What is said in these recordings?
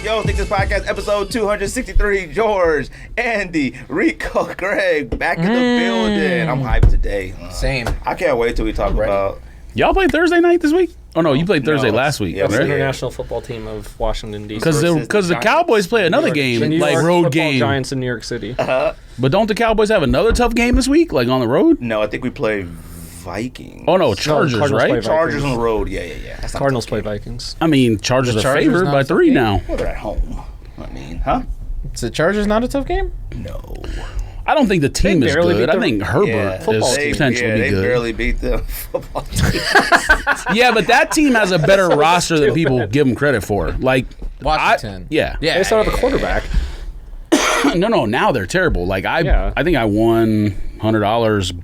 Yo, Think This Podcast, episode 263. George, Andy, Ricco, Greg, back in the building. I'm hyped today. Same. I can't wait till we talk about... Y'all played Thursday night this week? Oh, no, you played Thursday last week, That's right? the international football team of Washington, D.C. Because the Cowboys play another game, like road game. Giants in New York City. But don't the Cowboys have another tough game this week, like on the road? No, I think we play Vikings. Oh, no, Chargers, Cardinals right? play Chargers on the road. Yeah. That's not Cardinals tough play game. Vikings. I mean, Chargers are favored by 3 now. Well, they're at home. I mean, huh? Is the Chargers not a tough game? No. I don't think the team is good. I think Herbert is potentially they good. barely beat the football team. Yeah, but that team has a better roster than people give them credit for. Like Washington. They still have a quarterback. No, now they're terrible. Like I think I won $100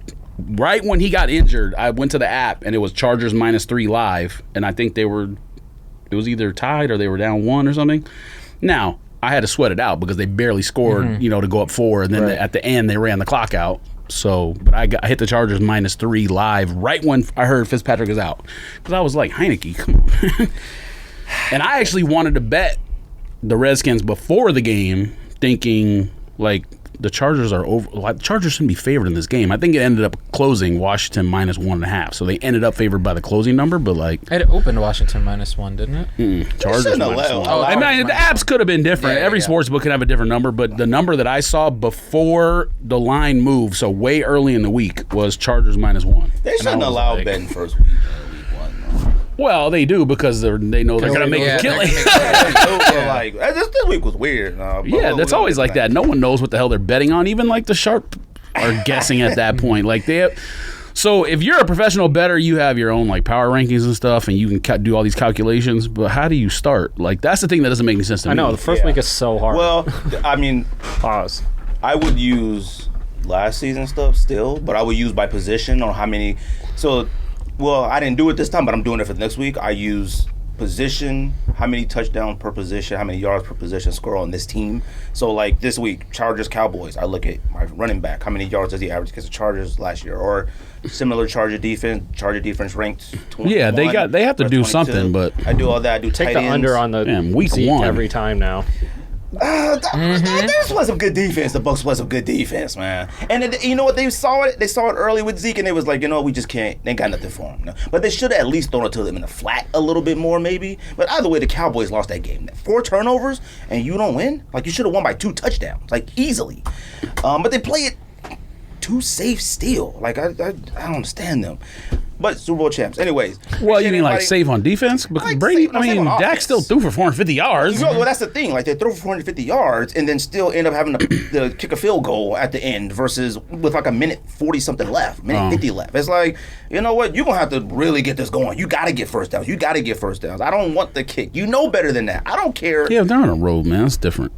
right when he got injured. I went to the app and it was Chargers -3 live, and I think it was either tied or they were down 1 or something. Now I had to sweat it out because they barely scored, to go up 4, and then at the end they ran the clock out. So, but I hit the Chargers -3 live right when I heard Fitzpatrick is out, because I was like, Heineke, come on. And I actually wanted to bet the Redskins before the game, thinking like the Chargers are over. Like, the Chargers shouldn't be favored in this game. I think it ended up closing Washington -1.5, so they ended up favored by the closing number. But like, It opened Washington -1, didn't it? Chargers -1. I mean, the apps could have been different. Every sports book could have a different number, but the number that I saw before the line moved, so way early in the week, was Chargers -1. They shouldn't allow betting first week. Well, they do because they know they're going to make a killing. Like, this week was weird. Yeah, that's always like that. No one knows what the hell they're betting on. Even like the sharp are guessing at that point. Like so if you're a professional bettor, you have your own like power rankings and stuff, and you can do all these calculations. But how do you start? Like, that's the thing that doesn't make any sense to me. I know the first week is so hard. Well, I mean, pause. I would use last season stuff still, but I would use by position or how many. So. Well, I didn't do it this time, but I'm doing it for the next week. I use position, how many touchdowns per position, how many yards per position score on this team. So, like this week, Chargers, Cowboys, I look at my running back. How many yards does he average against the Chargers last year? Or similar Charger defense ranked 21. Yeah, they have to do 22. something, but I do all that. I do Take tight the ends. under on the week Zeke 1 every time now. There's play some good defense. The Bucs play some good defense, man. And you know what? They saw it early with Zeke, and they was like, we just can't. They ain't got nothing for him. No. But they should have at least thrown it to them in the flat a little bit more, maybe. But either way, the Cowboys lost that game. 4 turnovers, and you don't win. Like, you should have won by 2 touchdowns, like easily. But they play it too safe still. Like, I don't understand them. But Super Bowl champs. Anyways. Well, you mean like safe on defense? Because like Brady, Dak still threw for 450 yards. Well, that's the thing. Like, they throw for 450 yards and then still end up having to kick a field goal at the end versus with like a minute 40-something left, minute 50 left. It's like, you know what? You're going to have to really get this going. You got to get first downs. I don't want the kick. You know better than that. I don't care. Yeah, they're on a road, man. It's different.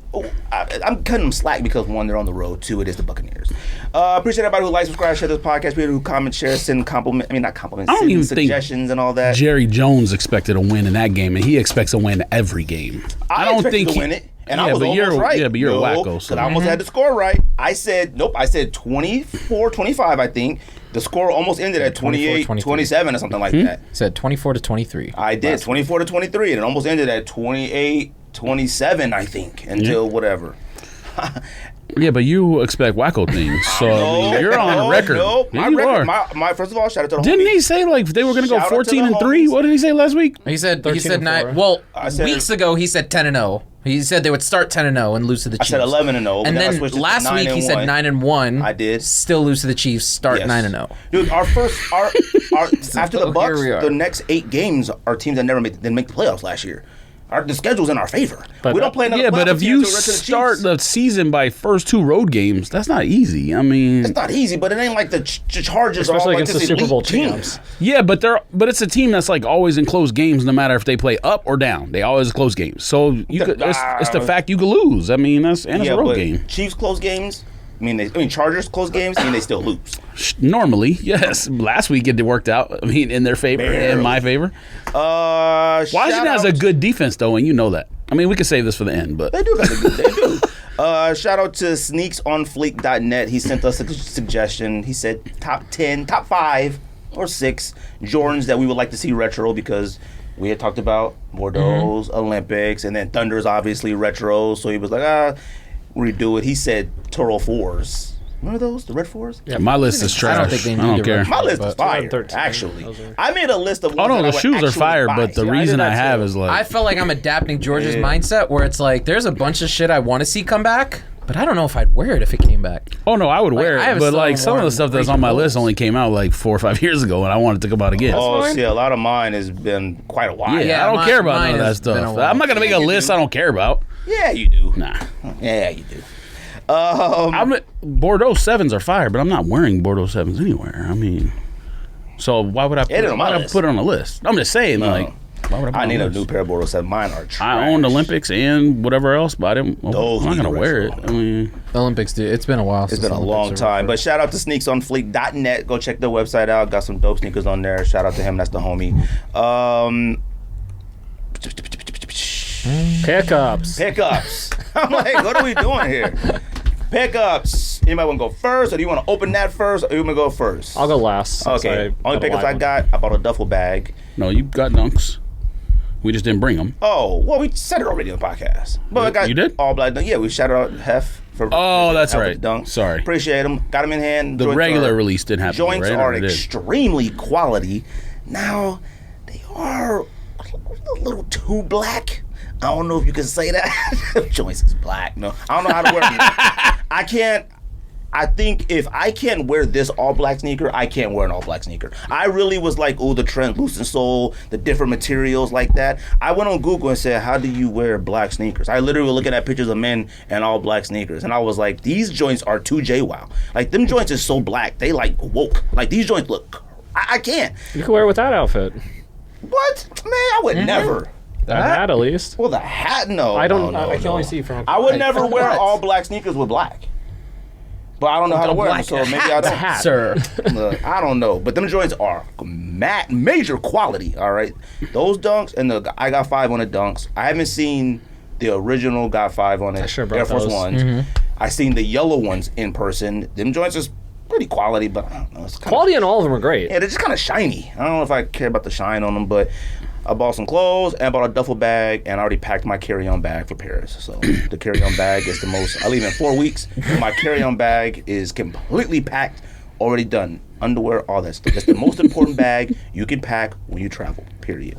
I'm cutting them slack because, 1, they're on the road. 2, it is the Buccaneers. Appreciate everybody who likes, subscribe, share this podcast. People who comment, share, send compliments. I mean, not compliments. I don't even suggestions think and all that. Jerry Jones expected a win in that game, and he expects to win every game. I don't think to win it, and I was almost right. Yeah, but you're a wacko. So. I almost had the score right. I said 24-25, I think. The score almost ended at 28-27 or something like that. Said 24-23. I did, 24-23, and it almost ended at 28-27, I think, until whatever. Yeah, but you expect wacko things, so you're on record. No, yeah, you are. First of all, shout out to the Didn't homies. he say like they were going to go Shout out to the 14-3? What did he say last week? He said 13-4. 9. Well, said- weeks ago he said 10-0. He said they would start 10-0 and lose to the Chiefs. I said 11-0. And I then switched it to last week he 9-1. said 9-1. I did. Still lose to the Chiefs. Start Yes. 9-0. Dude, our after the here we are. Bucs, the next 8 games are teams that didn't make the playoffs last year. The schedule's in our favor. But we don't play another Yeah, but playoff if team you until the rest of the start Chiefs. the season by first 2 road games, that's not easy. I mean, It's not easy, but it ain't like the Chargers are all Especially like against this the Super Bowl elite team. champs. yeah, but it's a team that's like always in close games, no matter if they play up or down. They always close games. So it's the fact you could lose. I mean, it's a road but game. Chiefs close games. Chargers close games, they still lose. Normally, yes. Last week it worked out. I mean, in their favor, in my favor. Washington has a good defense, though, and you know that. I mean, we could save this for the end, but They do got a good. They do. Shout out to sneaksonfleek.net. He sent us a suggestion. He said top 5 or 6 Jordans that we would like to see retro because we had talked about Bordeaux's Olympics, and then Thunder's obviously retro. So he was like, redo it. He said Toro 4s. Remember those? The red 4s? Yeah, my list is trash. I don't think they need to care. My list is fire, 2013. actually. I made a list of Oh, ones no, that I the would shoes are actually fire, buy. but the See, I reason did I that have too. is like... I felt like I'm adapting George's mindset where it's like, there's a bunch of shit I want to see come back, but I don't know if I'd wear it if it came back. Oh, no, I would wear I it. have But, some like, some of the worn stuff that's Raging on my Bulls. list only came out, like, 4 or 5 years ago, and I wanted to come out again. Oh, fine. see, a lot of mine has been quite a while. Yeah, I don't care about none mine of that has been a stuff. while. I'm not going to make a list I don't care about. Yeah, you do. Nah. Yeah, you do. Bordeaux 7s are fire, but I'm not wearing Bordeaux 7s anywhere. I mean, so why would I It ain't on my why would I list. put it on the list? I'm just saying, like, why would I put it I on need the a list? new pair of Bordeaux 7. Mine are trash. I owned Olympics and whatever else, but I didn't. Those I'm not need going to a wear it. retro. I mean, The Olympics, dude. It's been a while. It's been a long time. But shout out to sneaksonfleek.net. Go check their website out. Got some dope sneakers on there. Shout out to him. That's the homie. Pickups. Pickups. I'm like, what are we doing here? Pickups. Anybody want to go first, or do you want to open that first, or you want to go first? I'll go last. since Okay. Only a pickups live I one. got, I bought a duffel bag. no, you got dunks. We just didn't bring them. Oh, well, we said it already on the podcast. But I got You did? all black dunk. Yeah, we shouted out Hef for Oh, that's Hef with right. the dunk. Sorry. Appreciate them. Got them in hand. The Joints regular are- release didn't happen, Joints right? are Or it did? extremely quality. Now, they are a little too black. I don't know if you can say that. Joints is black. No, I don't know how to wear them. I can't. I think if I can't wear this all black sneaker, I can't wear an all black sneaker. I really was like, oh, the translucent sole, the different materials like that. I went on Google and said, how do you wear black sneakers? I literally was looking at pictures of men and all black sneakers. And I was like, these joints are too JWoww. Like, them joints is so black. They like woke. Like, these joints look, I can't. You can wear it with that outfit. What? Man, I would never. A hat, at least. Well, the hat, no. I don't. no, I can no. only see from. I would never wear What? all black sneakers with black. But I don't know how to wear them, black so maybe I The don't. hat. Sir. Look, I don't know, but them joints are major quality. All right, those dunks and I got 5 on the dunks. I haven't seen the original got 5 on it. I sure brought Air Force those. Ones. I seen the yellow ones in person. Them joints is pretty quality, but I don't know. It's kinda, Quality on all of them are great. yeah, they're just kind of shiny. I don't know if I care about the shine on them, but I bought some clothes and I bought a duffel bag, and I already packed my carry-on bag for Paris. So the carry-on bag is the most. I leave in 4 weeks. My carry-on bag is completely packed, already done. Underwear, all that stuff. That's the most important bag you can pack when you travel. Period.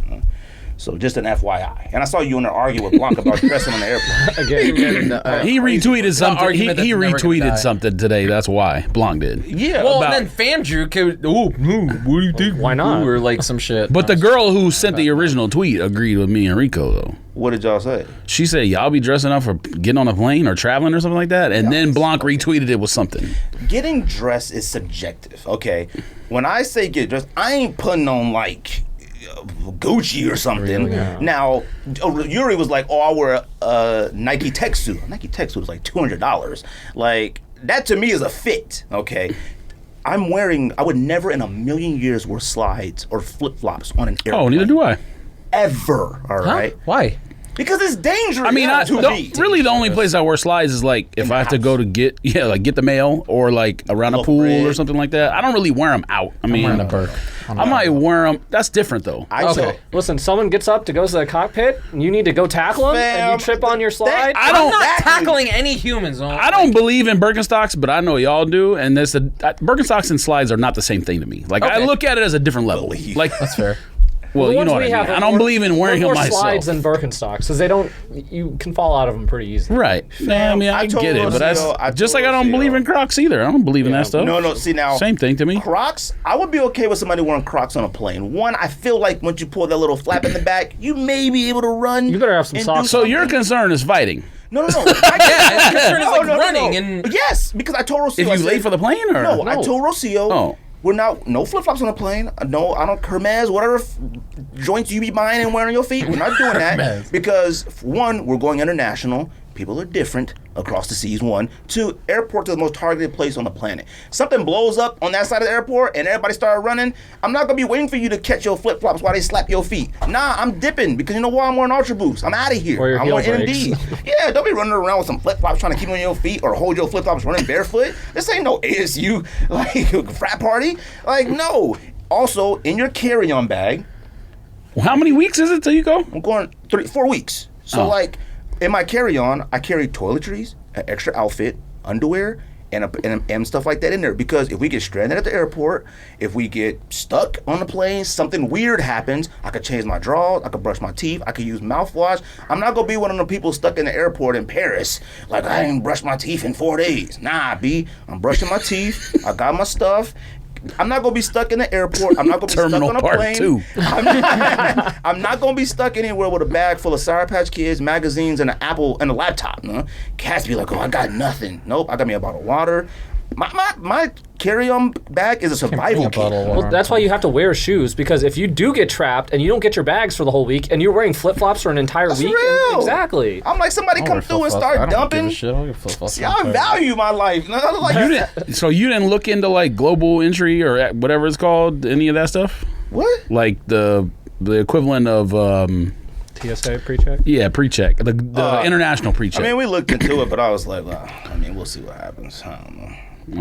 So just an FYI. And I saw you in there arguing with Blanc about dressing on the airplane. Again, He retweeted something. He argument that's never gonna retweeted die. something today. That's why Blanc did. Yeah. Well, About- and then Fan Drew could, what do you think? Why not? Or like some shit. But the girl who sent the original tweet agreed with me and Rico though. What did y'all say? She said, y'all be dressing up for getting on a plane or traveling or something like that. And then Blanc retweeted it with something. Getting dressed is subjective, okay? When I say get dressed, I ain't putting on like Gucci or something. Now, Yuri was like, oh, I'll wear a Nike tech suit. A Nike tech suit is like $200. Like, that to me is a fit, okay? I would never in a million years wear slides or flip-flops on an airplane. Oh, neither do I. Ever, all Huh? right? Why? Because it's dangerous. I mean, really the only place I wear slides is like if I have to go to get the mail or like around a Loaf pool bread. or something like that. I don't really wear them out. I mean, wearing a Burke. I might wear them. That's different though. Okay. listen, someone gets up to go to the cockpit, and you need to go tackle him, and Fam, you trip on your slide. I I'm don't. not Exactly. tackling any humans. I don't believe in Birkenstocks, but I know y'all do. And Birkenstocks and slides are not the same thing to me. Like I Okay. look at it as a different level. Believe. Like That's fair. well, The you ones know what we I have mean. are I don't more- believe in wearing more them myself. slides than Birkenstocks, because they don't. You can fall out of them pretty easily. Right. I mean, I I told get it, but Rocio- I that's just told like I don't Rocio. believe in Crocs either. I don't believe in that stuff. No, see now. Same thing to me. Crocs, I would be okay with somebody wearing Crocs on a plane. One, I feel like once you pull that little flap in the back, you may be able to run. You better have some and socks. do So your something. concern is fighting. No. Yeah, his concern is like running and Yes, because I told Rocio. If I you said- late for the plane or No, I told Rocio. Oh. We're not, no flip-flops on the plane. No, I don't, Hermes, whatever joints you be buying and wearing on your feet. We're not doing that. Hermes. Because, one, we're going international. People are different across the seas, one. Two, airports are the most targeted place on the planet. Something blows up on that side of the airport and everybody started running, I'm not going to be waiting for you to catch your flip-flops while they slap your feet. Nah, I'm dipping because you know why? I'm wearing Ultra Boost. I'm out of here. Or your I'm heel wearing brakes. NMDs. Yeah, don't be running around with some flip-flops trying to keep them on your feet or hold your flip-flops running barefoot. This ain't no ASU, like, frat party. Like, no. Also, in your carry-on bag, Well, how many weeks is it till you go? I'm going 4 weeks. So like, in my carry-on, I carry toiletries, an extra outfit, underwear, and stuff like that in there, because if we get stranded at the airport, if we get stuck on the plane, something weird happens, I could change my drawers, I could brush my teeth, I could use mouthwash. I'm not gonna be one of the people stuck in the airport in Paris, like I ain't brushed my teeth in 4 days. Nah, B, I'm brushing my teeth, I got my stuff. I'm not gonna be stuck in the airport. I'm not gonna be Terminal stuck on a Part plane. 2. I'm not gonna be stuck anywhere with a bag full of Sour Patch Kids, magazines, and an Apple and a laptop. Cats be like, oh, I got nothing. Nope, I got me a bottle of water. My carry-on bag is a survival kit. Well, that's why you have to wear shoes, because if you do get trapped and you don't get your bags for the whole week and you're wearing flip-flops for an entire week, real. Exactly. I'm like, somebody come through and start dumping. See, I value my life. So you didn't look into like global entry or whatever it's called, any of that stuff? What? Like the equivalent of TSA pre-check? Yeah, pre-check. The international pre-check. I mean, we looked into it, but I was like, well, I mean, we'll see what happens. I don't know.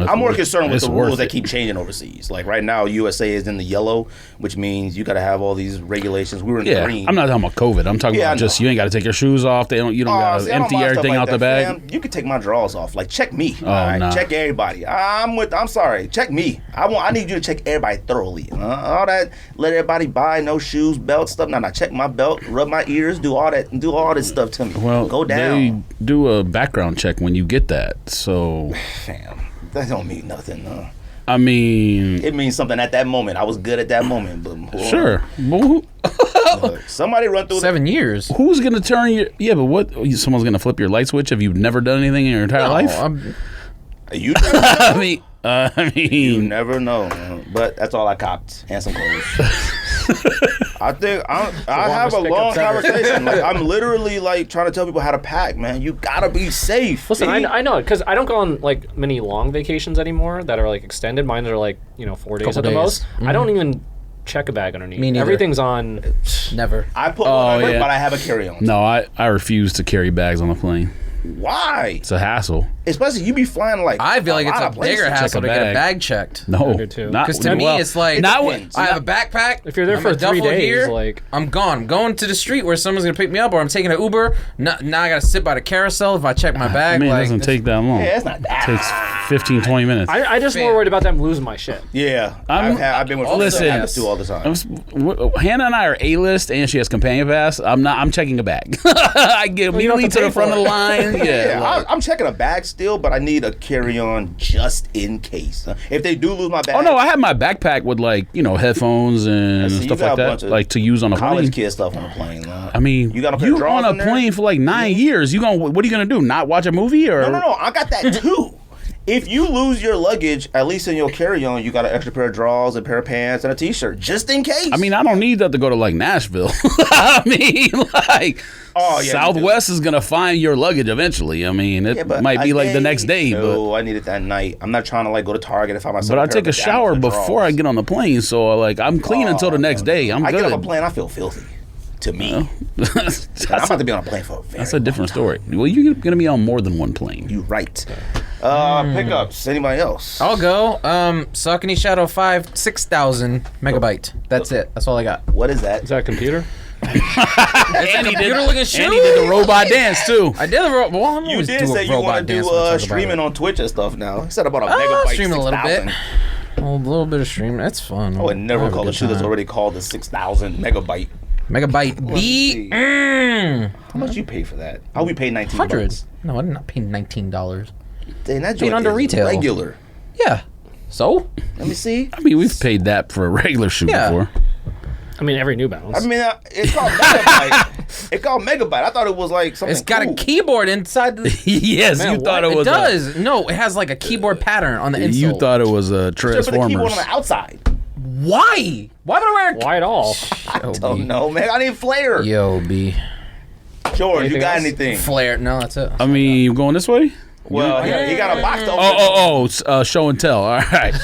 I'm more concerned with the rules that keep changing overseas. Like right now, USA is in the yellow, which means you got to have all these regulations. We were in the green. I'm not talking about COVID. I'm talking about just you ain't got to take your shoes off. You don't got to empty everything out the bag. Fam. You can take my drawers off. Like check me. Oh, all right? nah. Check everybody. I'm sorry. Check me. I need you to check everybody thoroughly. All that. Let everybody buy no shoes, belt stuff. Nah. Check my belt. Rub my ears. Do all that. Do all this stuff to me. Well, go down. They do a background check when you get that. So. Fam. That don't mean nothing, I mean, it means something at that moment. I was good at that moment, but sure. Somebody run through 7 years. Who's gonna turn your? Yeah, but what? Someone's gonna flip your light switch if you've never done anything in your entire life. You never know. I mean, you never know. But that's all I copped, and some clothes. I think I have a long conversation. Like I'm literally like trying to tell people how to pack, man. You gotta be safe. Listen, I know it because I don't go on like many long vacations anymore that are like extended. Mine are like 4 days at the most. Mm-hmm. I don't even check a bag underneath. Me neither. Everything's on. Never. I put one on, but I have a carry-on. No, I refuse to carry bags on the plane. Why? It's a hassle. Especially you be flying like. I feel like it's a bigger hassle to get a bag checked. No, because to me it's like I have a backpack. If you're there for 3 days, here, like I'm gone. I'm going to the street where someone's gonna pick me up, or I'm taking an Uber. Now I gotta sit by the carousel if I check my bag. I mean, it doesn't take that long. Yeah, it's not that. It takes 15, 20 minutes. I just more worried about them losing my shit. Yeah, I've been with listen, all the time. Hannah and I are A-list, and she has companion pass. I'm checking a bag. I get immediately to the front of the line. Yeah, I'm checking a bag still, but I need a carry-on just in case. If they do lose my bag. Oh no, I have my backpack with headphones and stuff like that, like to use on a college plane. Kid stuff on a plane. I mean, you on a plane for like 9 years. What are you gonna do? Not watch a movie or? No. I got that too. If you lose your luggage, at least in your carry-on, you got an extra pair of drawers, a pair of pants, and a T-shirt, just in case. I mean, I don't need that to go to like Nashville. I mean, Southwest is gonna find your luggage eventually. I mean, it might be like the next day. No, I need it that night. I'm not trying to go to Target and find myself. But I take a shower before I get on the plane, so I'm clean until the next day. I get on a plane, I feel filthy. To me, I'm about to be on a plane for a very That's a different story. Well, you're gonna be on more than one plane. You're right. Pickups. Anybody else? I'll go. Saucony Shadow 5, 6,000 megabyte. That's it. That's all I got. What is that? Is that a computer? And he did the robot dance too. I did the robot. Well, you did say you want to do streaming on Twitch and stuff now. He said about a megabyte. Streaming a little bit. A little bit of streaming. That's fun. I would never call a shoe that's already called the 6,000 megabyte. Megabyte B. How much you pay for that? How we pay $19? No, I did not pay $19. Dang, that paid under retail. Regular. Yeah. So? Let me see. I mean, we've paid that for a regular shoe before. I mean, every New Balance. I mean, it's called Megabyte. It's called Megabyte. I thought it was like something. It's got a keyboard inside the. Yes, man, you thought it was. It does. No, it has like a keyboard pattern on the insole. You thought it was a Transformers. Put a keyboard on the outside. Why? Why would I wear? Why at all? I don't know, man. I need flair. Yo, B. George, you got anything? Flair. No, that's it. I mean, you going this way? Well, he got a box to open. Show and tell. All right.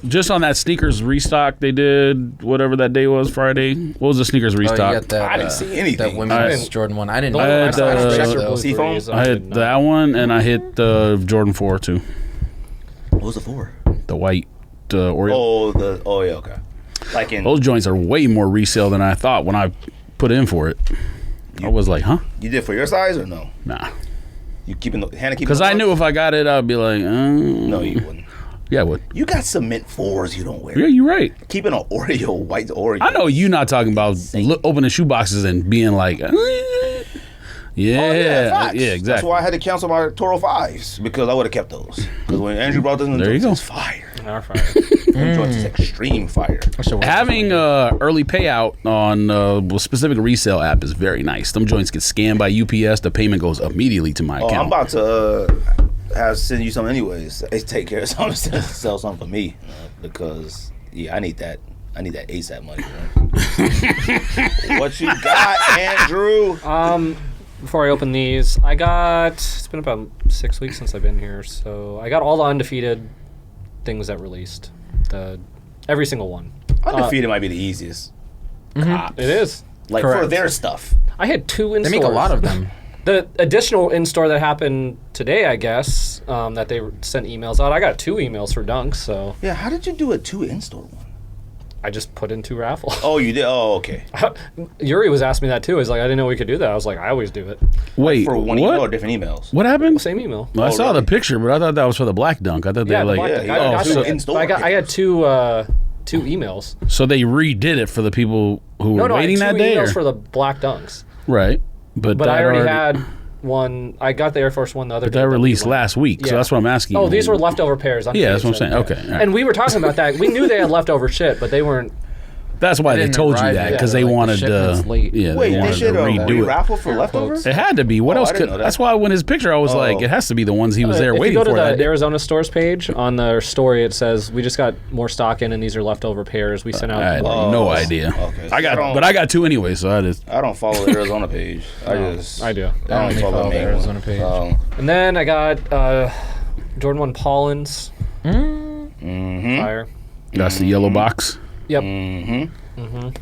Just on that sneakers restock they did, whatever that day was, Friday. What was the sneakers restock? I didn't see anything. That women's Jordan 1. I didn't know. I had that one, and I hit the Jordan 4 too. What was the 4? The white Oreo. Okay. Like in Those joints are way more resale than I thought when I put in for it. I was like, huh? you did for your size or no? Nah. You keeping Hannah keeping? Because I knew if I got it, I'd be like, No, you wouldn't. Yeah, I would. You got cement 4s you don't wear. Yeah, you're right. Keeping an Oreo, white Oreo. I know you not talking about opening shoe boxes and being like, yeah, facts. yeah, exactly. That's why I had to cancel my Toro 5s because I would have kept those. Because when Andrew brought those in, There you go. it's fire. Our fire. Them joints is extreme fire. Having early payout on a specific resale app is very nice. Them joints get scanned by UPS. The payment goes immediately to my account. I'm about to send you some anyways. They take care of something, sell something for me because I need that ASAP money. Right? What you got, Andrew? Before I open these, it's been about 6 weeks since I've been here, so I got all the Undefeated things that released. Every single one. Undefeated might be the easiest. Cops. It is. Like Correct. for their stuff. I had 2 in They stores. make a lot of them. The additional in-store that happened today, I guess, that they sent emails out. I got 2 emails for Dunks, so Yeah, how did you do a 2 in-store one? I just put in 2 raffles. Oh, you did? Oh, okay. Yuri was asking me that too. He's like, I didn't know we could do that. I was like, I always do it. Wait, For one email or what? different emails? What happened? Same email. Well, I saw really? the picture, but I thought that was for the black dunk. I thought they Yeah, were the like, black dunk. yeah, I got two two- in-store I had 2 emails. so they redid it for the people who were No, I waiting had 2 that day? emails or- for the black Dunks. Right. But But that I already had one. I got the Air Force One the other day. that released we went. last week, so Yeah. that's what I'm asking Oh, you. these were leftover pairs. Yeah, that's what I'm saying. Okay, all right. And we were talking about that. We knew they had leftover shit, but they weren't. That's why they didn't told you arrive that, yet. because They're they like, the wanted shipment's to. late. Yeah, Wait, they they wanted to should redo it. raffle for leftovers? It had to be. What Oh, else I didn't could? know that. That's why when his picture, I was like, it has to be the ones he was there If waiting you go for. to that the day. Arizona stores page on their story, it says we just got more stock in, and these are leftover pairs. We sent out. I had more. no idea. Okay. I got 2 anyway, so I just. I don't follow the Arizona page. I do. I only follow the main Arizona one. page. And then I got Jordan 1 Paulins. Fire. That's the yellow box. Yep. I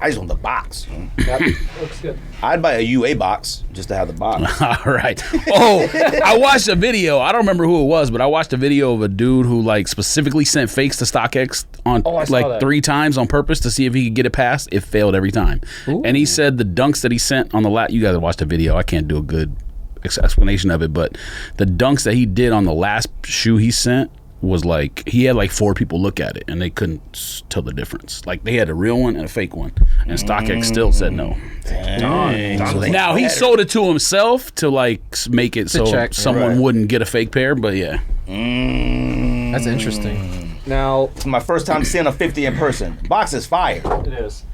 just want the box. Yep. Looks good. I'd buy a UA box just to have the box. All right. Oh, I watched a video. I don't remember who it was, but I watched a video of a dude who like specifically sent fakes to StockX on I saw like that. 3 times on purpose to see if he could get it past. It failed every time. And he said the dunks that he sent on the last. You guys watched the video. I can't do a good explanation of it, but the dunks that he did on the last shoe he sent was like he had like 4 people look at it and they couldn't tell the difference. Like they had a real one and a fake one, and StockX still said no. Dang. Now he sold it to himself to like make it so check. someone Right. wouldn't get a fake pair, but yeah. That's interesting. Now It's my first time seeing a 50 in person. Box is fire. it is.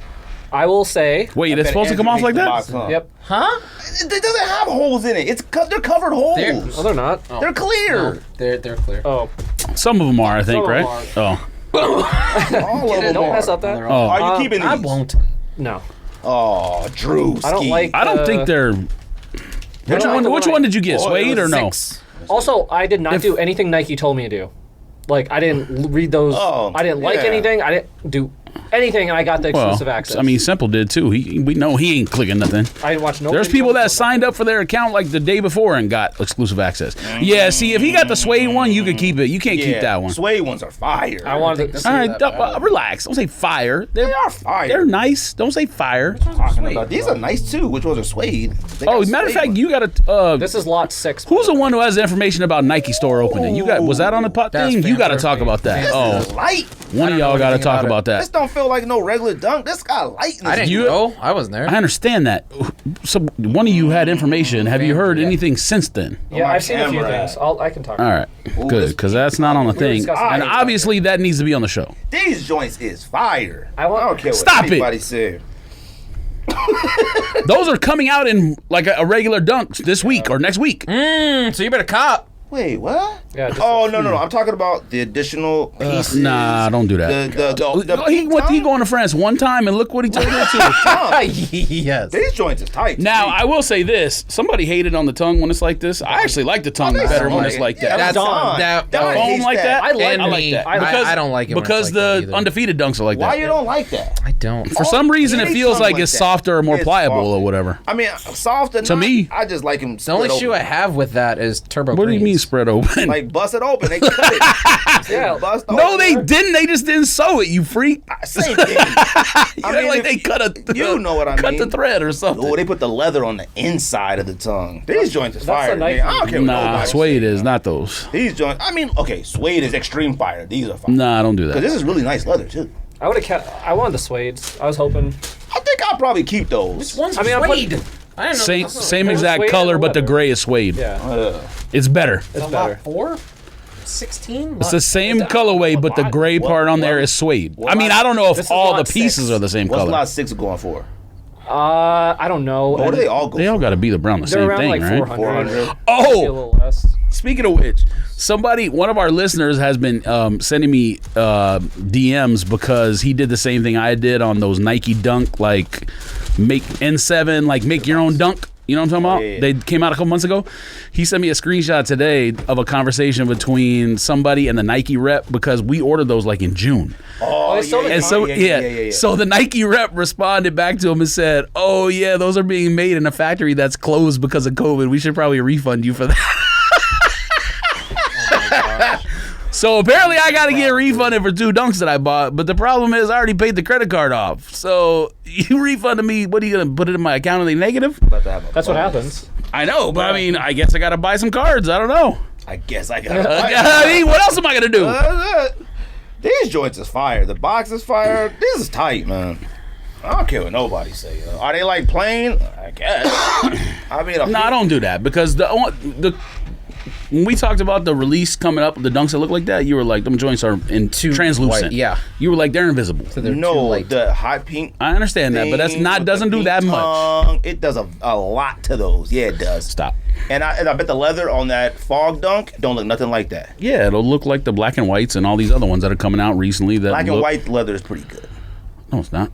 I will say. Wait, it's Bet supposed to come Andrew off like hates the that? box, huh? Yep. Huh? It doesn't have holes in it. They're covered holes. Oh, they're not. They're clear. They're clear. Oh, Some of them are, I think, Some of right? them Oh, All of them don't are. mess up that. oh. Are you keeping these? I won't. No. Oh, Drew. I don't like. I don't think they're. Which like one? the Which one one did you get? Oh, it Suede was or no? 6. Also, I did not do anything Nike told me to do. Like I didn't read those. Oh, I didn't like yeah. anything. I didn't do anything, and I got the exclusive access. I mean, Simple did too. We know he ain't clicking nothing. I didn't watch no. There's video people that of signed up for their account like the day before and got exclusive access. Yeah, see, if he got the Suede one, you could keep it. You can't keep that one. Suede ones are fire. I wanted to. All right, relax. Don't say fire. They are fire. They're nice. Don't say fire. Talking about. These are nice too. Which ones are suede? They Oh, got matter of suede fact, ones. you got a. This is lot 6. Who's the one who has the information about Nike store opening? You got was that on the pot That's thing? You got to Fantastic. talk about that. This Oh, This is light. one of I don't y'all know got to anything talk about about This that. don't feel like no regular dunk. This got light in this. I didn't You- know. I wasn't there. I understand that. So one of you had information. Have you heard Yeah. anything since then? Yeah, my I've seen a few camera. things. I can talk. All right, good, this- because that's not on the thing, discussing and that. obviously that needs to be on the show. These joints is fire. I want- don't care what Stop it. anybody said. Those are coming out in like a regular dunk this week or next week. So you better cop. Wait, what? Yeah, just Oh no! I'm talking about the additional pieces. Nah, don't do that. The He went. He going to France one time, and look what he turned into. Yes. These joints is tight. Now, I will say this: somebody hated on the tongue when it's like this. I actually like the tongue they better so when it's like- like yeah, that. That's Don. that. Don Foam hates like that? I like And I like me. that. I don't like it when because it's like that the either. undefeated dunks are like why that. you don't like that? I don't. For some reason, it Any feels tongue like like it's that. softer or more It's pliable softer. or whatever. I mean, soft and To me- I just like him. The only shoe I have with that is Turbo What do you mean Greens. spread open. Like bust it open. They cut it. Yeah. Bust No, open. they didn't. They just didn't sew it, you freak. Same thing. Like they cut a you know what I cut mean. the thread or something. Oh, they put the leather on the inside of the tongue. These joints is fire. a Nike. Man. I don't care what Nah, nobody suede say, is man. not those. These joints. I mean, okay, suede is extreme fire. These are fire. Nah, don't do Because that. this is really nice leather too. I would have kept. I wanted the suedes. I was hoping. I think I'll probably keep those. One's I mean, I put- suede. I didn't know. Same Is it exact suede color, or but the leather? gray is suede. Yeah. It's better. It's better. 4? 16? It's the same colorway, but the gray part on there is suede. I mean, I don't know This if is all the lot pieces 6. are the same What's color. lot 6 going for? I don't know. What do they all go They all for? got to be around the They're same around thing, like right? 400. 400. Maybe a Oh, little less. speaking of which, one of our listeners has been sending me DMs because he did the same thing I did on those Nike Dunk, like make N7, like make your own dunk. You know what I'm talking about? Yeah. They came out a couple months ago. He sent me a screenshot today of a conversation between somebody and the Nike rep because we ordered those like in June. Oh, they sold it. And so yeah. so the Nike rep responded back to him and said, "Oh yeah, those are being made in a factory that's closed because of COVID. We should probably refund you for that." So apparently I got to get refunded for 2 dunks that I bought, but the problem is I already paid the credit card off. So you refunded me. What are you gonna put it in my account in the negative? That's what happens. I know, but I mean, I guess I got to buy some cards. I don't know. I guess I got I mean, what else am I gonna do? These joints is fire. The box is fire. This is tight, man. I don't care what nobody say. Are they like plain? I guess. I mean, No, I don't do that because the when we talked about the release coming up, the dunks that look like that, you were like, them joints are translucent. white, yeah. You were like, they're invisible. So they're too No, light. the hot pink. I understand that, but that's thing not with doesn't the do pink that much. tongue, it does a lot to those. Yeah, it does. Stop. And I bet the leather on that fog dunk don't look nothing like that. Yeah, it'll look like the black and whites and all these other ones that are coming out recently. That Black and look- white leather is pretty good. No, it's not.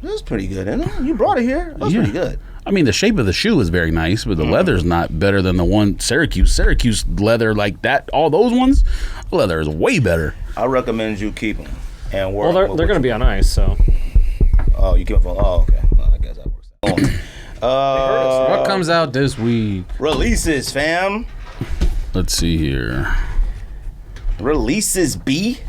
That's pretty good, isn't it? You brought it here. That's pretty good. I mean, the shape of the shoe is very nice, but the leather's not better than the one Syracuse. Syracuse leather like that, all those ones, leather is way better. I recommend you keep them and work. Well, they're going to be on ice, so. Oh, you keep them. Oh, okay. Well, I guess that works. What comes out this week? Releases, fam. Let's see here. Releases, B.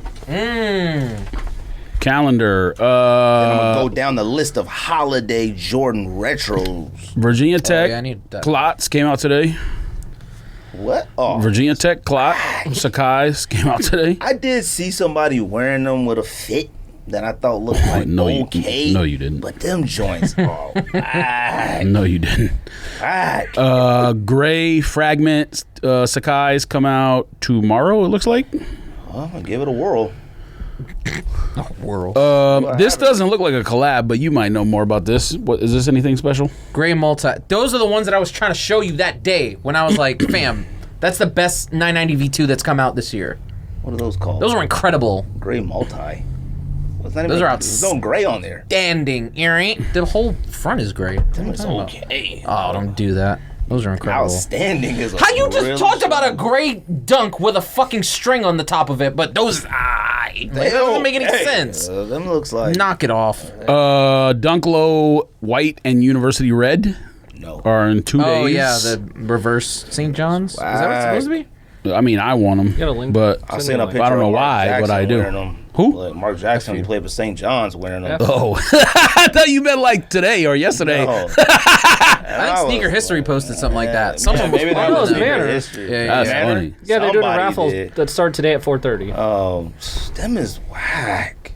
Calendar. I'm gonna go down the list of holiday Jordan retros. Virginia Tech. yeah, I need that. Clots came out today. What? Oh, Virginia Tech Clot. Sakai's came out today. I did see somebody wearing them with a fit that I thought looked like No, you- okay. no, you didn't. But them joints are right. No, you didn't. Right. Gray Fragment Sakai's come out tomorrow, it looks like. Well, I'll give it a whirl. World. This doesn't look like a collab, but you might know more about this. What is this? Anything special? Gray multi. Those are the ones that I was trying to show you that day when I was like, fam, that's the best 990 V2 that's come out this year. What are those called? Those were incredible. Gray multi. What's that Those even? are There's no gray on there. Standing, earring. The whole front is gray. What are you It's talking about? okay. Oh, don't do that. Those are incredible. Outstanding is a How you just really talked about a gray dunk with a fucking string on the top of it, but those that doesn't make any sense. Them looks like Knock it off. Dunk Low White and University Red no. are in 2 days. Oh yeah, the reverse St. John's. Is that what it's supposed to be? I mean, I want them, got a link? but I seen a I picture. don't know of Mark why, but Jackson I do. wearing them. Who? Like Mark Jackson, he played with St. John's wearing them. oh, I thought you meant like today or yesterday. No. I think Sneaker History posted something like that. Someone was maybe that part was of Sneaker that. Banner. History. Yeah, That's yeah. funny. Yeah, they're doing a Somebody raffle did. that start today at 4:30. Oh, them is whack.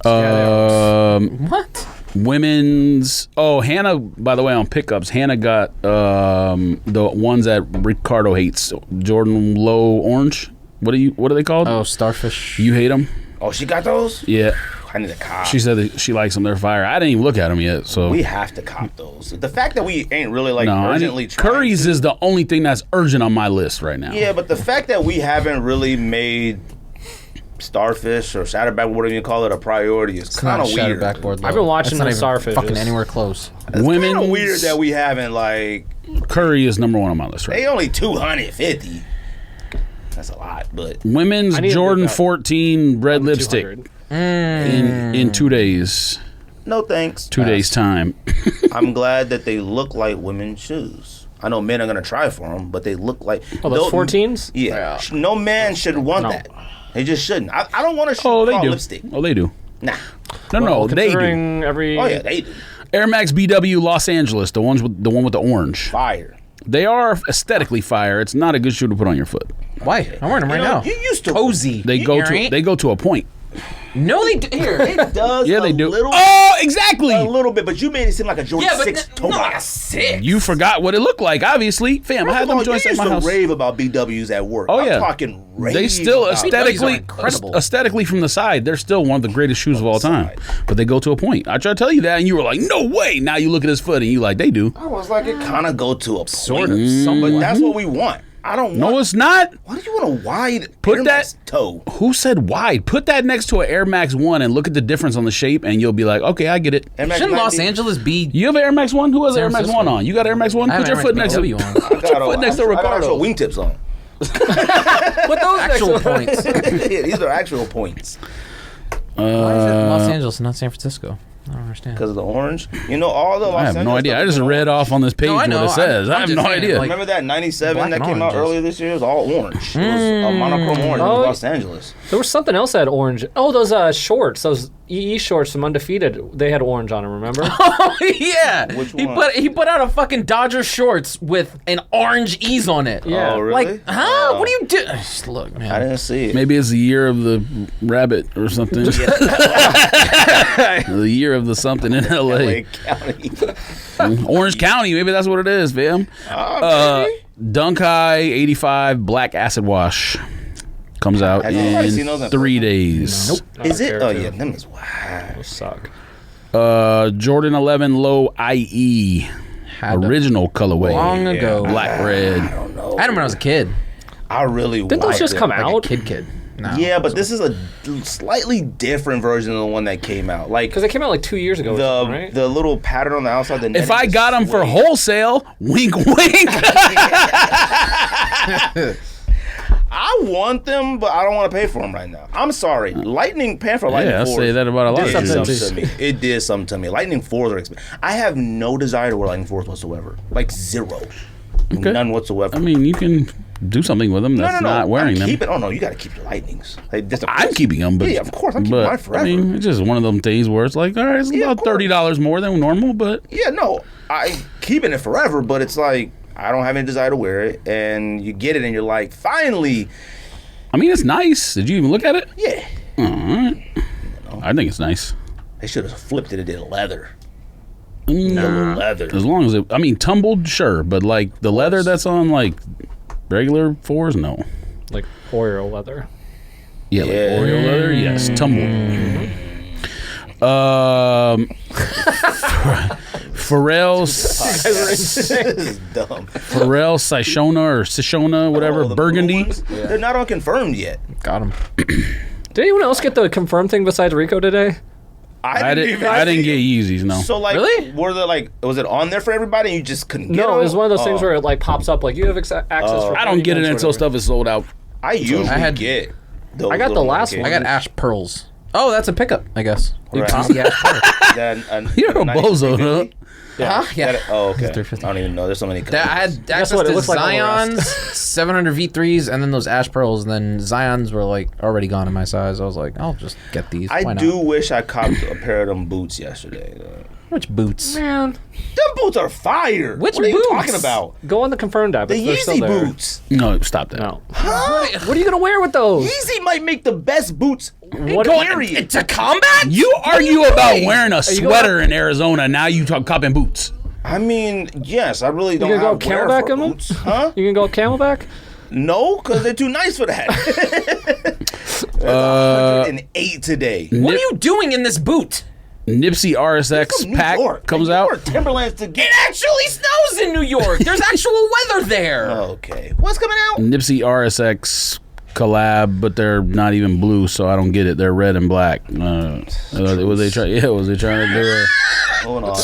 What? Women's. Oh, Hannah. By the way, on pickups, Hannah got the ones that Ricardo hates. Jordan Low Orange. What are they called? Oh, starfish. You hate them? Oh, she got those? Yeah. I need a cop. She said that she likes them. They're fire. I didn't even look at them yet. So We have to cop those. The fact that we ain't really like no, urgently trying Curry's to- is the only thing that's urgent on my list right now. Yeah, but the fact that we haven't really made starfish or shatterback, whatever you call it, a priority is It's not kind a of shattered weird. backboard. I've been watching That's not the even starfishes. fucking anywhere close. It's Women's kind of weird that we haven't like. Curry is number one on my list right They now. only 250. That's a lot, but Women's I need to Jordan look up 14 red lipstick 200. in 2 days. no thanks. 2 days time. I'm glad that they look like women's shoes. I know men are gonna try for them, but they look like those 14s. Yeah, no man should want that. They just shouldn't. I don't want to shoot lipstick. Oh, they do. Nah. No, they do. Oh yeah, they do. Air Max BW Los Angeles, the one with the orange. Fire. They are aesthetically fire. It's not a good shoe to put on your foot. Why? I'm wearing them right now. You used to cozy. They go to a point. No, they do. Here, it does. Yeah, they do. Exactly. A little bit, but you made it seem like a Jordan 6 toe like a box. 6. You forgot what it looked like. Obviously, fam. I had them joints at my house. You used to rave about BWs at work. Oh yeah, I'm talking rave. They still about aesthetically from the side, they're still one of the greatest shoes of all time. But they go to a point. I tried to tell you that, and you were like, "No way!" Now you look at his foot, and you like, "They do." I was like, it kind of go to a point. Sort of. But that's what we want. I don't want. No, it's not. Why do you want a wide Put Air that Max toe? Who said wide? Put that next to an Air Max 1 and look at the difference on the shape, and you'll be like, okay, I get it. Shouldn't Los Angeles be? You have an Air Max 1? Who has an Air Max 1 Francisco. on? You got Air Max 1? Put your foot next to BW on. Put your foot next to I got Ricardo. actual wingtips on. What those Actual points. Yeah, these are actual points. Why is it Los Angeles and not San Francisco? I don't understand. Because of the orange. You know, all the Los I have no Angeles idea. stuff I just is read off on this page I know. what it says. I'm I have just no saying, idea. like- Remember that 97 Black that and came out oranges. earlier this year? It was all orange. It was a monochrome orange. It was Los Angeles. There was something else that had orange. Oh, those shorts, those EE shorts from Undefeated. They had orange on them. Remember? Oh yeah. Which he one? put out a fucking Dodger shorts with an orange E's on it. Yeah. Oh, really? Like, huh? What are you doing? Look, man. I didn't see it. Maybe it's the year of the rabbit or something. The year of the something in LA. LA County. Orange County, maybe that's what it is, fam. Dunk High 85 Black Acid Wash comes out Has anybody seen those in in 3 days. Nope. Is it? care Oh, to. yeah. Them is wow. Those suck. Jordan 11 Low IE. Had to- Original colorway. long ago. Black red. I don't know. I had them when I was a kid. I really Didn't those liked just it. come Like out? a kid. No. Yeah, but this is a slightly different version of the one that came out. Like Because they came out like 2 years ago. or something, right? the little pattern on the outside. The If I got them for wholesale, wink, wink. I want them, but I don't want to pay for them right now. I'm sorry. Lightning Panther Lightning Yeah, I 4s say that about a lot did of something shoes. to me. It did something to me. Lightning 4s are expensive. I have no desire to wear Lightning 4s whatsoever. Like zero. Okay. None whatsoever. I mean, you can do something with them that's no. not wearing I'm them. keeping, oh no, you got to keep your Lightnings. Like, I'm keeping them, but yeah, of course, I'm keeping but, mine forever. I mean, it's just one of them things where it's like, all right, it's Yeah, of about $30 more than normal, but Yeah, no, I'm keeping it forever, but it's like I don't have any desire to wear it, and you get it, and you're like, finally, I mean, it's nice. Did you even look at it? yeah. All right. I think it's nice. They should have flipped it and did leather. Yellow leather. As long as it, I mean, tumbled, sure, but like the leather that's on like regular 4s, no. Like Oreo leather. Yeah, like Yeah. Oreo leather, yes, tumbled. Pharrell This is dumb. Sishona or Sishona, whatever, Oh, the Burgundy. blue ones? They're not unconfirmed yet. Got them. Did anyone else get the confirmed thing besides Rico today? I didn't get Yeezys, no. So like, Really? were they like, was it on there for everybody? And you just couldn't get No, them? it was one of those things Oh. where it like pops up like you have access for. I don't get it until stuff is sold out. I usually get. Those I got the little last notifications. I got ash pearls. Oh, that's a pickup, I guess. Right. Easy ash pearl. You're a bozo, huh? Huh? Yeah. Oh, okay. 350. I don't even know. There's so many. I had access what? It to looks like all the Zion's 700 V3s and then those ash pearls. And then Zion's were like already gone in my size. I was like, I'll just get these. Why I not? do wish I copped a pair of them boots yesterday. Which boots? Man, Them boots are fire. Which what are you boots? talking about? go on the confirmed app. The They're still Yeezy there. boots. No, stop that. No. Huh? What are you gonna wear with those? Yeezy might make the best boots. What Period. It's a combat? You argue about wearing a you sweater in Arizona, now you talk copping boots. I mean, yes, I really don't gonna go have wear Camelback for in them? boots. Huh? You can go Camelback. No, because they're too nice for that. It's 108 today. What are you doing in this boot? Nipsey From RSX New pack York. comes You out. wear Timberlands to get. It actually snows in New York. There's actual weather there. Okay, what's coming out? Nipsey RSX collab, but they're not even blue, so I don't get it. They're red and black. Was they trying to do Hold on.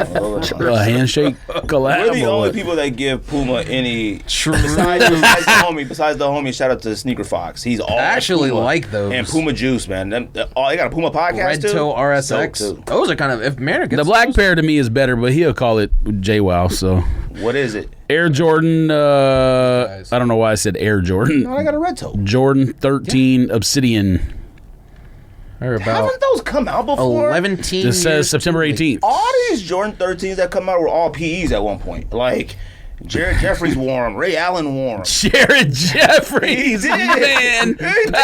Hold on. a handshake collab? We're the or only what? people that give Puma any. Besides the homie, shout out to Sneaker Fox. He's all I actually Puma like those. and Puma Juice, man. They got a Puma podcast Red too. Toe RSX. Dope, too. Those are kind of if Mariner gets The black those- pair to me is better, but he'll call it JWoww. So What is it? Air Jordan. I don't know why I said Air Jordan. No, I got a red toe. Jordan 13 Obsidian. Haven't those come out before? 11 This says September 18th. All these Jordan 13s that come out were all PEs at one point. Like, Jared Jeffries wore them. Ray Allen wore them. Jared Jeffries, He did. man. He did.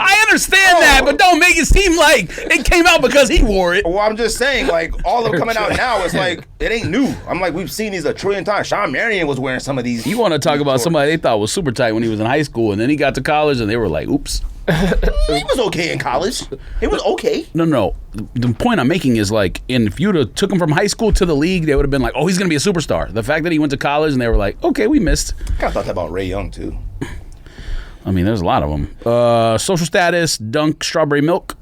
I understand that, but don't make it seem like it came out because he wore it. Well, I'm just saying, like, all of them coming out now, it's like, it ain't new. I'm like, we've seen these a trillion times. Sean Marion was wearing some of these. You want to talk about somebody they thought was super tight when he was in high school, and then he got to college, and they were like, oops. He was okay in college. It was okay. No. The point I'm making is like, if you'd have took him from high school to the league, they would have been like, oh, he's going to be a superstar. The fact that he went to college and they were like, okay, we missed. I kind of thought that about Ray Young, too. I mean, there's a lot of them. Social status, Dunk Strawberry Milk.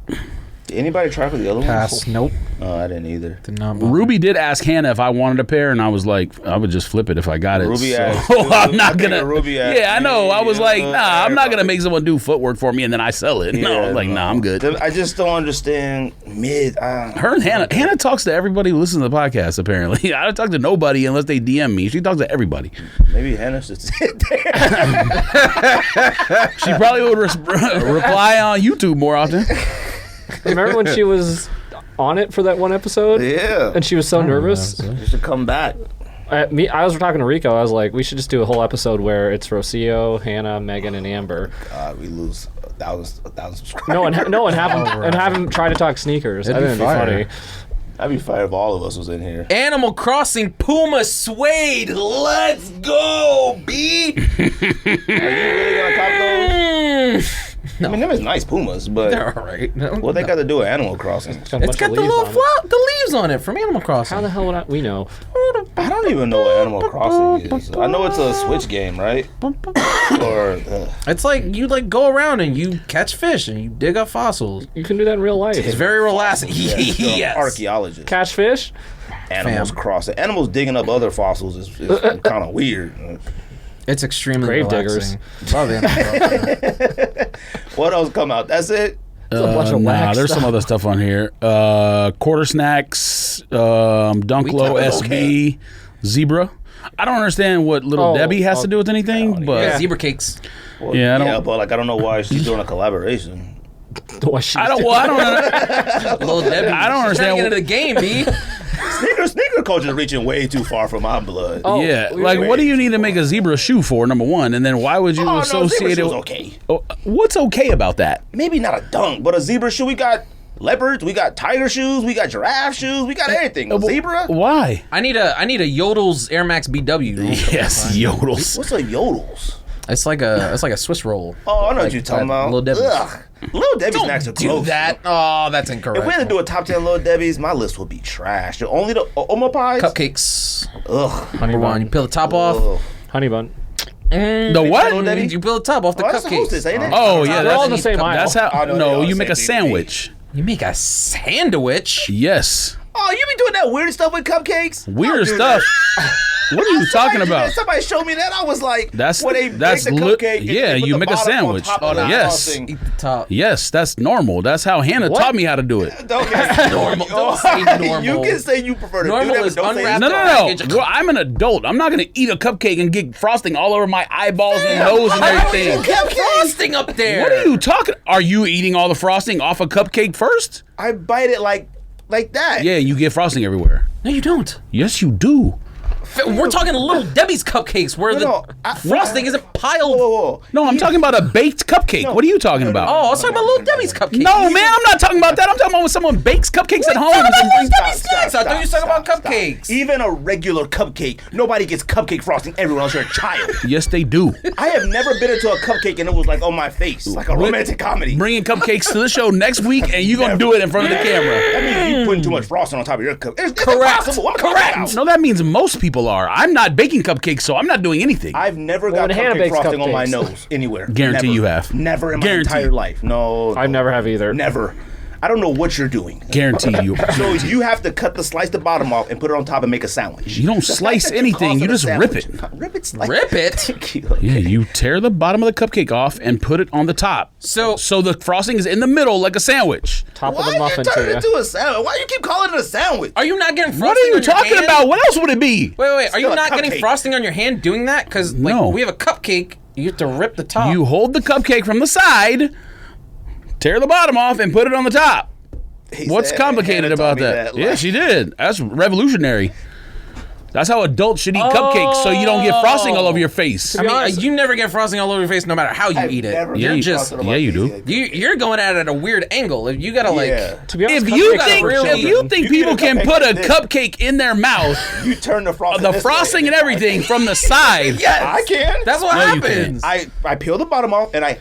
Did anybody try for the other Pass. ones? Nope. Oh, I didn't either. Did not bother. Ruby did ask Hannah if I wanted a pair, and I was like, I would just flip it if I got it. Ruby so asked I'm not too. gonna. Ruby asked Yeah, I know. me, I was like, nah, I'm not gonna everybody. make someone do footwork for me and then I sell it. No, I'm like, nah, I'm good. I just don't understand mid. Her and Hannah talks to everybody who listens to the podcast. Apparently, I don't talk to nobody unless they DM me. She talks to everybody. Maybe Hannah should sit there. She probably would reply on YouTube more often. Remember when she was on it for that one episode? Yeah. And she was so nervous. You should come back. I was talking to Rico. I was like, we should just do a whole episode where it's Rocio, Hannah, Megan, and Amber. God, we lose a thousand subscribers. No, and have him try to talk sneakers. That'd I be think it'd be fire. funny. I'd be fired if all of us was in here. Animal Crossing Puma Suede. Let's go, B. Are you really gonna cop those? I mean, them is nice Pumas, but They're all right. what they got to do with Animal Crossing? It's got the little the leaves on it from Animal Crossing. How the hell would we know? I don't even know what Animal Crossing is. I know it's a Switch game, right? Or It's like you go around and you catch fish and you dig up fossils. You can do that in real life. It's very relaxing. Yes. archaeologist. Catch fish? Animals Fam. Crossing. Animals digging up other fossils is kind of weird. It's extremely Grave relaxing. Love Animal Crossing. What else come out? That's it. a bunch of whack There's stuff. some other stuff on here. Quarter Snacks, Dunk Low Okay. SB, Zebra. I don't understand what Little Debbie has to do with anything, but Yeah, zebra cakes. Well, Yeah, I don't- yeah, but like I don't know why she's doing a collaboration. I don't. Well, I don't. Little Debbie. I don't She's trying understand to get into the game, B. Sneaker culture is reaching way too far from my blood. Oh, Yeah, we- like what do you need to make a zebra shoe for? Number one, and then why would you Oh, no, associate zebra it? shoe's okay. Oh, what's okay about that? Maybe not a dunk, but a zebra shoe. We got leopards, we got tiger shoes, we got giraffe shoes, we got everything. A zebra? Why? I need a Yodel's Air Max BW. Yes, yodels. What's a yodels? It's like a Swiss roll. Oh, I know Like what you're talking that about. Little Debbie's. Ugh. Little Debbie's snacks are Do gross. that. Oh, that's If incorrect. we had to do a top 10 Little Debbie's, my list would be trash. Only the Oma pies? Cupcakes. Ugh. Honey Number one, you bun. peel the top off. Ugh. Honey bun. The what? Little Debbie? You peel the top off the Oh, that's the cupcakes. hostess, ain't it? Oh yeah, They're all in the that's same aisle. that's how. Oh, no, they No, all you make a same thing to me. sandwich. You make a sandwich. Yes, Oh, you be doing that weird stuff with cupcakes? weird Don't do stuff. that. What are you talking about? Somebody showed me that. I was like, That's- when they that's make the lit- cupcake. and yeah, they put you the make a bottom on sandwich. top of the Yes. frosting. Eat the top. Yes, that's normal. That's how Hannah taught me how to do it. Okay. Normal. Don't say normal. You can say you prefer to Normal do that, is but don't say unwrapped No, Package no, of no. Well, I'm an adult. I'm not gonna eat a cupcake and get frosting all over my eyeballs and nose and everything. Get frosting up there. What are you talking? Are you eating all the frosting off a cupcake first? I bite it like that. Yeah, you get frosting everywhere. No, you don't. Yes, you do. We're talking Little Debbie's cupcakes where No, the frosting isn't piled. Whoa. No, I'm talking about a baked cupcake. What are you talking about? Oh, I was talking about Little Debbie's cupcakes. No, man, I'm not talking about that. I'm talking about when someone bakes cupcakes at home. talking about and brings- Debbie snacks. I thought you were talking about cupcakes. Even a regular cupcake, nobody gets cupcake frosting everywhere else. You're a child. Yes, they do. I have never been into a cupcake and it was like on my face, like a romantic comedy. Bringing cupcakes to the show next week, and you're gonna do it in front of the camera. That means you putting too much frosting on top of your cup. It's Correct. impossible. What am I talking about? No, that means most people are. I'm not baking cupcakes, so I'm not doing anything. I've never Well, got when Hannah cupcake bakes frosting on my cupcakes. nose anywhere. Guarantee Never. you have. Never in my Guarantee. entire life. No. I never have either. Never. I don't know what you're doing. Guarantee you. So you have to slice the bottom off and put it on top and make a sandwich. You don't slice anything. You just rip it. Rip it. Rip it? Yeah, you tear the bottom of the cupcake off and put it on the top. So the frosting is in the middle like a sandwich. Top of Why the muffin you turn to it you. into a sandwich? Why you keep calling it a sandwich? Are you not getting frosting What are you on your talking hand? about? What else would it be? Wait. Are you Still a not getting cupcake. frosting on your hand doing that? Because No. we have a cupcake. You have to rip the top. You hold the cupcake from the side, tear the bottom off, and put it on the top. He What's said, complicated Hannah about told me that? like- Yeah, she did. That's revolutionary. That's how adults should eat cupcakes, so you don't get frosting all over your face. I mean, honest- you never get frosting all over your face no matter how you I've eat it. never Yeah, You're you- just frosted on my yeah, you face do. like- you're going at it at a weird angle. You gotta Yeah. To be honest, If you cupcakes think are for if you children. think You get people a can cupcake put a like this. cupcake in their mouth, You turn the frosting. the this frosting way. and everything from the side. Yes, I can. That's what No, you happens. I peel the bottom off and I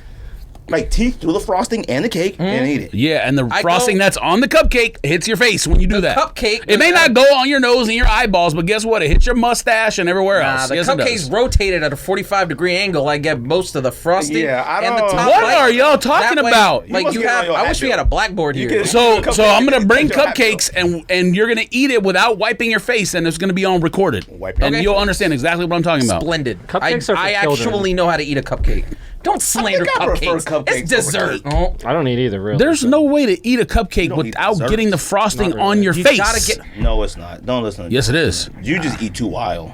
teeth through the frosting and the cake and eat it. Yeah, and the I frosting go- that's on the cupcake hits your face when you do that. cupcake It may was- not go on your nose and your eyeballs, but guess what? It hits your mustache and everywhere Nah, else. the Yes, it cupcake's does. rotated at a 45-degree angle. I get most of the frosting. Yeah, I and the don't- top What right. are y'all talking That way, about? You Like must you get it on have. your I wish we hat had a bill. blackboard You here. can- So I'm gonna bring Your hat cupcakes and you're gonna eat it without wiping your face and it's gonna be on recorded. Wipe your and face. you'll understand exactly what I'm talking about. Splendid. Cupcakes are for I children. actually know how to eat a cupcake. Don't slander I prefer cupcakes. cupcakes It's over dessert. cake. Oh. I don't eat either, really. There's no way to eat a cupcake don't eat without desserts. getting the frosting Not really. on your You face. gotta get. No, it's not. Don't listen. Yes, it is. You just eat too wild.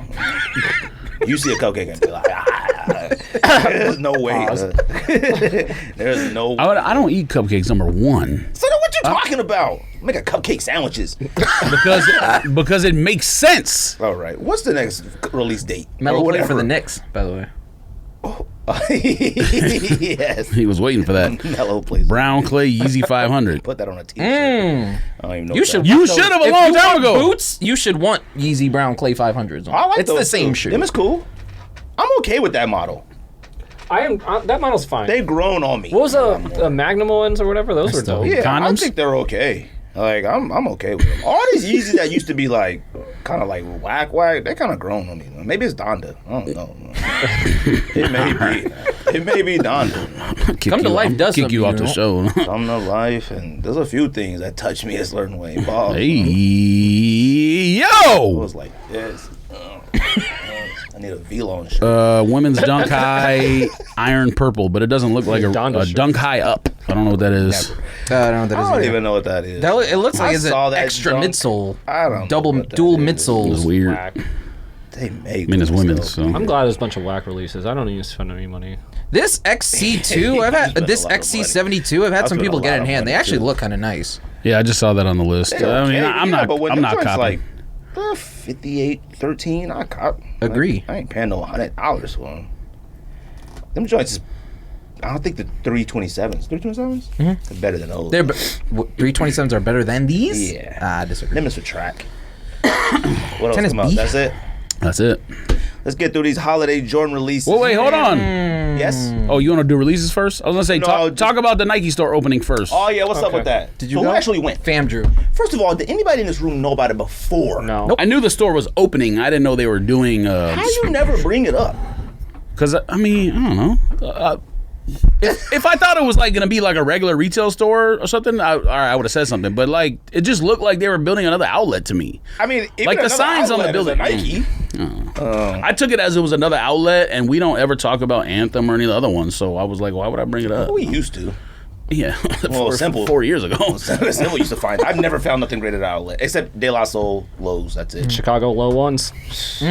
You see a cupcake and be like, there's no way. There's no. I don't eat cupcakes. Number one, So then what you talking about? Make a cupcake sandwiches. because it makes sense. All right. What's the next release date? Mellow Or play for whatever. the Knicks, by the way. Yes. He was waiting for that. Mellow plays. Brown clay Yeezy 500. Put that on a t-shirt. I don't even know. You what should. that- You want should those. have a If long you time want ago. Boots. You should want Yeezy Brown Clay 500s on. I like it's those the same too. shoe. Them is cool. I'm okay with that model. That model's fine. They've grown on me. What was the Magnum ones or whatever? Those were dope. Yeah, I Condoms? think they're okay. Like I'm okay with them. All these Yeezys that used to be like kind of like whack, they kind of grown on me. Maybe it's Donda. I don't know. It may be. It may be Donda. Come to Life does kick you off something, the show. Come to life, and there's a few things that touch me a certain way. Bob, Hey, I yo! was like this. I need a V-Lone shirt. Women's dunk high, iron purple, but it doesn't look like a Donda shirt. dunk high up. I don't know what that is. I don't know what that I is. don't either. even know what that is. It looks like I it's an saw that extra junk. midsole. I don't know Double what that dual is. It's midsoles. weird. Whack. They make. I mean, it's them women's, still. so. I'm glad there's a bunch of whack releases. I don't need to spend any money. This XC2, I've had Spent a this lot of XC72. I've had some spent a people get lot in of hand. They money, actually too. look kind of nice. Yeah, I just saw that on the list. They're I mean, okay, I'm yeah, not. but when I'm them not joints copying. like 58.13. I cop. Agree. I ain't paying no $100 for them. Them joints is. I don't think the 327s. 327s? They're better than those. They're 327s are better than these. Yeah. I disagree. Them is for track. What else Tennis come out? B? That's it. That's it. Let's get through these holiday Jordan releases. Well, wait, hold on. Yes. Oh, you want to do releases first? I was gonna say No, talk about the Nike store opening first. Oh yeah, what's up Okay. with that? Did you so go? who actually went? Fam Drew. First of all, did anybody in this room know about it before? No. I knew the store was opening. I didn't know they were doing. How you never bring it up? Because I mean, I don't know. If I thought it was like gonna be like a regular retail store or something, I would have said something. But like, it just looked like they were building another outlet to me. I mean, even Like the another signs on the outlet is building. a Nike. I took it as it was another outlet, and we don't ever talk about Anthem or any of the other ones. So I was like, why would I bring it up? We used to. Yeah, Well, simple. 4 years ago. Simple used to find. I've never found nothing great at an outlet except De La Soul, Lowe's. That's it. Chicago low ones. Yeah,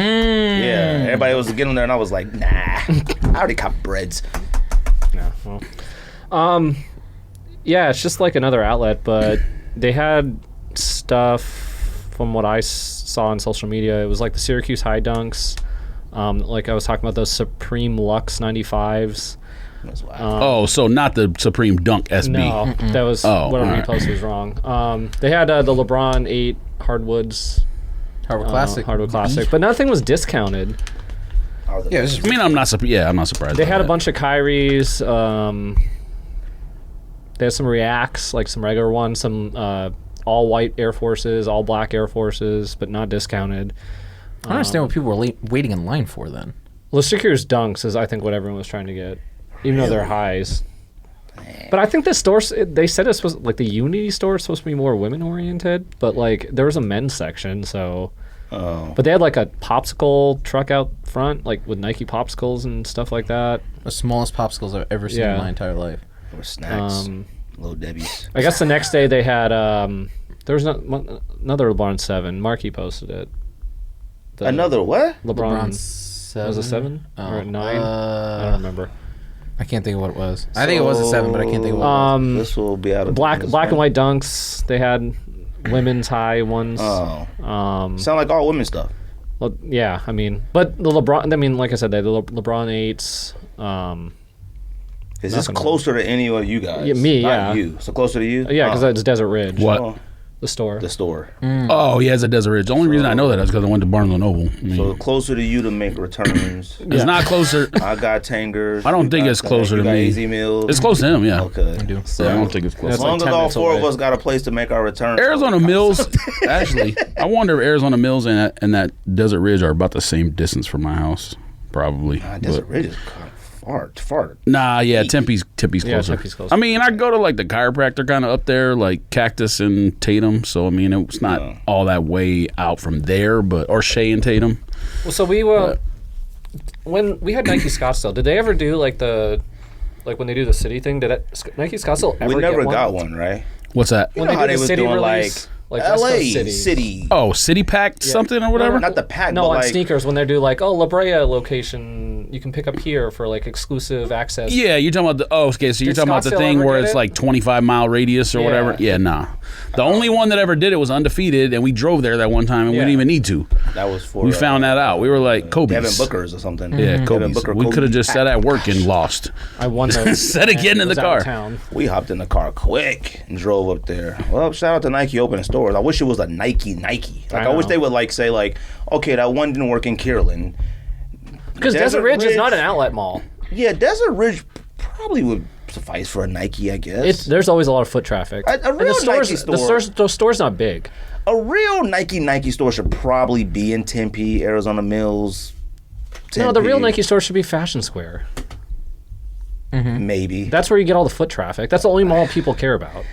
everybody was getting there, and I was like, nah. I already cop breads. Yeah. Well. Yeah, it's just like another outlet, but they had stuff from what I saw on social media. It was like the Syracuse High Dunks. Like I was talking about those Supreme Lux 95s. That's wild. Oh, so not the Supreme Dunk SB. No, that was Oh, whatever you alright. posted was wrong. They had the LeBron 8 hardwoods. Hardwood Classic. Hardwood Classic. But nothing was discounted. Yeah, it's just I mean, I'm not surprised. They by had a that. bunch of Kyries. They had some Reacts, like some regular ones, some all white Air Forces, all black Air Forces, but not discounted. I don't understand what people were waiting in line for then. Well, Syracuse Dunks is, I think, what everyone was trying to get, even though they're highs. But I think the store, they said it's supposed, like the Unity store is supposed to be more women oriented, but like there was a men's section, so. Oh. But they had like a popsicle truck out front, like with Nike popsicles and stuff like that. The smallest popsicles I've ever seen in my entire life. Or snacks. Little Debbie's. I guess the next day they had, there was another LeBron 7. Marky posted it. Another what? LeBron 7. Was it 7 or 9? I don't remember. I can't think of what it was. I think it was a 7, but I can't think of what it was. This will be out of black and white dunks. They had women's high ones. Oh. Sound like all women stuff. Well, yeah, I mean, but the LeBron. I mean, like I said, the LeBron 8s. Is this closer to any of you guys? Yeah, me. Not you. So closer to you? Yeah, because it's Desert Ridge. What? The store. The store. Oh, yeah, it's a Desert Ridge. The only reason I know that is because I went to Barnes & Noble. I mean, So closer to you to make returns. it's not closer. I got Tangers. I don't think it's closer to me. AZ Mills. It's close to him, yeah. Okay. I do. So I don't think it's close. As long as all 4 of us got a place to make our returns. Arizona Mills, actually, I wonder if Arizona Mills and that Desert Ridge are about the same distance from my house, probably. Desert Ridge is kind of far. Nah, yeah, Tempe's closer. Yeah, Tempe's closer. I mean, I go to like the chiropractor kind of up there, like Cactus and Tatum. So I mean, it's not all that way out from there, or Shea and Tatum. Well, so we when we had Nike Scottsdale, did they ever do like when they do the city thing? Did Nike Scottsdale ever? We never get got one, right? What's that? You know how they was doing release, like West LA Coast City. Oh, City Pack something or whatever. Not the pack. No, but on like sneakers when they do like La Brea location, you can pick up here for like exclusive access. Yeah, you're talking about okay, so you're Did talking about the Scottsdale thing ever where get it's it? like 25-mile radius or whatever. Yeah, nah. The only one that ever did it was Undefeated, and we drove there that one time, and we didn't even need to. that was for. We found that out. We were like, Kobe's. Devin Booker's or something. Yeah, Devin Kobe's. Booker, We could have just sat at work and lost. I won those. Said again in the was out of car. town. We hopped in the car quick and drove up there. Well, shout out to Nike opening stores. I wish it was a Nike. Like I wish they would like say like, okay, that one didn't work in Kierland. Because Desert Ridge is not an outlet mall. Yeah, Desert Ridge probably would suffice for a Nike, I guess. There's always a lot of foot traffic. A real Nike store. The store's not big. A real Nike store should probably be in Tempe, Arizona Mills. No, the real Nike store should be Fashion Square. Maybe. That's where you get all the foot traffic. That's the only mall people care about.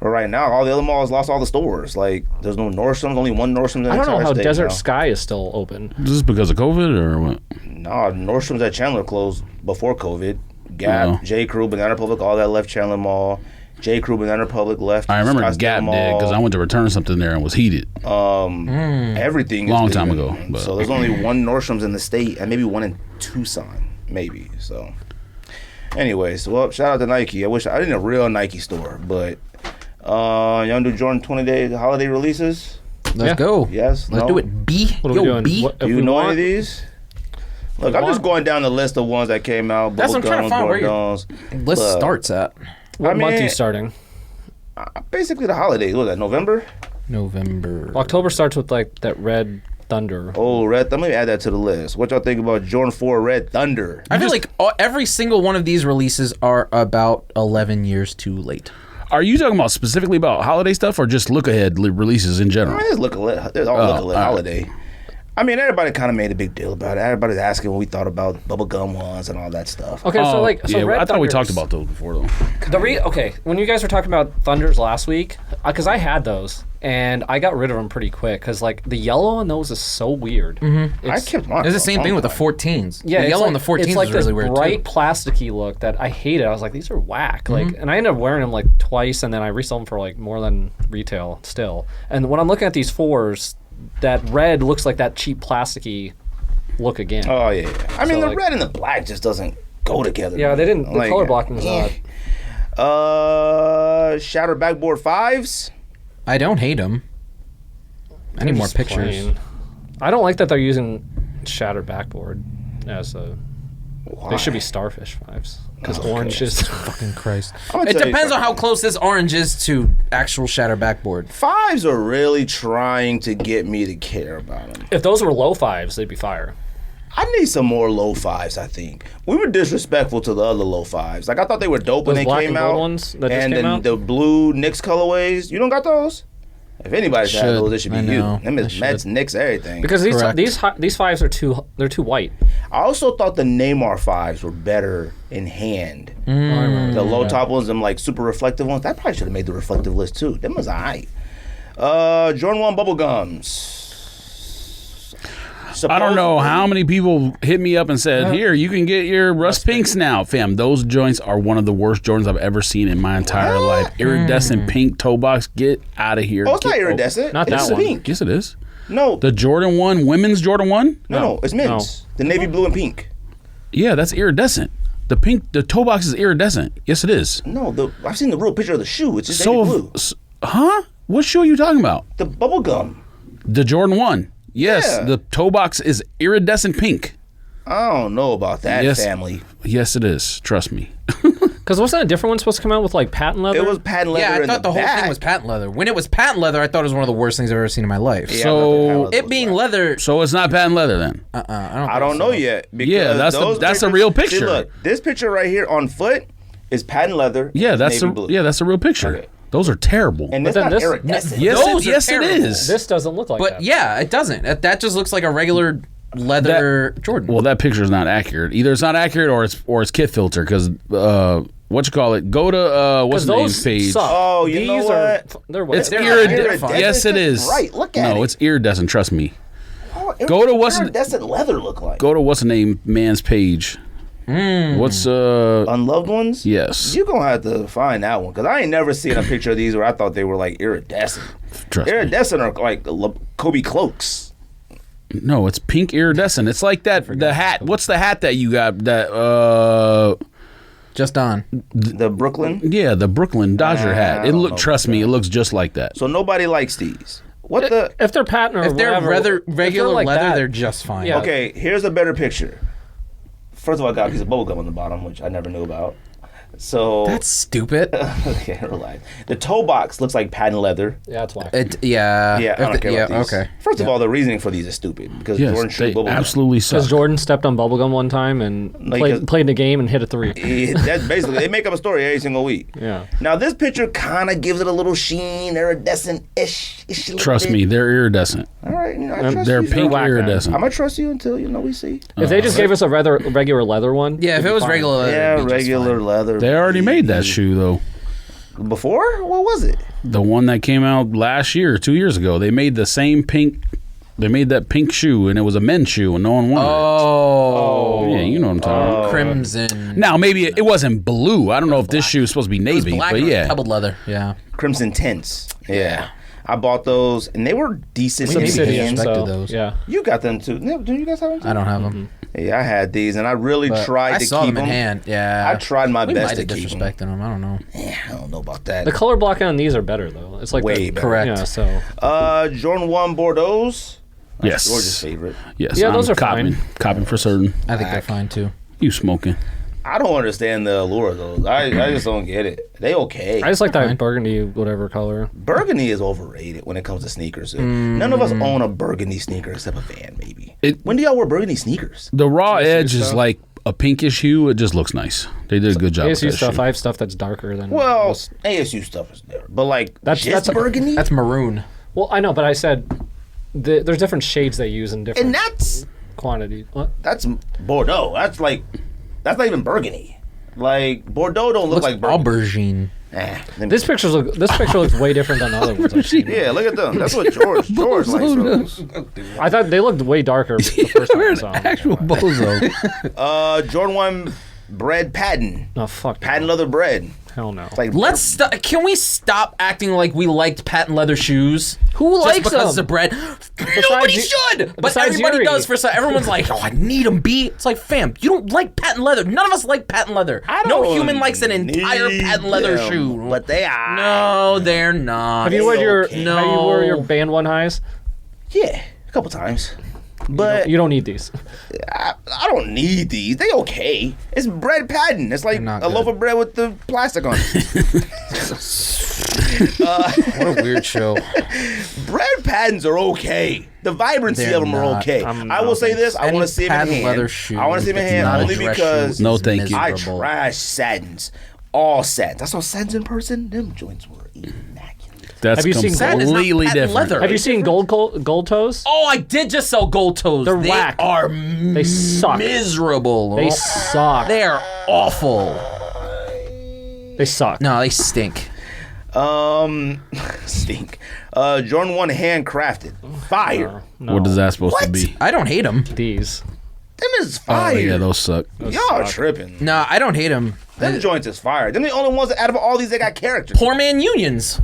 But right now, all the other malls lost all the stores. Like, there's no Nordstrom's, only one Nordstrom's in the I don't know entire how state Desert now. Sky is still open. Is this because of COVID or what? No, Nordstrom's at Chandler closed before COVID. Gap, Oh. J. Crew, Banana Republic, all that left Chandler Mall. J. Crew, Banana Republic left. I remember Scottsdale Gap did because I went to return something there and was heated. Everything is Long time leaving. ago, but- So there's only one Nordstrom's in the state and maybe one in Tucson, maybe. So, anyways, well, shout out to Nike. I wish I didn't a real Nike store, but y'all do Jordan 20-day holiday releases? Let's go. Yes? Let's No? do it. B. What are we doing? B. What- Do if you we know want- any of these? Look, I'm just going down the list of ones that came out. That's what I'm trying to find where your Bordons. list Look, starts at. What month are mean- you starting? Basically the holidays. What was that, November? November. October starts with like that Red Thunder. Oh, Red. Let me add that to the list. What y'all think about Jordan 4 Red Thunder? I feel like every single one of these releases are about 11 years too late. Are you talking about specifically about holiday stuff or just look ahead releases in general? There's look a there's all look a all right. holiday. I mean, everybody kind of made a big deal about it. Everybody's asking what we thought about bubblegum ones and all that stuff. Okay, so yeah, Red I thought we Thunders- talked about those before though. Okay, when you guys were talking about Thunders last week, because I had those and I got rid of them pretty quick because like the yellow on those is so weird. I kept mine. It's the same thing with the 14s. Yeah, the it's yellow like, on the 14s it's like is really this weird bright too. plasticky look that I hated. I was like, these are whack. Like, and I ended up wearing them like twice, and then I resold them for like more than retail still. And when I'm looking at these 4s, that red looks like that cheap plasticky lock again. Oh yeah. I mean, So, the like- red and the black just doesn't go together. Yeah, they didn't. The Like, color blocking is not. Shattered Backboard 5s. I don't hate them. I need more just pictures. plain. I don't like that they're using shattered backboard as a. They should be Starfish 5s because orange is. Fucking Christ. I'm gonna It tell you depends on how something. close this orange is to actual shatter backboard. 5s are really trying to get me to care about them. If those were low 5s, they'd be fire. I need some more low 5s, I think. We were disrespectful to the other low 5s. Like, I thought they were dope when Those they black came and gold out. ones that just and came then out? the blue Knicks colorways. You don't got those? If anybody should have those, it should be I you. know. Them is Mets, Knicks, everything. Because these Correct. these fives are they're too white. I also thought the Neymar fives were better in hand. The low top ones, them like super reflective ones. That probably should have made the reflective list too. Them was alright. Jordan 1 bubble gums. I don't know how many people hit me up and said, "Here, you can get your Rust Pinks now, fam." Those joints are one of the worst Jordans I've ever seen in my entire life. Iridescent pink toe box. Get out of here. Oh, it's not iridescent. Not it's that one. pink. Yes, it is. No, The Jordan 1, women's Jordan 1? no, it's men's. The navy blue and pink. Yeah, that's iridescent. The toe box is iridescent. Yes, it is. No, I've seen the real picture of the shoe. It's just navy blue. Huh? What shoe are you talking about? The bubble gum. The Jordan 1. Yes, Yeah. the toe box is iridescent pink. I don't know about that Yes. family. Yes, it is. Trust me. Because wasn't a different one supposed to come out with like patent leather? It was patent leather. Yeah, I in thought the whole back. thing was patent leather. When it was patent leather, I thought it was one of the worst things I've ever seen in my life. Yeah, I So- thought the patent leather It was being black. leather, So it's not patent leather then. I don't know yet. Because Yeah, that's those a pictures- real See, picture. look, this picture right here on foot is patent leather. Yeah, that's navy blue. that's a real picture. Okay. Those are terrible. And But it's then not this- iridescent. yes, those are yes, it terrible. is. This doesn't look like but that. yeah, it doesn't. That just looks like a regular leather Jordan. Well, that picture is not accurate. Either it's not accurate or it's kit filter because what you call it? Go to what's the name those page? suck. Oh, you These know are what? they're white. It's They're iridescent. fine. Yes, it is. Right, look at it. No, it's iridescent. Trust me. Oh, Go to what's- iridescent leather look like? Go to what's the name man's page. What's Unloved ones? yes. You gonna have to find that one because I ain't never seen a picture of these where I thought they were like iridescent. Trust me. Iridescent are like Kobe cloaks. No, it's pink iridescent. It's like that. The hat. What's the hat that you got? That Just on. The Brooklyn. yeah, the Brooklyn Dodger hat. I It don't look. know Trust about me, that. it looks just like that. So nobody likes these. What the? If they're patent or If they're whatever, regular like leather, that, they're just fine. Yeah. Okay, here's a better picture. First of all, I got a piece of bubble gum on the bottom, which I never knew about. So That's stupid. okay, relax. The toe box looks like patent leather. Yeah, it's whack. Yeah. Yeah, I don't care about these. Okay. First of all, the reasoning for these is stupid because Jordan Yes, shoe they bubble gum. absolutely suck. Because Jordan stepped on bubblegum one time and Like, played in the game and hit a three. That's basically they make up a story every single week. Yeah. Now this picture kind of gives it a little sheen, iridescent-ish. Trust me, they're iridescent. All right, I trust They're you. pink whack, man. iridescent. I'm gonna trust you until we see. If they just gave us a regular leather one. Yeah, if it'd it be was fine. regular leather, Yeah, it'd be just regular fine. leather. They already made that shoe though. Before? What was it? The one that came out last year, 2 years ago. They made the same pink. They made that pink shoe, and it was a men's shoe, and no one wanted Oh. it. Yeah, you know what I'm talking about. Crimson. Now maybe it wasn't blue. I don't know if this shoe is supposed to be It was navy, black but or yeah. pebbled leather. Yeah. Crimson Tints. Yeah. I bought those, and they were decent. Maybe in City hands. expected those. Yeah. You got them too. No, do you guys have them too? I don't have them. Yeah, I had these, and I really tried I to saw keep them in hand. Yeah. I tried my we best might to have keep them. disrespected them. I don't know. Yeah, I don't know about that. The color blocking on these are better though. It's like Way the, better. Correct. Yeah. So Jordan 1 Bordeaux. Yes. George's favorite. Yes. Yeah, I'm those are copping. fine. Copping for certain. I think they're fine too. You smoking? I don't understand the allure of those. I just don't get it. They okay. I just like that Fine. burgundy whatever color. Burgundy is overrated when it comes to sneakers. None of us own a burgundy sneaker except a Van, maybe. When do y'all wear burgundy sneakers? The raw edge is stuff. like a pinkish hue. It just looks nice. They did a good job with ASU that stuff. shoe. I have stuff that's darker than. Well, most. ASU stuff is there, but like That's- just that's- burgundy, That's maroon. Well, I know, but I said there's different shades they use in different and that's quantities. What? Bordeaux. That's not even burgundy. Like Bordeaux don't look Looks like burgundy. aubergine. Let me- This picture looks way different than the other ones I've seen. yeah, look at them. That's what George likes. Those. I thought they looked way darker the first time I saw them. Actual bozo. Jordan 1 bread patent. Oh fuck. Patent leather bread. Hell no. It's like Can we stop acting like we liked patent leather shoes? Who Just likes because them? of bread? Nobody you- should. But besides everybody Yuri. does for some. Everyone's like, oh, I need them. B. It's like, fam, you don't like patent leather. None of us like patent leather. No don't human likes an entire need patent leather them, shoe. but they are. No, they're not. Have you worn your okay. Have you wore your band one highs? Yeah, a couple times. But You don't need these. I don't need these. They okay. It's bread patent. It's like a not loaf good. of bread with the plastic on it. What a weird show. Bread patents are okay. The vibrancy They're of them are not. okay. I will say this. I Any want to see them in patent hand. leather shoe I want to see them in that's hand not a only dress because shoe No, is thank you. I miserable. trash satins. All satins. I saw satins in person. Them joints were immaculate. That's Have you seen Satin is not completely patent different. leather. Have you seen gold toes? Oh, I did just sell gold toes. They're they whack. are They suck. miserable. They suck. They are awful. They suck. No, they stink. Stink. Jordan 1 handcrafted. Fire. No. What is that supposed to be? I don't hate them. These. Them is Oh, fire. yeah, those suck. Y'all are tripping. No, I don't hate them. Them joints is fire. Them the only ones that out of all these that got characters. Poor man unions.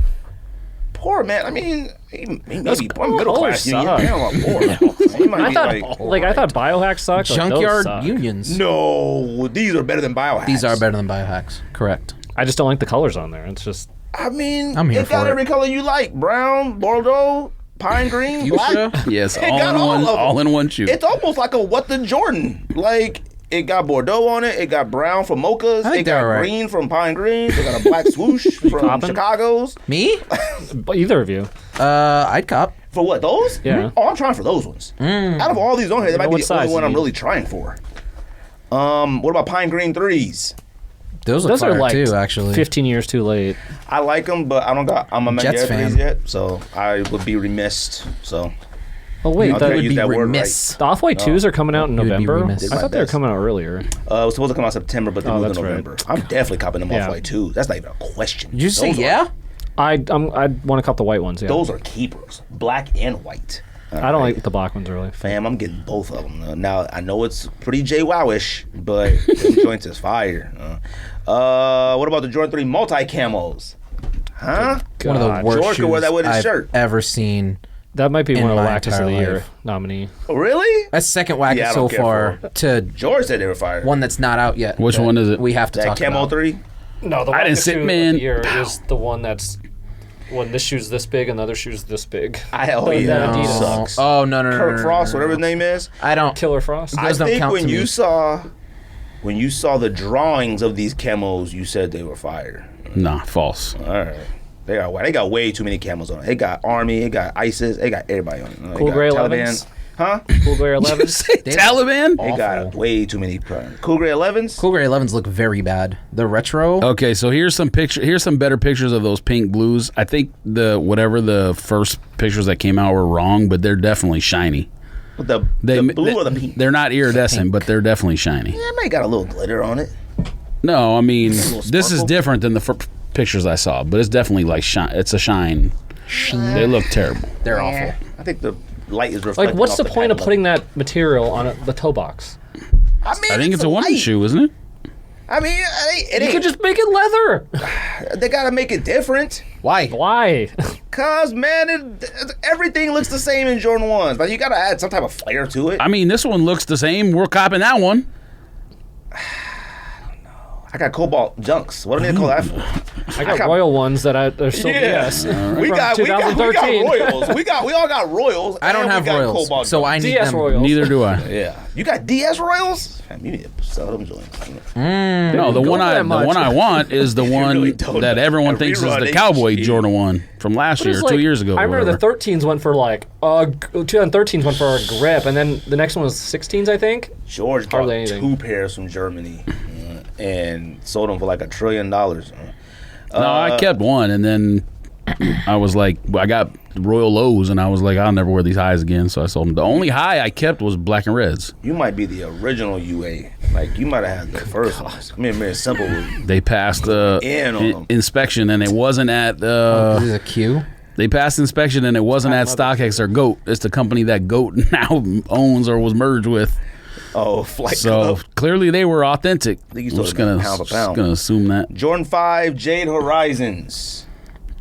Poor man. I mean, he maybe cool. middle class. Those Yeah, suck. poor. He might I be thought, like, I thought biohack sucked. Like, those Junkyard suck. unions. no, these are better than biohacks. These are better than biohacks. Correct. I just don't like the colors on there. It's just I mean, I'm here it got for it. every color you like: brown, Bordeaux, pine green, black. Fuchsia. Yes, It got all in one shoe. It's almost like a what the Jordan. Like it got Bordeaux on it. It got brown from Mochas. I think It got they're all right. green from Pine Greens. It got a black swoosh from Coppin'? Chicago's. Me? either of you. I'd cop. For what, those? Yeah. Oh, I'm trying for those ones. Out of all these on here, that might be what the size only one you I'm need? really trying for. What about Pine Green 3s? Those look Those are fire like too, actually. 15 years too late. I like them, but I'm a Jets Mangera fan. 3s yet, so I would be remiss. So Oh wait, I'll the, try to would use be that word remiss. the Off-White 2s are coming out in You would be November. remiss. I thought they were Best. coming out earlier. it was supposed to come out September, but they moved that's to right. November. I'm definitely copping them Yeah. Off-White 2s. That's not even a question. Did you say Those are- yeah? I want to cop the white ones. Yeah. Those are keepers, black and white. I don't like the black ones really. Fam, I'm getting both of them. Now I know it's pretty JWowwish, but them joints is fire. What about the Jordan 3 multi camos? Huh? One of the God. worst George could wear that with his shoes shirt. I've ever seen. That might be in one of the my Lactus of the entire Year life. nominee. Oh, really? That's second wackest Yeah, I so don't care far for to George said they were fire. one that's not out yet. Which that one is it? We have to That talk camo about. 3? No, the I didn't sit, man. is the one that's when this shoe's this big and the other shoe's this big. Oh The yeah, Adidas. sucks. Oh no no no. Kirk no, Frost, no, whatever no. his name is. I don't. Killer Frost. I Those don't think count when to you me. saw the drawings of these camos, you said they were fire. Nah, false. All right. They got way too many camos on it. They got Army, they got ISIS, they got everybody on it. They Cool got Gray Taliban. 11s? Huh? Cool Gray 11s. Taliban? They got way too many. Cool Gray 11s? Cool Gray 11s look very bad. The retro. Okay, so here's some better pictures of those pink blues. I think the first pictures that came out were wrong, but they're definitely shiny. The blue or the pink? They're not iridescent, but they're definitely shiny. Yeah, it may got a little glitter on it. No, I mean little this is sparkle? different than the pictures I saw, but it's definitely like shine. It's a shine. They look terrible. They're awful. I think the light is reflecting. Like, what's off the point of patent putting that material on the toe box? leather. I mean, I think it's a woman's light. shoe, isn't it? I mean, it You ain't. could just make it leather. They gotta make it different. Why? Why? Cause man, everything looks the same in Jordan 1s. Like you gotta add some type of flair to it. I mean, this one looks the same. We're copping that one. I got Cobalt Junks. What do they call that for? I got Royal ones that they're still DS. We got 2013. Royals. We all got Royals. I don't and have we got Royals, Cobalt so Junks. I need DS them. Royals. Neither do I. Yeah, you got DS Royals. Man, you need to sell them joints. No, the go one for that much. I want is the one really don't. that everyone A thinks is rerun the ain't Cowboy cheap. Jordan 1 from last year, It's 2 like- years ago. I remember the whatever. 13s went for like 2013s went for a grip, and then the next one was 16s, I think. George bought Hardly anything. 2 pairs from Germany and sold them for like $1 trillion. No, I kept one, and then I was like, I got Royal Lows, and I was like, I'll never wear these highs again, so I sold them. The only high I kept was black and reds. You might be the original UA. Like you might have had the first ones. I mean, very simple. They passed In on them. inspection, and it wasn't at. This is a Q. They passed inspection, and it wasn't at StockX or GOAT. It's the company that GOAT now owns or was merged with. Oh, Flight So Club. clearly they were authentic. think you I'm sold just them gonna, pound for just pound. gonna assume that. Jordan 5 Jade Horizons.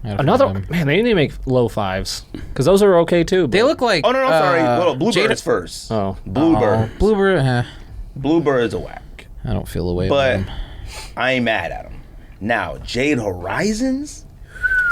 Another man, they need to make low 5s because those are okay too. They look like. Oh no, sorry. Well, Bluebirds Jada- first. Oh. Bluebird. Bluebird. Bluebird's a whack. I don't feel away But with them. I ain't mad at them. Now, Jade Horizons?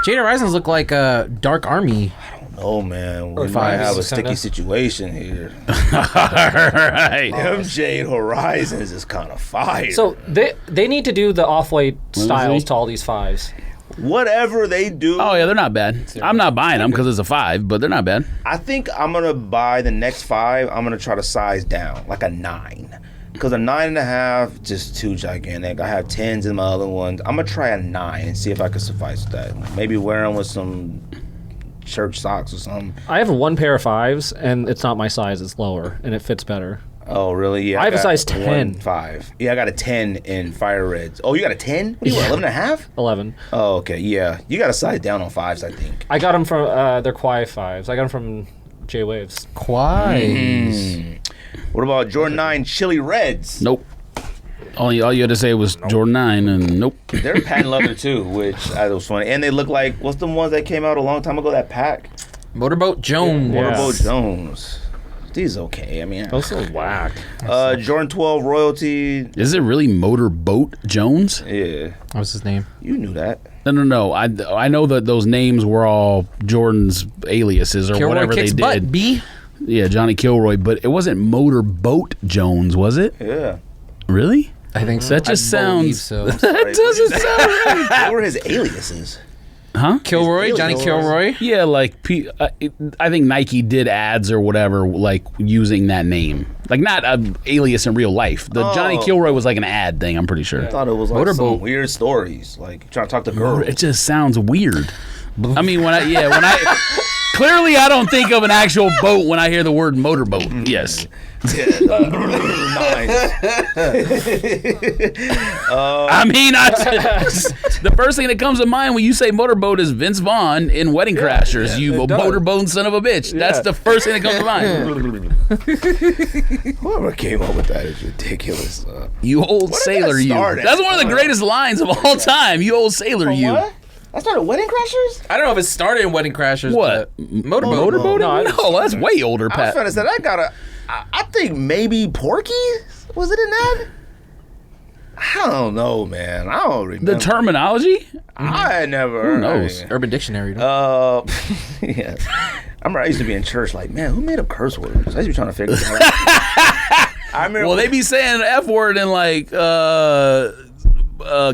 Jade Horizons look like a Dark Army. Oh man, we Or might fives, have a sticky kinda. situation here. Right. Them Jade Horizons is kind of fire. So they need to do the off-white styles he? to all these 5s. whatever they do, Oh yeah, they're not bad. I'm not buying them because it's a 5, but they're not bad. I think I'm gonna buy the next 5. I'm gonna try to size down like a 9. Because a 9.5, just too gigantic. I have 10s in my other ones. I'm gonna try a 9 and see if I can suffice that. Maybe wear them with some church socks or something. I have one pair of 5s, and it's not my size. It's lower, and it fits better. Oh, really? Yeah. I have a got size 10. 5. Yeah, I got a 10 in fire reds. Oh, you got a 10? What do you want, 11.5? 11. Oh, okay. Yeah. You got to size down on 5s, I think. I got them from, they're Kwai 5s. I got them from J-Waves. Quite. What about Jordan 9 Chili Reds? Nope. All you had to say was Jordan 9, and nope. They're patent leather, too, which I thought was funny. And they look like, what's the ones that came out a long time ago, that pack? Motorboat Jones. Yeah. Motorboat Jones. These okay. I mean, Those are whack. Jordan 12 Royalty. Is it really Motorboat Jones? Yeah. What's his name? You knew that. No. I know that those names were all Jordan's aliases or Kilroy whatever kicks they butt, did. B. Yeah, Johnny Kilroy, but it wasn't Motorboat Jones, was it? Yeah. Really? I think so. That just I believe sounds. so. That doesn't sound right. What were his aliases? Huh? Kilroy, Johnny Kilroy. Yeah, like I think Nike did ads or whatever, like using that name, like not an alias in real life. The Johnny Kilroy was like an ad thing. I'm pretty sure. I thought it was like Motorboat. some weird stories, like trying to talk to girls. It just sounds weird. I mean, when I clearly I don't think of an actual boat when I hear the word motorboat. Yes. Nice. I mean, the first thing that comes to mind when you say motorboat is Vince Vaughn in Wedding Crashers. You a motorboat son of a bitch. That's the first thing that comes to mind. Whoever came up with that is ridiculous. You old did sailor, that you. start at? That's one of the greatest lines of all time. You old sailor, you. What? I started Wedding Crashers? I don't know if it started in Wedding Crashers. What? But Motorboat. No, that's way older, I was Pat. trying to say, I think maybe Porky? Was it in that? I don't know, man. I don't remember. The terminology? I had never heard. Who knows? Urban Dictionary. Though. Yes. I remember I used to be in church like, man, who made up curse words? I used to be trying to figure it out. I remember. Well, they be saying the F word in like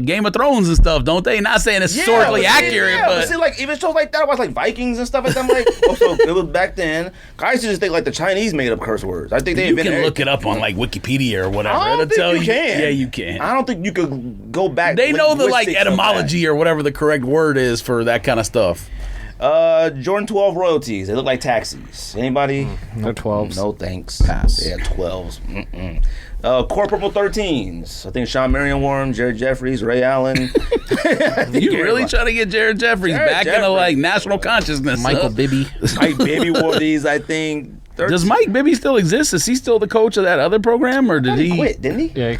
Game of Thrones and stuff, don't they? Not saying it's historically accurate, but see, like even shows like that, I watch like Vikings and stuff like that. I'm like, also, it was back then. I used to just think like the Chinese made up curse words. I think they You can look it up on like Wikipedia or whatever. I don't It'll think tell you can. Yeah, you can. I don't think you could go back. They know the like linguistics of etymology or whatever the correct word is for that kind of stuff. that. Jordan 12 royalties. They look like taxis. Anybody? They're 12s. No thanks. Pass. Yeah, 12s. Core Purple 13s. I think Sean Merriam-Worm, Jared Jeffries, Ray Allen. You really trying to get Jared Jeffries back into like national consciousness? Michael Bibby. Mike Bibby wore these, I think. Does Mike Bibby still exist? Is he still the coach of that other program, or did He quit, didn't he? Yeah,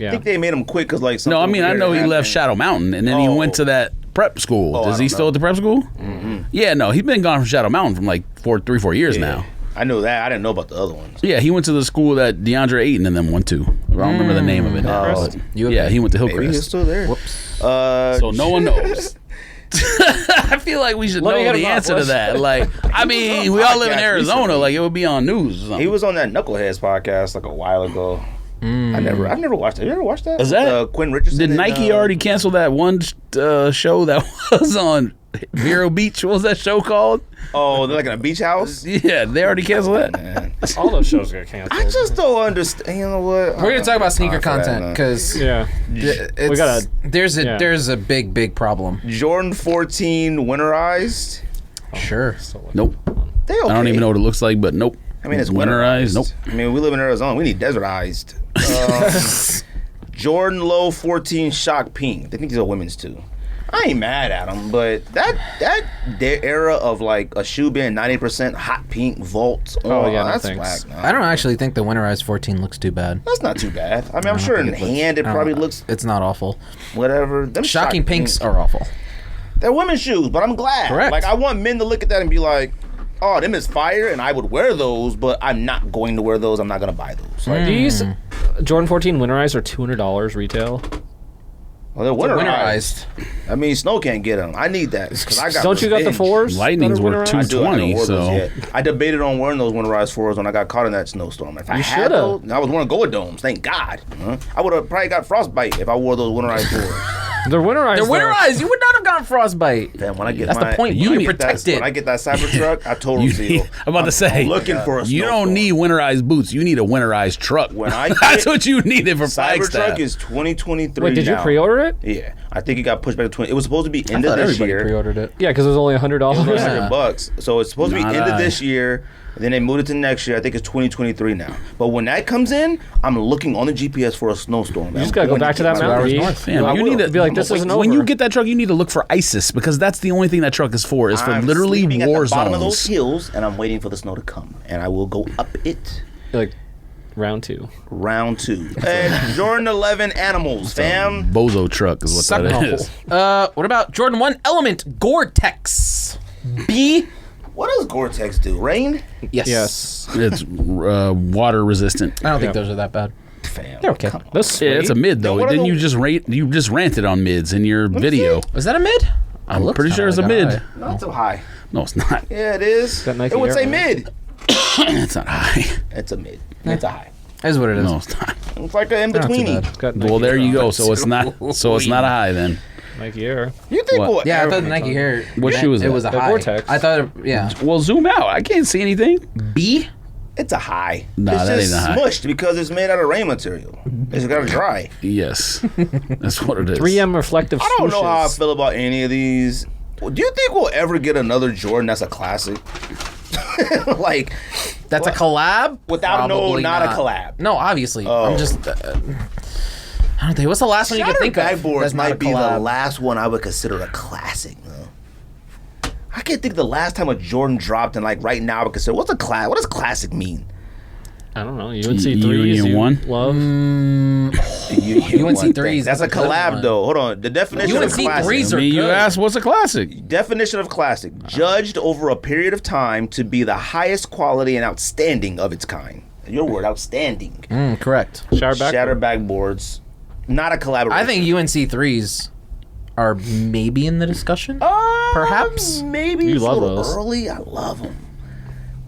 I think they made him quit because like No, I mean I something know weird he left happened. Shadow Mountain and then he went to that prep school. I Is he don't still know. at the prep school? Mm-hmm. Yeah, no, he's been gone from Shadow Mountain from like 3-4 years now. I know that. I didn't know about the other ones. Yeah, he went to the school that DeAndre Ayton and them went to. I don't remember the name of it now. Hillcrest? But yeah, he went to Maybe he's Hillcrest. still there. Whoops. So no one knows. I feel like we should Let me know hit the him up, answer to let's- that. Like, I mean, we all live in podcast Arizona. recently. Like, it would be on news or something. He was on that Knuckleheads podcast like a while ago. I've never watched it. You ever watched that? Is that- Quinn Richardson? Did and, Nike already cancel that one show that was on Vero Beach? What was that show called? Oh, they're like in a beach house. Yeah, they already canceled that. Man. all those shows get canceled. I just don't understand. You know what? We're gonna talk about sneaker content because Yeah. We gotta- there's a big problem. Jordan 14 winterized. Sure. Nope. They okay. I don't even know what it looks like, but nope. I mean, it's winterized. Nope. I mean, we live in Arizona. We need desertized. Jordan Low 14 Shock Pink. I think these are women's too. I ain't mad at them, but their era of like a shoe being 90% hot pink vault. Oh, yeah, no that's thanks. whack. I don't actually think the winterized 14 looks too bad. That's not too bad. I mean, I'm sure in hand it probably looks It's not awful. whatever. Them Shocking Shock pinks Pink- are awful. They're women's shoes, but I'm glad. Correct. Like I want men to look at that and be like, "Oh, them is fire," and I would wear those, but I'm not going to wear those. I'm not going to buy those. Like, These Jordan 14 winterized are $200 retail. well, they're Winterized. I mean, Snow can't get them. I need that because I got. Don't you got the revenge. fours? Lightnings that are were winterized? I do. I haven't 220, worn those so yet. I debated on wearing those winterized fours when I got caught in that snowstorm. If I You had shoulda. those, I was wearing Goa Domes. Thank God. I would have probably got frostbite if I wore those winterized fours. They're winterized. They're though. winterized. You would not have gotten frostbite. Damn, when I get That's the point. You need to protect it. When I get that Cybertruck, I totally feel. I'm about to say, I'm looking for a you don't snowstorm. need winterized boots. You need a winterized truck. When I That's get- what you needed for Flagstaff. Cybertruck is 2023. Wait, did you now. pre-order it? Yeah, I think it got pushed back to 20. It was supposed to be end I of thought this everybody year. pre-ordered it. Yeah, because it was only $100. Yeah. $100. So it's supposed to be Not end of I. this year. Then they moved it to next year. I think it's 2023 now. But when that comes in, I'm looking on the GPS for a snowstorm. You just gotta go back to that mountain. Fam, you need to be like, this isn't over. When you get that truck, you need to look for ISIS because that's the only thing that truck is for. Is for I'm literally sleeping war at the bottom of those zones. hills, and I'm waiting for the snow to come, and I will go up it. Like round 2. Round 2. And Jordan 11 Animals, fam. Bozo truck is what Suck that knuckle. is. What about Jordan 1 Element Gore-Tex? B. What does Gore-Tex do? Rain? Yes. It's water resistant. I don't think Yeah. those are that bad. Fam. They're okay. come on. That's Yeah, it's a mid though. what are Didn't the- you just rate? You just ranted on mids in your video. Is that a mid? I'm pretty sure it's a mid. Not so high. No, it's not. Yeah, it is. Got Nike It would Air say on it. mid. It's not high. It's a mid. It's a high. Is what it is. No, it's not. It's like an Not too in-betweeny. bad. Got Well, there you go. So it's not. So it's not a high then. Nike Air. You think What? we'll Yeah, I ever- thought the Nike Hair. What shoe is it? that? Was a The high. Gore-Tex. I thought. Yeah. Well, zoom out. I can't see anything. B. It's a high. Nah, it's that just ain't a high. smushed because it's made out of rain material. It's gotta dry. Yes, that's what it is. 3M reflective I don't know how I swooshes. feel about any of these. Do you think we'll ever get another Jordan that's a classic? Like, That's What? a collab. Without no, Probably not a collab. No, obviously. Oh. I'm just. I don't think. What's the last one you can Shattered think of? Backboards That's not a might be the collab? last one I would consider a classic, though. I can't think of the last time a Jordan dropped, and like right now I would consider what's a class. What does classic mean? I don't know. UNC Union 3s. You one? love. UNC threes That's a is a good collab, one. though. Hold on. The definition UNC of classic. threes I are mean, you good. asked what's a classic. Definition of classic: judged over a period of time to be the highest quality and outstanding of its kind. Your word, outstanding. Correct. Shattered backboards, not a collaboration. I think UNC threes are maybe in the discussion. Perhaps? Maybe You it's love a little those. early. I love them.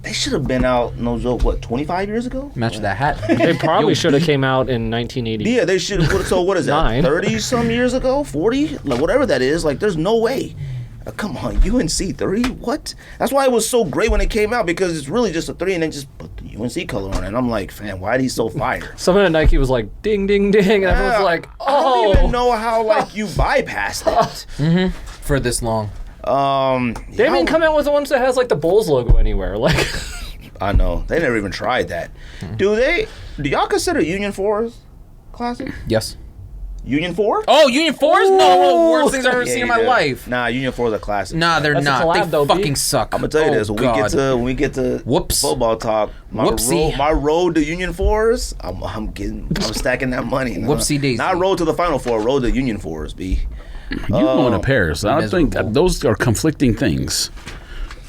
They should have been out. No joke. What? 25 years ago? Match that hat. They probably should have came out in 1980. Yeah, they should. So what is that? Nine. 30 some years ago? 40? Like whatever that is. Like there's no way. Come on, UNC 3? What? That's why it was so great when it came out because it's really just a 3 and then just put the UNC color on it. And I'm like, fam, why are these so fire? Someone at Nike was like, ding, ding, ding. And everyone's like, I don't even oh. know how like you bypassed it. For this long. They didn't even come out with the ones that has like the Bulls logo anywhere. Like, I know. They never even tried that. Do y'all consider Union 4s classic? Yes. Union 4? Oh, Union 4s? No, worst things I've ever Yeah, seen in you my do. life. Nah, Union 4s are classic. Nah, they're That's a not. collab, They though, B. fucking suck. I'm gonna tell you this when God. we get to Whoops. football talk. Whoopsie. My road to Union 4s. I'm stacking that money. Nah. Whoopsie daisy. Not road to the Final Four. Road to Union 4s. B. You going to Paris? I don't think Miserable. those are conflicting things.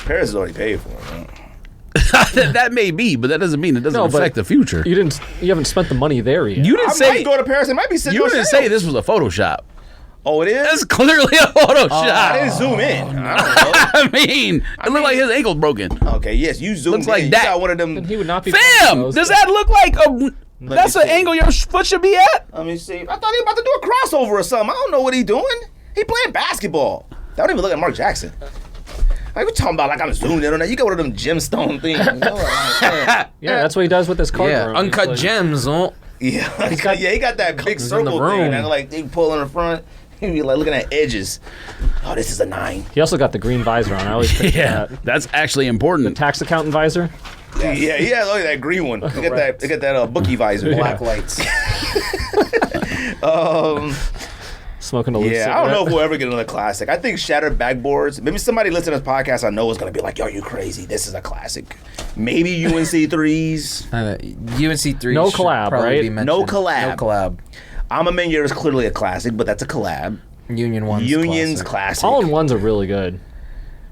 Paris is already paid for. Right? That may be, but that doesn't mean it doesn't No, but affect the future. you haven't spent the money there yet. You didn't I say might go to Paris. It might be sitting you on didn't sale. say this was a Photoshop. Oh, it is. That's clearly a Photoshop. I didn't zoom in. I I mean, it looked like his ankle's broken. don't know. Okay, yes, you zoomed Looks like in. that. You got one of them. And he would not be. Fam, does that look like a? That's me the see. angle your foot should be at. Let me see. I thought he was about to do a crossover or something. I don't know what he doing. He playing basketball. That don't even look like Mark Jackson. Like we're talking about, like I'm zoomed in on that. You got one of them gemstone things. You know, like, Yeah, that's what he does with his card. Yeah, room. uncut He's like, gems. Oh. yeah, he got that big in the circle room. thing, and like they pull in the front. He be like looking at edges. Oh, this is a 9. He also got the green visor on. I always pick Yeah, that. that's actually important. Tax accountant visor. Yeah, look at that green one. Look at that bookie visor. Black lights. Smoking a loose Yeah, I don't know if cigarette. we'll ever get another classic. I think Shattered Backboards. Maybe somebody listening to this podcast I know is gonna be like, "Yo, you crazy? This is a classic." Maybe UNC 3s. UNC 3 No should collab, probably right? be mentioned. No collab. No collab. I'm a Meniere is clearly a classic, but that's a collab. Union 1's Union's classic. classic. All in ones are really good.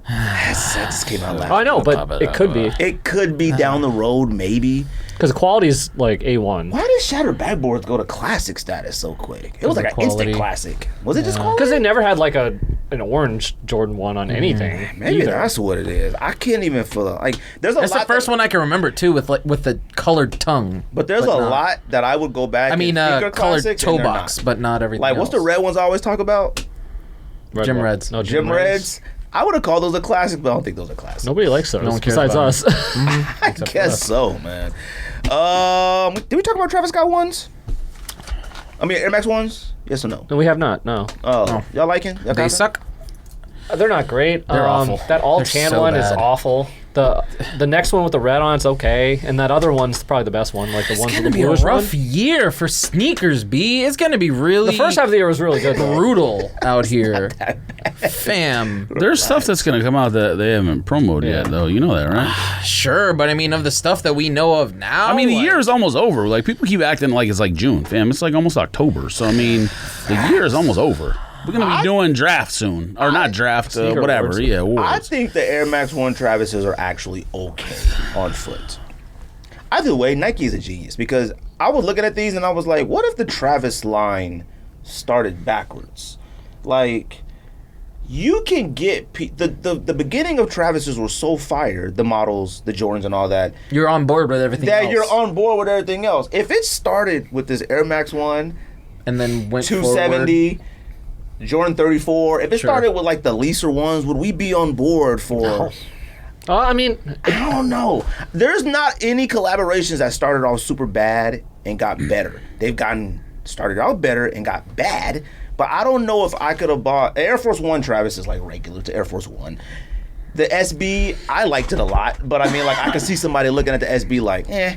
That just came out loud. Oh, I know, but it could be It could be down the road, maybe. because the quality's like A1. Why did Shattered Backboards go to classic status so quick? It was like an Quality. instant classic. Was it just quality? Because they never had like an orange Jordan 1 on anything. Maybe either. that's what it is. I can't even feel it. Like there's a That's lot. the first one I can remember too, with the colored tongue. But there's but a not- lot that I would go back. I mean, and think are colored classics, toe and they're box, not. but not everything. Like what's the else. red ones I always talk about? Gym Reds. No, Gym Reds. I would have called those a classic, but I don't think those are classics. Nobody likes those No one cares besides about us. I guess so, man. Did we talk about Travis Scott ones? I mean, Air Max ones? Yes or no? No, we have not. No, Y'all liking? Y'all They got suck. they're not great. They're awful. That all They're tan so one is bad. awful. The next one with the red on is okay, and that other one's probably the best one. Like the It's ones gonna with the be a bluish rough one. year for sneakers, B. It's gonna be really The first half of the year was really good. Though. brutal out here. Fam. There's stuff that's gonna come out that they haven't promoted yet, though. You know that, right? Sure, but I mean, of the stuff that we know of now. I mean, the like, year is almost over. Like, people keep acting like it's like June, fam. It's like almost October. So, I mean, the year is almost over. We're going to be doing draft soon. Or not draft, Sneaker whatever. awards. Yeah, I awards. think the Air Max 1 Travises are actually okay on foot. Either way, Nike is a genius because I was looking at these and I was like, what if the Travis line started backwards? Like, you can get... the beginning of Travises were so fire, the models, the Jordans and all that, you're on board with everything that else. you're on board with everything else. If it started with this Air Max 1, and then went 270... Jordan 34. If it Sure. started with like the leaser ones, would we be on board for? I mean, I don't know. There's not any collaborations that started off super bad and got better. They've started out better and got bad. But I don't know if I could have bought Air Force One. Travis is like regular to Air Force One. The SB, I liked it a lot, but I mean, like I could see somebody looking at the SB like, eh.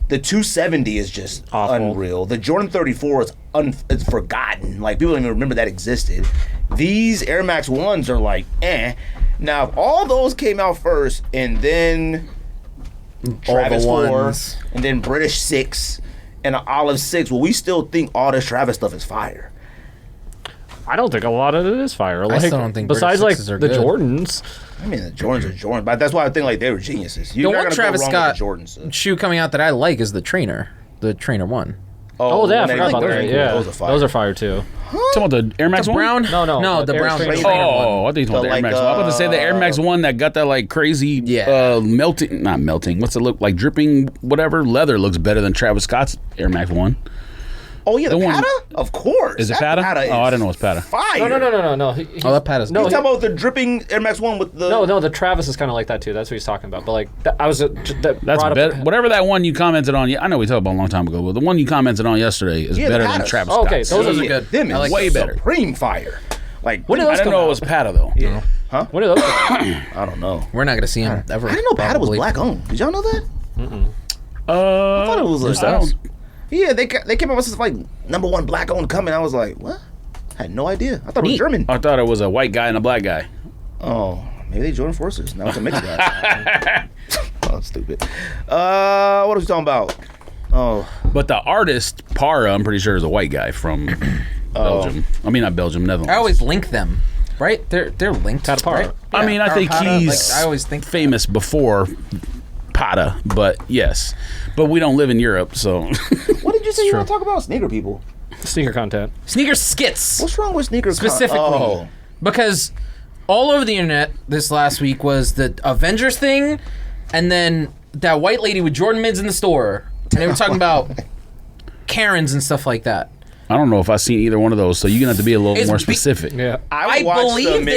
The 270 is just Awful. unreal. The Jordan 34 is it's forgotten. Like, people don't even remember that existed. These Air Max 1s are like, eh. Now, if all those came out first, and then Travis 4, ones. and then British 6, and an Olive 6, will we still think all this Travis stuff is fire? I don't think a lot of it is fire. Like, still don't think besides British like sixes are the good. Jordans. I mean, the Jordans are Jordans, but that's why I think like they were geniuses. You're The not one gonna Travis go wrong Scott with the Jordans. shoe coming out that I like is the Trainer 1. Oh, yeah, I when they forgot about look that. cool, Yeah, those are fire. fire too. Talking about the Air Max The 1? brown? No, the Air brown Trainer. Trainer Oh, one. I think you talking about the Air like, Max 1. I was about to say the Air Max 1 that got that like crazy melting, not melting. What's it look like? Dripping whatever leather looks better than Travis Scott's Air Max 1. Oh yeah, the one- Pata? Of course. Is it That Pata? Oh, I didn't know it's Pata. Fire. No. Oh, that pad is No, You good. talking about the dripping Air Max 1 with the... No, the Travis is kind of like that too. That's what he's talking about. But like, I was that That's brought better. up. Whatever that one you commented on. I know we talked about a long time ago, but the one you commented on yesterday is Yeah, the better than Patas. Travis Oh, okay, Scott's. those are Yeah, good. Them I like is way better. supreme fire. Like, When did I those didn't come know it out? was Pata though. yeah. Huh? When did those? Come out? I don't know. We're not gonna see him ever. I didn't know Pata was probably. black owned. Did y'all know that? I thought it was a- I don't- Yeah, they came out with this like #1 black owned coming. I was like, what? I had no idea. I thought it was Neat. German. I thought it was a white guy and a black guy. Oh, maybe they Jordan Forces. Now it's a mixed guy. Oh, stupid. What was we talking about? Oh, But the artist, Para, I'm pretty sure is a white guy from Belgium. I mean, not Belgium, Netherlands. I always link them, right? They're linked. Pat Parra. Right? I mean, I think Pata, he's like, I always think famous before Pata, but yes. But we don't live in Europe, so. what did you say you want to talk about? Sneaker people. Sneaker content. sneaker skits. What's wrong with sneaker? Specifically, Oh. because all over the internet this last week was the Avengers thing, and then that white lady with Jordan mids in the store, and they were talking about Karens and stuff like that. I don't know if I've seen either one of those, so you're going to have to be a little It's more be- specific. Yeah. I watched the believe mid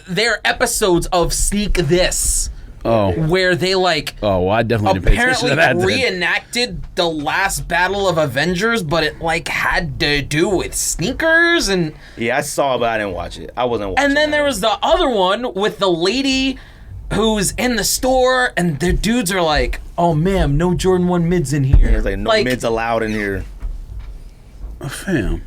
they're one. episodes of Sneak This, Oh. where they like Oh, well, I definitely didn't pay attention apparently to that. then. reenacted the last battle of Avengers, but it like had to do with sneakers and. Yeah, I saw it, but I didn't watch it. I wasn't watching And then that there was the other one with the lady who's in the store, and the dudes are like, "Oh, ma'am, no Jordan 1 mids in here." There's like no mids allowed in here. Fam.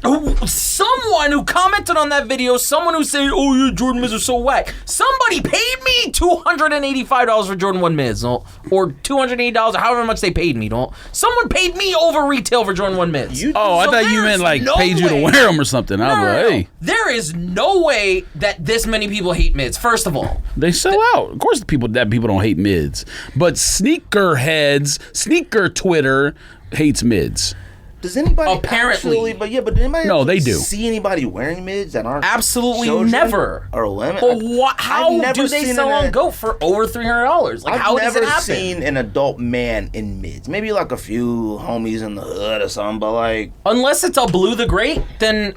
Someone who commented on that video, someone who said, "Oh, your Jordan mids are so whack." Somebody paid me $285 for Jordan 1 mids, or $280, or however much they paid me. Someone paid me over retail for Jordan 1 mids. Oh, I So thought you there's meant like no paid you to way- wear them or something. I was like, hey, There is no way that this many people hate mids. First of all, they sell out. Of course, people don't hate mids, but sneaker heads, sneaker Twitter hates mids. Does anybody Apparently. actually, but did anybody No, actually they do. see anybody wearing mids that aren't absolutely children never. or women? But how I've never do they seen sell an- on GOAT for over $300? Like, I've how does never it happen? seen an adult man in mids. Maybe like a few homies in the hood or something, but like, Unless it's a Blue the Great, then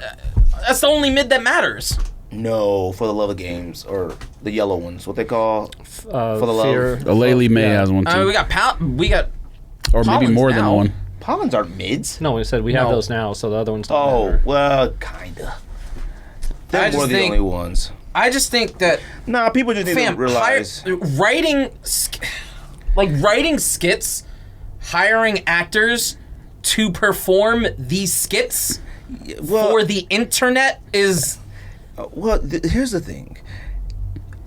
that's the only mid that matters. No, For the Love of Games, or the yellow ones. What they call For the Love. Laylee May has one too. We got or maybe Pollens more now. than one. Pollens aren't mids. No, we said we have those now, so the other ones don't Oh, matter. well, kinda. They're just more the think- only ones. I just think that Nah, people just need to realize. writing skits, hiring actors to perform these skits for the internet is. Well, here's the thing.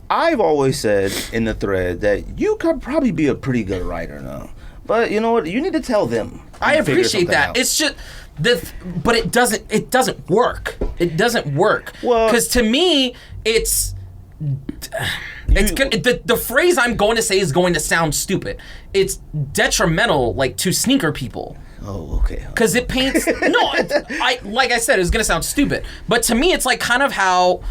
I've always said in the thread that you could probably be a pretty good writer now. But you know what? You need to tell them. I and figure appreciate something that. out. It's just but it doesn't work. It doesn't work. Well- because to me, it's the phrase I'm going to say is going to sound stupid. It's detrimental, like, to sneaker people. Oh, okay. Because it paints. Like I said, it's gonna sound stupid, but to me, it's like kind of how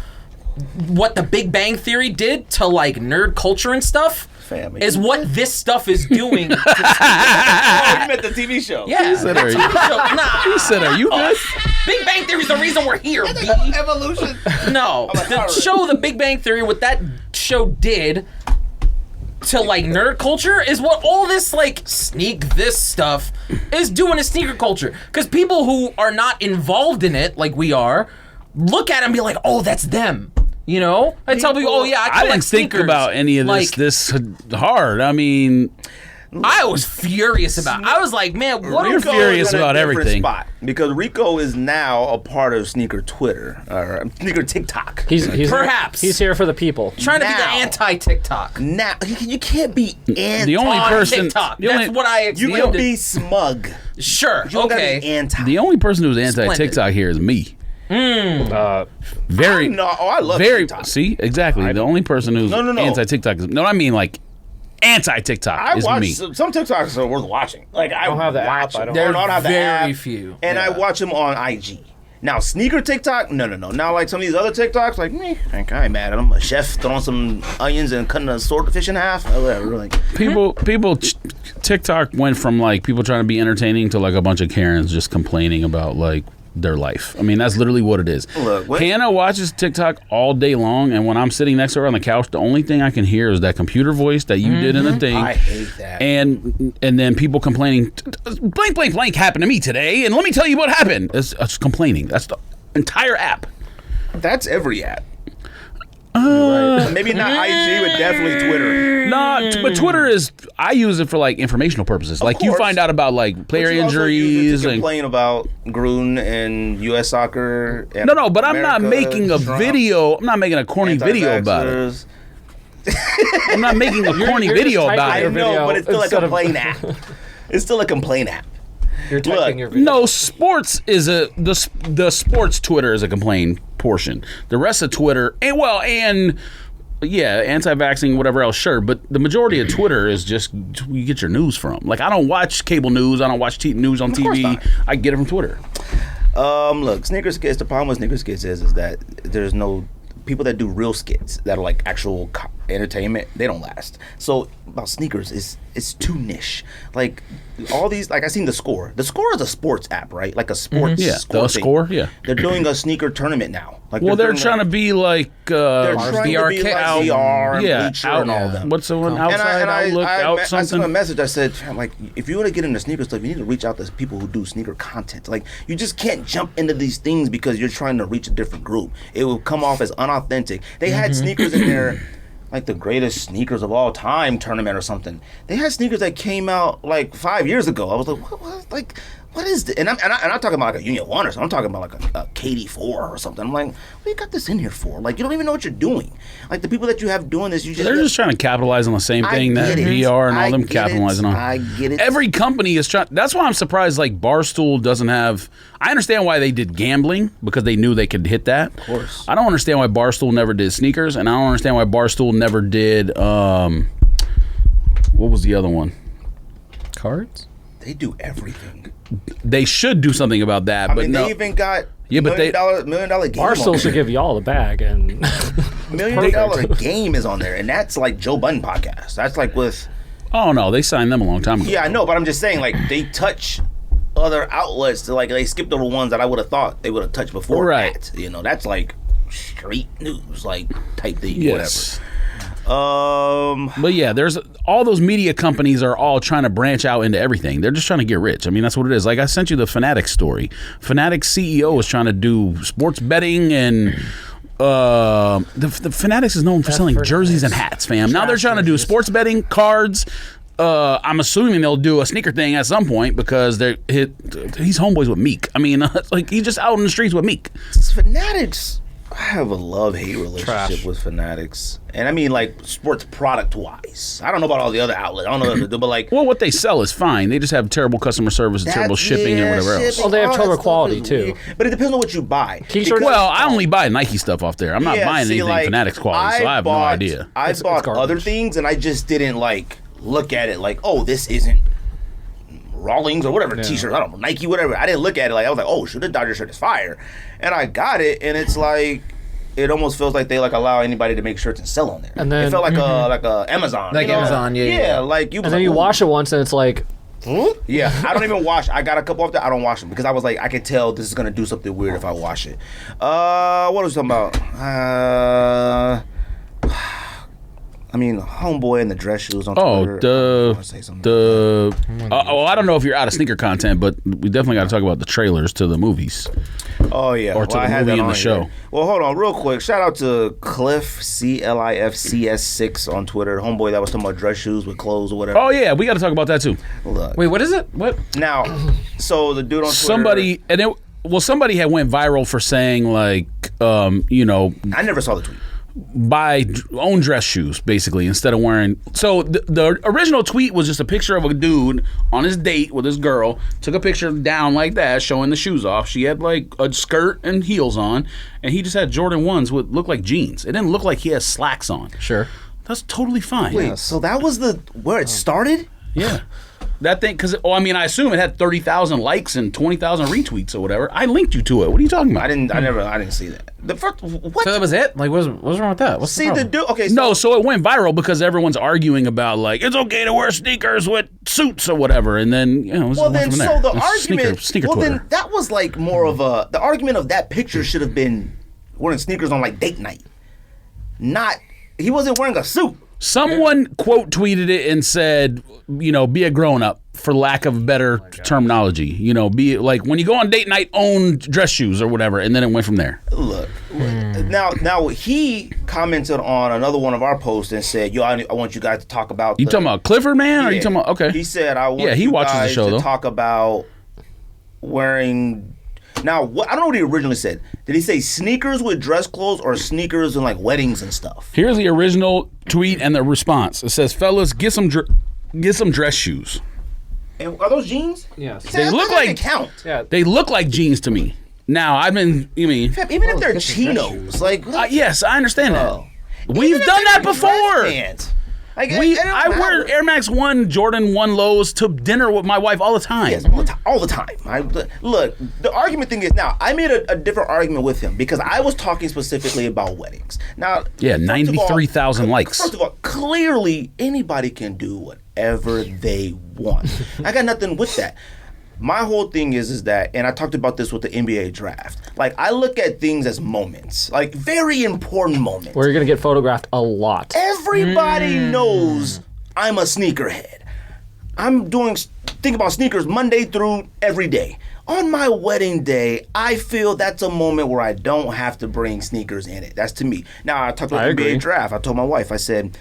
what the Big Bang Theory did to like nerd culture and stuff. Family. Is what this stuff is doing. To Oh, you meant the TV show. yeah, He said, the "Are you-" TV show. Nah. He said, "Are you good?" Big Bang Theory is the reason we're here. B. Evolution. No, the show, The Big Bang Theory, what that show did to like nerd culture is what all this like sneak this stuff is doing to sneaker culture. Because people who are not involved in it, like we are, look at it and be like, "Oh, that's them." You know, I tell people, "Oh yeah, I I collect didn't think sneakers." about any of Like, this hard. I mean, I was furious about it. I was like, man, what You're are furious is in a about different everything. Spot because Ricco is now a part of sneaker Twitter or sneaker TikTok. He's Perhaps. he's here for the people. trying to be the now. anti-TikTok Now you can't be anti. the only on person, TikTok? the That's only, what I You expected. can be smug. Sure. You don't gotta Okay. be anti. the only person who's Splendid. anti-TikTok here is me. Very, No, I love very. TikTok. See, exactly. The only person who's No. anti-TikTok is no. I mean, like anti-TikTok I is watch me. some TikToks are worth watching. Like I don't have the watch app, I them. don't- I don't have the Very app, few. and I Yeah. watch them on IG. Now sneaker TikTok, no. Now like some of these other TikToks, like me, like I ain't mad at them. A chef throwing some onions and cutting a swordfish in half, or whatever. Like People, TikTok went from like people trying to be entertaining to like a bunch of Karens just complaining about like their life. I mean, that's literally what it is. Look, what- Hannah watches TikTok all day long, and when I'm sitting next to her on the couch, the only thing I can hear is that computer voice that you did in the thing. I hate that. And then people complaining, blank happened to me today, and let me tell you what happened. It's complaining. That's the entire app. That's every app. Maybe not IG, but definitely Twitter. But Twitter is, I use it for like informational purposes. Like you course. find out about like player But you also use it injuries to and complain about Gruden and U.S. soccer. And no, but I'm not America, making a Trump, video. I'm not making a corny video about it. anti-vaxxers. I'm not making a corny you're just video typing about I your it. know, video but it's still a instead of- complaint app. It's still a complaint app. You're typing Look, your video. No, sports is the sports Twitter is a complaint portion. The rest of Twitter, and anti-vaxxing, whatever else, sure. But the majority of Twitter is just you get your news from. Like I don't watch cable news. I don't watch news on course TV. not. I get it from Twitter. Look, sneaker skits. The problem with sneaker skits is that there's no people that do real skits that are like actual entertainment. They don't last. So about sneakers it's too niche. Like all these, like I seen The Score. The Score is a sports app, right? Like a sports. Yeah, score The thing. Score, yeah. They're doing a sneaker tournament now. Like Well, they're doing trying to be like They're trying to be like VR and Bleacher and all them. What's the one outside outlook out I something? sent a message. I said, "Fam, like, if you want to get into sneaker stuff, you need to reach out to people who do sneaker content. Like, you just can't jump into these things because you're trying to reach a different group. It will come off as unauthentic. They had sneakers in there, like the greatest sneakers of all time tournament or something. They had sneakers that came out like 5 years ago. I was like, what is this? And I'm talking about like a Union 1 or something. I'm talking about like a KD4 or something. I'm like, what you got this in here for? Like, you don't even know what you're doing. Like, the people that you have doing this, They're just trying to capitalize on the same thing that VR and all them capitalizing on. I get it. Every company is trying. That's why I'm surprised. Like Barstool doesn't have. I understand why they did gambling because they knew they could hit that. Of course. I don't understand why Barstool never did sneakers, and I don't understand why Barstool never did. What was the other one? Cards? They do everything. They should do something about that. I but mean, no. they even got Yeah, but $1 million game. on Barstool there. should give y'all the bag, and $1 million game is on there, and that's like Joe Budden podcast. That's like with Oh no, they signed them a long time ago. I know, but I'm just saying like they touch other outlets. To, like they skipped over ones that I would have thought they would have touched before. Right. That. You know, that's like straight news like type thing, Yes. whatever. But yeah, there's all those media companies are all trying to branch out into everything. They're just trying to get rich. I mean, that's what it is. Like I sent you the Fanatics story. Fanatics CEO is trying to do sports betting and the Fanatics is known for selling jerseys and hats, fam. Now they're trying to do sports betting, cards. I'm assuming they'll do a sneaker thing at some point because he's homeboys with Meek. I mean, like he's just out in the streets with Meek. Fanatics. I have a love-hate relationship with Fanatics. And I mean, like, sports product-wise. I don't know about all the other outlets. I don't know what they do, but, like... Well, what they sell is fine. They just have terrible customer service and terrible shipping and whatever else. Well, they have terrible quality, too. But it depends on what you buy. T-shirts? Well, I only buy Nike stuff off there. I'm not buying anything Fanatics quality, so I have no idea. I bought other things, and I just didn't, like, look at it like, oh, this isn't Rawlings or whatever T-shirt. I don't know, Nike, whatever. I didn't look at it like, I was like, oh, shoot, the Dodger shirt is fire. And I got it, and it's like... It almost feels like they like allow anybody to make shirts and sell on there. And then, it felt like a Amazon, like Amazon, yeah. Like you. And then you wash it once, and it's like, yeah. I don't even wash. I got a couple of them. I don't wash them because I was like, I can tell this is gonna do something weird if I wash it. What was I talking about? I mean, homeboy in the dress shoes on Twitter. I don't know if you're out of sneaker content, but we definitely got to talk about the trailers to the movies. Oh yeah, or to the movie and the show. Here. Well, hold on, real quick. Shout out to Cliff CLIFCS6 on Twitter. Homeboy that was talking about dress shoes with clothes or whatever. Oh yeah, we got to talk about that too. Look. Wait, what is it? What now? So the dude on Twitter. Somebody had went viral for saying like, I never saw the tweet. Buy own dress shoes basically instead of wearing. So the original tweet was just a picture of a dude on his date with his girl, took a picture down like that showing the shoes off. She had like a skirt and heels on, and he just had Jordan 1s with look like jeans. It didn't look like he has slacks on. Sure, that's totally fine. Wait, so that was where it started? Yeah. That thing, because I assume it had 30,000 likes and 20,000 retweets or whatever. I linked you to it. What are you talking about? I didn't see that. The first, what? So that was it? Like, what's wrong with that? What's the dude? Okay, so it went viral because everyone's arguing about like it's okay to wear sneakers with suits or whatever, and then so the argument. Sneaker well, Twitter. then that was like more of the argument of that picture should have been wearing sneakers on like date night. He wasn't wearing a suit. Someone quote tweeted it and said, be a grown up for lack of better terminology. Be like when you go on date night, own dress shoes or whatever, and then it went from there. Look, now he commented on another one of our posts and said, "Yo, I want you guys to talk about." You talking about Clifford, man? Or are you talking about? Okay. He said, "I want he watches guys the show to though. Talk about wearing." Now, I don't know what he originally said. Did he say sneakers with dress clothes or sneakers and like weddings and stuff? Here's the original tweet and the response. It says, "Fellas, get some dress shoes." And are those jeans? Yes. They look like count. Yeah. They look like jeans to me. Now even if they're chinos, like yes, I understand that. We've done that before. I wear Air Max 1 Jordan 1 lows to dinner with my wife all the time. Yes, all the time. Look, the argument thing is now, I made a different argument with him because I was talking specifically about weddings. Now, 93,000 likes. First of all, clearly anybody can do whatever they want. I got nothing with that. My whole thing is that, and I talked about this with the NBA draft, like I look at things as moments, like very important moments. Where you're going to get photographed a lot. Everybody knows I'm a sneakerhead. I'm think about sneakers Monday through every day. On my wedding day, I feel that's a moment where I don't have to bring sneakers in it. That's to me. Now, I talked about the NBA draft. I told my wife, I said,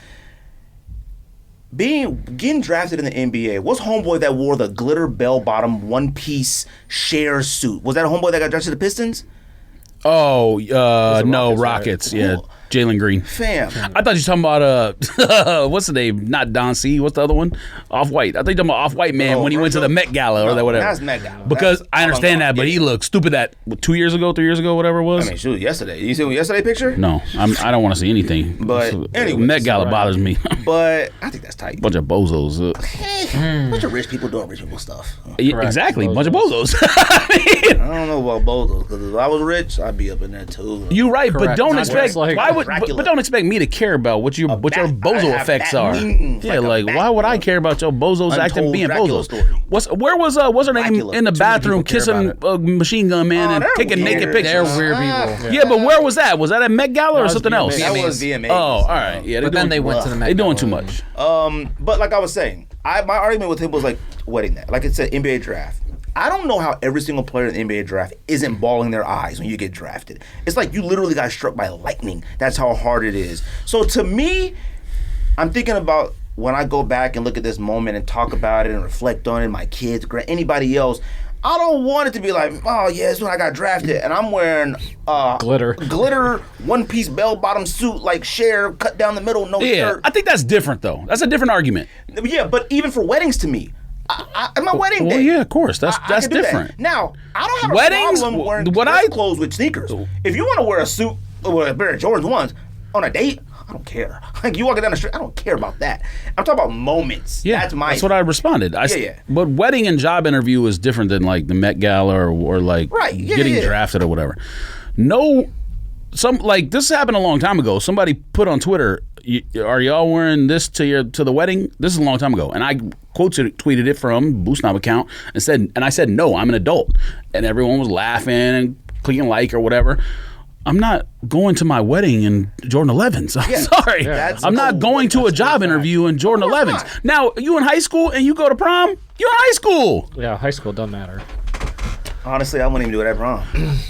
getting drafted in the NBA, what's homeboy that wore the glitter bell-bottom one-piece share suit? Was that a homeboy that got drafted to the Pistons? Oh, no, Rockets. Yeah, Jalen Green. Fam. I thought you were talking about, what's the name? Not Don C. What's the other one? Off-White. I thought you were talking about Off-White man when he went to the Met Gala or whatever. That's Met Gala. Because I understand that, but he looked stupid 2 years ago, 3 years ago, whatever it was. I mean, shoot, yesterday. You see yesterday picture? No, I don't want to see anything. But anyway. Met Gala bothers me. But I think that's tight. Bunch of bozos. Bunch of rich people doing rich people stuff. Exactly. Bunch of bozos. I don't know about bozos, because if I was rich, I'd be up in there too. You're right, but don't expect. Why would? But don't expect me to care about what your bozo effects are. Yeah, like why would I care about your bozos acting being bozos? Where was her name in the bathroom kissing Machine Gun Man and taking naked pictures? They're weird people. Yeah, but where was that? Was that at Met Gala or something else? That was VMAs. Oh, all right. Yeah, but then they went to the Met. They're doing too much. But like I was saying, my argument with him was like wedding that. Like it said, NBA draft. I don't know how every single player in the NBA draft isn't bawling their eyes when you get drafted. It's like you literally got struck by lightning. That's how hard it is. So to me, I'm thinking about when I go back and look at this moment and talk about it and reflect on it, my kids, anybody else, I don't want it to be like, oh yeah, it's when I got drafted and I'm wearing glitter one-piece bell-bottom suit like Cher, cut down the middle, no shirt. I think that's different though. That's a different argument. Yeah, but even for weddings to me, my wedding day. Well, yeah, of course. That's different. That. Now, I don't have a weddings, problem wearing clothes with sneakers. If you want to wear a suit with a pair of Jordans ones on a date, I don't care. Like you walking down the street, I don't care about that. I'm talking about moments. Yeah, that's what I responded. But wedding and job interview is different than like the Met Gala or like getting drafted or whatever. No, this happened a long time ago. Somebody put on Twitter, "Are y'all wearing this to the wedding?" This is a long time ago, and I tweeted it from Boost Knob account and I said, "No, I'm an adult," and everyone was laughing and clicking like or whatever. I'm not going to my wedding in Jordan 11s. I'm sorry. I'm not going to a job interview in Jordan 11s. Now, you in high school and you go to prom, you're in high school. Yeah, high school doesn't matter. Honestly, I wouldn't even do it at prom.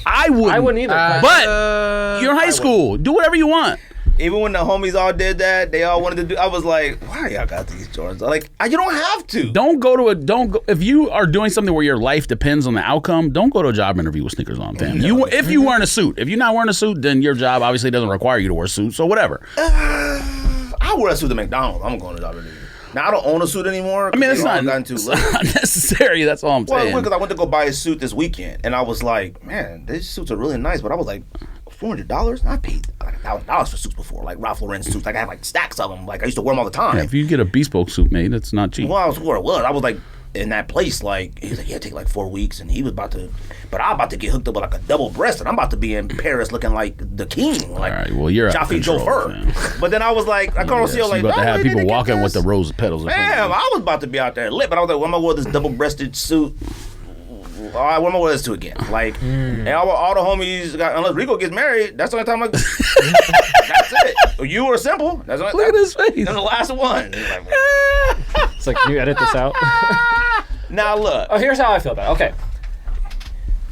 I wouldn't either. But you're in high school. Do whatever you want. Even when the homies all did that, they all wanted to do. I was like, "Why y'all got these Jordans?" Like, you don't have to. Don't go. If you are doing something where your life depends on the outcome, don't go to a job interview with sneakers on, fam. If you wearing a suit, if you're not wearing a suit, then your job obviously doesn't require you to wear a suit. So whatever. I wear a suit to McDonald's. I'm going to a job interview. Now I don't own a suit anymore. I mean, it's not necessary. That's all I'm saying. Well, because I went to go buy a suit this weekend, and I was like, "Man, these suits are really nice." But I was like, $400? I paid like $1,000 for suits before, like Ralph Lauren suits. Like I had like stacks of them. Like I used to wear them all the time. Yeah, if you get a bespoke suit made, that's not cheap. Well, I was where it was. I was like in that place. Like he was like, "Yeah, take like 4 weeks," and he was about to. But I'm about to get hooked up with like a double breast, and I'm about to be in Paris looking like the king. Like, all right, well, you're Jaffe Jofer. But then I was like, I called CEO like, about to have people walking with the rose petals. Damn, I was about to be out there lit, but I was like, when am I wear this double-breasted suit? All right, what am I wear this to again? Like, and all the homies, unless Ricco gets married, that's the only time I. That's it. You were simple. That's the only, look at his face. That's the last one. It's like, can you edit this out? Now look. Oh, here's how I feel about it. Okay.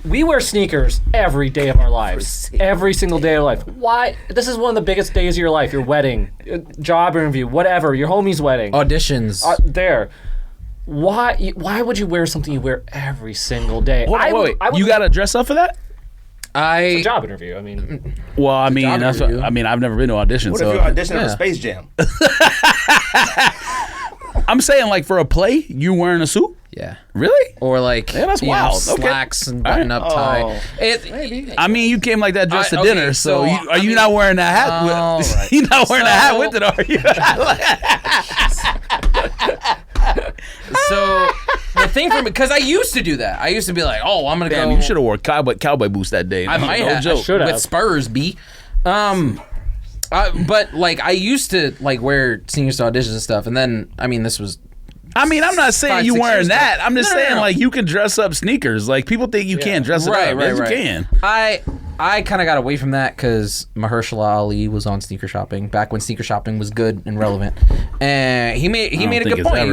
We wear sneakers every day of our lives. Every single day of life. Why? This is one of the biggest days of your life. Your wedding, job interview, whatever. Your homie's wedding. Auditions. There. Why would you wear something you wear every single day? Wait. You got to dress up for that? It's a job interview. I mean. Well, I mean, I've never been to audition. What if you're auditioning for Space Jam? I'm saying, like, for a play, you wearing a suit? Yeah. Really? Or like, that's wild. Slacks and button-up tie. Maybe. I mean, you came like that dressed to dinner, so are you not wearing a hat? Right. You're not wearing a hat with it, are you? So the thing for me, because I used to do that. I used to be like, oh, I'm gonna go. You should have wore cowboy boots that day. I might have. With Spurs, B. But like I used to like wear senior to auditions and stuff, and then this was. I'm not saying you wearing that. I'm just saying like you can dress up sneakers. Like people think you can't dress it up. Right. You can. I kind of got away from that because Mahershala Ali was on sneaker shopping back when sneaker shopping was good and relevant, and he made a good point.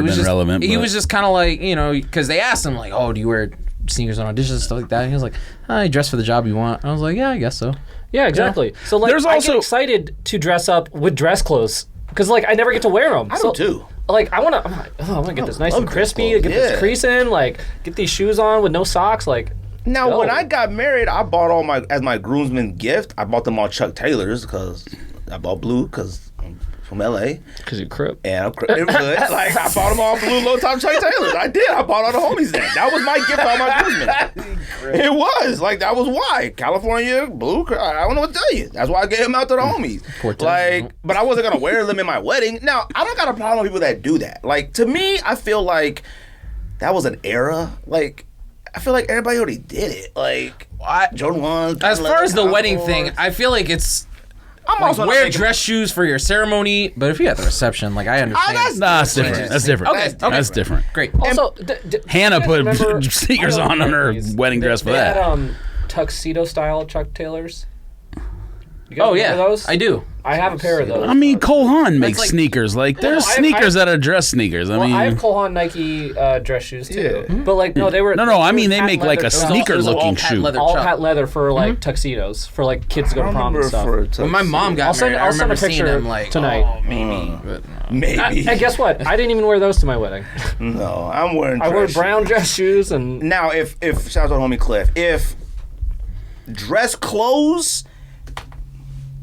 He was just kind of like because they asked him like, oh, do you wear sneakers on auditions and stuff like that? And he was like, you dress for the job you want. I was like, yeah, I guess so. Yeah, exactly. So like, I get excited to dress up with dress clothes because like I never get to wear them. I do too. Like I want to get this nice and crispy, get this crease in, like get these shoes on with no socks, like. Now, when I got married, I bought as my groomsmen gift, I bought them all Chuck Taylors because I bought blue because I'm from LA. Because you're Crip. And I'm Crip. It was good. Like, I bought them all blue low-top Chuck Taylors. I did. I bought all the homies that. That was my gift to all my groomsmen. It was. Like, that was why. California, blue, I don't know what to tell you. That's why I gave them out to the homies. But I wasn't going to wear them in my wedding. Now, I don't got a problem with people that do that. Like, to me, I feel like that was an era. Like, I feel like everybody already did it. Like, Jordan 1. As far as the wedding thing, I feel like it's I'm also wear not dress shoes for your ceremony, but if you at the reception, like I understand. That's different. That's different. Okay, That's different. Great. Also, Hannah put remember- sneakers I don't on her remember these. wedding dress for They that. had tuxedo style Chuck Taylors. You guys Oh remember yeah, those? I do. I have a pair of those. I mean, Cole Haan makes like- sneakers. Like, there's I- sneakers that are dress sneakers. I mean, I have Cole Haan Nike dress shoes too, Yeah. but like no, they were no. I they mean, were they patent make like a leather- sneaker It was all looking patent shoe. leather. all Chuck. patent leather for like tuxedos for like kids to go to prom and stuff. When my mom got I'll send- married, I'll I send a remember seeing picture them like tonight. Oh, maybe. But, Maybe. And guess what? I didn't even wear those to my wedding. No, I'm wearing. I wore dress brown shoes. dress shoes and Now, if shout out to homie Cliff, if dress clothes,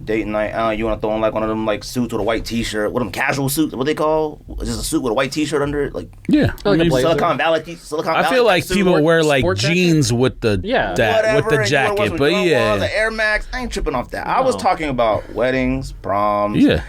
date night, you want to throw on like one of them like suits with a white T-shirt, what them casual suits? What they call? Just a suit with a white T-shirt under it, like Yeah, I Like a mean, blazer. Silicon Valley. Silicon I Valley feel like suit. people wear like sport jacket? jeans with the Yeah. Whatever, with the and you wear jacket, some but Jordan yeah, ones, the Air Max. I ain't tripping off that. I was No. talking about weddings, proms. yeah.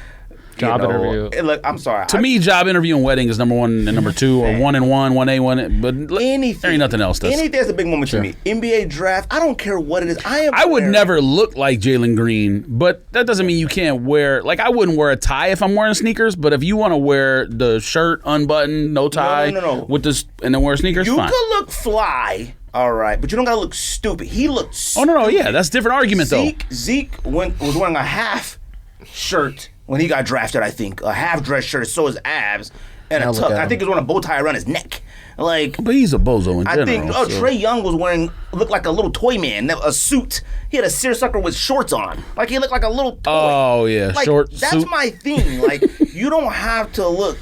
Job interview. Look, I'm sorry. To me, job interview and wedding is number one and number two, or 1 and 1, 1A, 1. But anything. there ain't nothing else. Anything that's a big moment to me. NBA draft. I don't care what it is. I would wearing- never look like Jalen Green, but that doesn't mean you can't wear. Like, I wouldn't wear a tie if I'm wearing sneakers. But if you want to wear the shirt unbuttoned, no tie, no. with this, and then wear sneakers, You fine. could look fly, all right, but you don't gotta look stupid. He looked. Oh no, stupid. yeah, that's a different argument though. Zeke was wearing a half shirt when he got drafted. I think a half dress shirt, so his abs, and a Now look tuck. at I him. think he was wearing a bow tie around his neck. Like But he's a bozo in I general. think so. Trey Young looked like a little toy man, a suit. He had a seersucker with shorts on, like he looked like a little toy. Oh yeah, Like, short that's suit. my thing. Like, you don't have to look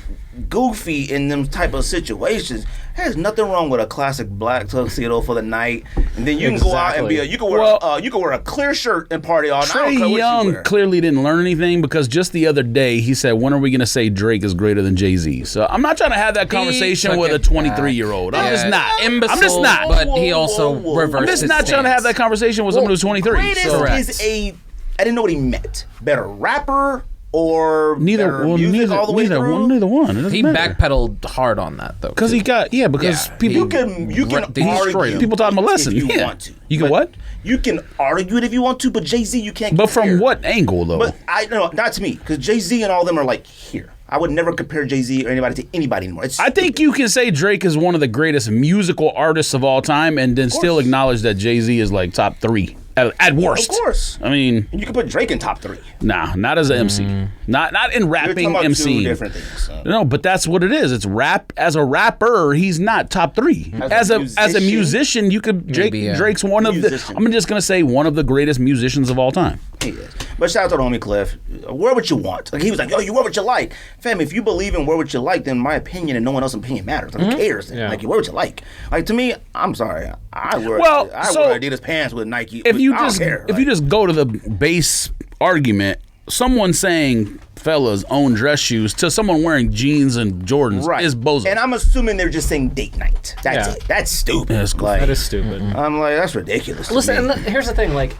goofy in them type of situations. There's nothing wrong with a classic black tuxedo for the night, and then you can go out and Exactly. you can wear you can wear a clear shirt and party all night. I Trey don't care what you Young wear. clearly didn't learn anything because just the other day he said, "When are we going to say Drake is greater than Jay-Z?" So I'm not trying to have that conversation took with a it 23-year-old. I'm just not. Imbecile, I'm just not. But Whoa, he also whoa, whoa. reversed I'm just his not trying to have that stance. conversation with someone who's 23. Greatest So. Correct. is I didn't know what he meant. Better rapper or Neither better one. music all the way Neither through? one. Neither one. It doesn't He matter. backpedaled hard on that though. Because he got because Yeah, people You can He destroyed argue him. people taught him a lesson. if you Yeah. want to. You can But what? You can argue it if you want to, but Jay-Z you can't. But from compare. what angle though? But I no, not to me, because Jay-Z and all them are like here. I would never compare Jay-Z or anybody to anybody anymore. It's I think you can say Drake is one of the greatest musical artists of all time, and then still acknowledge that Jay-Z is like top 3 at worst. Of course. I mean, And you can put Drake in top 3. nah, not as an MC, not in You're rapping talking about MC. two different things. So. No, but that's what it is. It's rap. As a rapper, he's not top 3. As a as a musician, you could Maybe, yeah. Drake's one of the. Musician. I'm just gonna say one of the greatest musicians of all time. He is. But shout out to the homie Cliff. Wear what you want. Like he was like, yo, you wear what you like. Fam, if you believe in wear what you like, then my opinion and no one else's opinion matters. Like, who cares? Then? Yeah. Like you wear what you like. Like to me, I'm sorry. I wear so wear Adidas pants with Nike. If you I don't just care. if you just go to the base argument, someone saying fellas own dress shoes to someone wearing jeans and Jordans right. is bozo. And I'm assuming they're just saying date night. That's Yeah. it. That's stupid. Yeah, that's cool. Like, That is stupid. I'm like, that's ridiculous. to Listen, me. and here's the thing, like,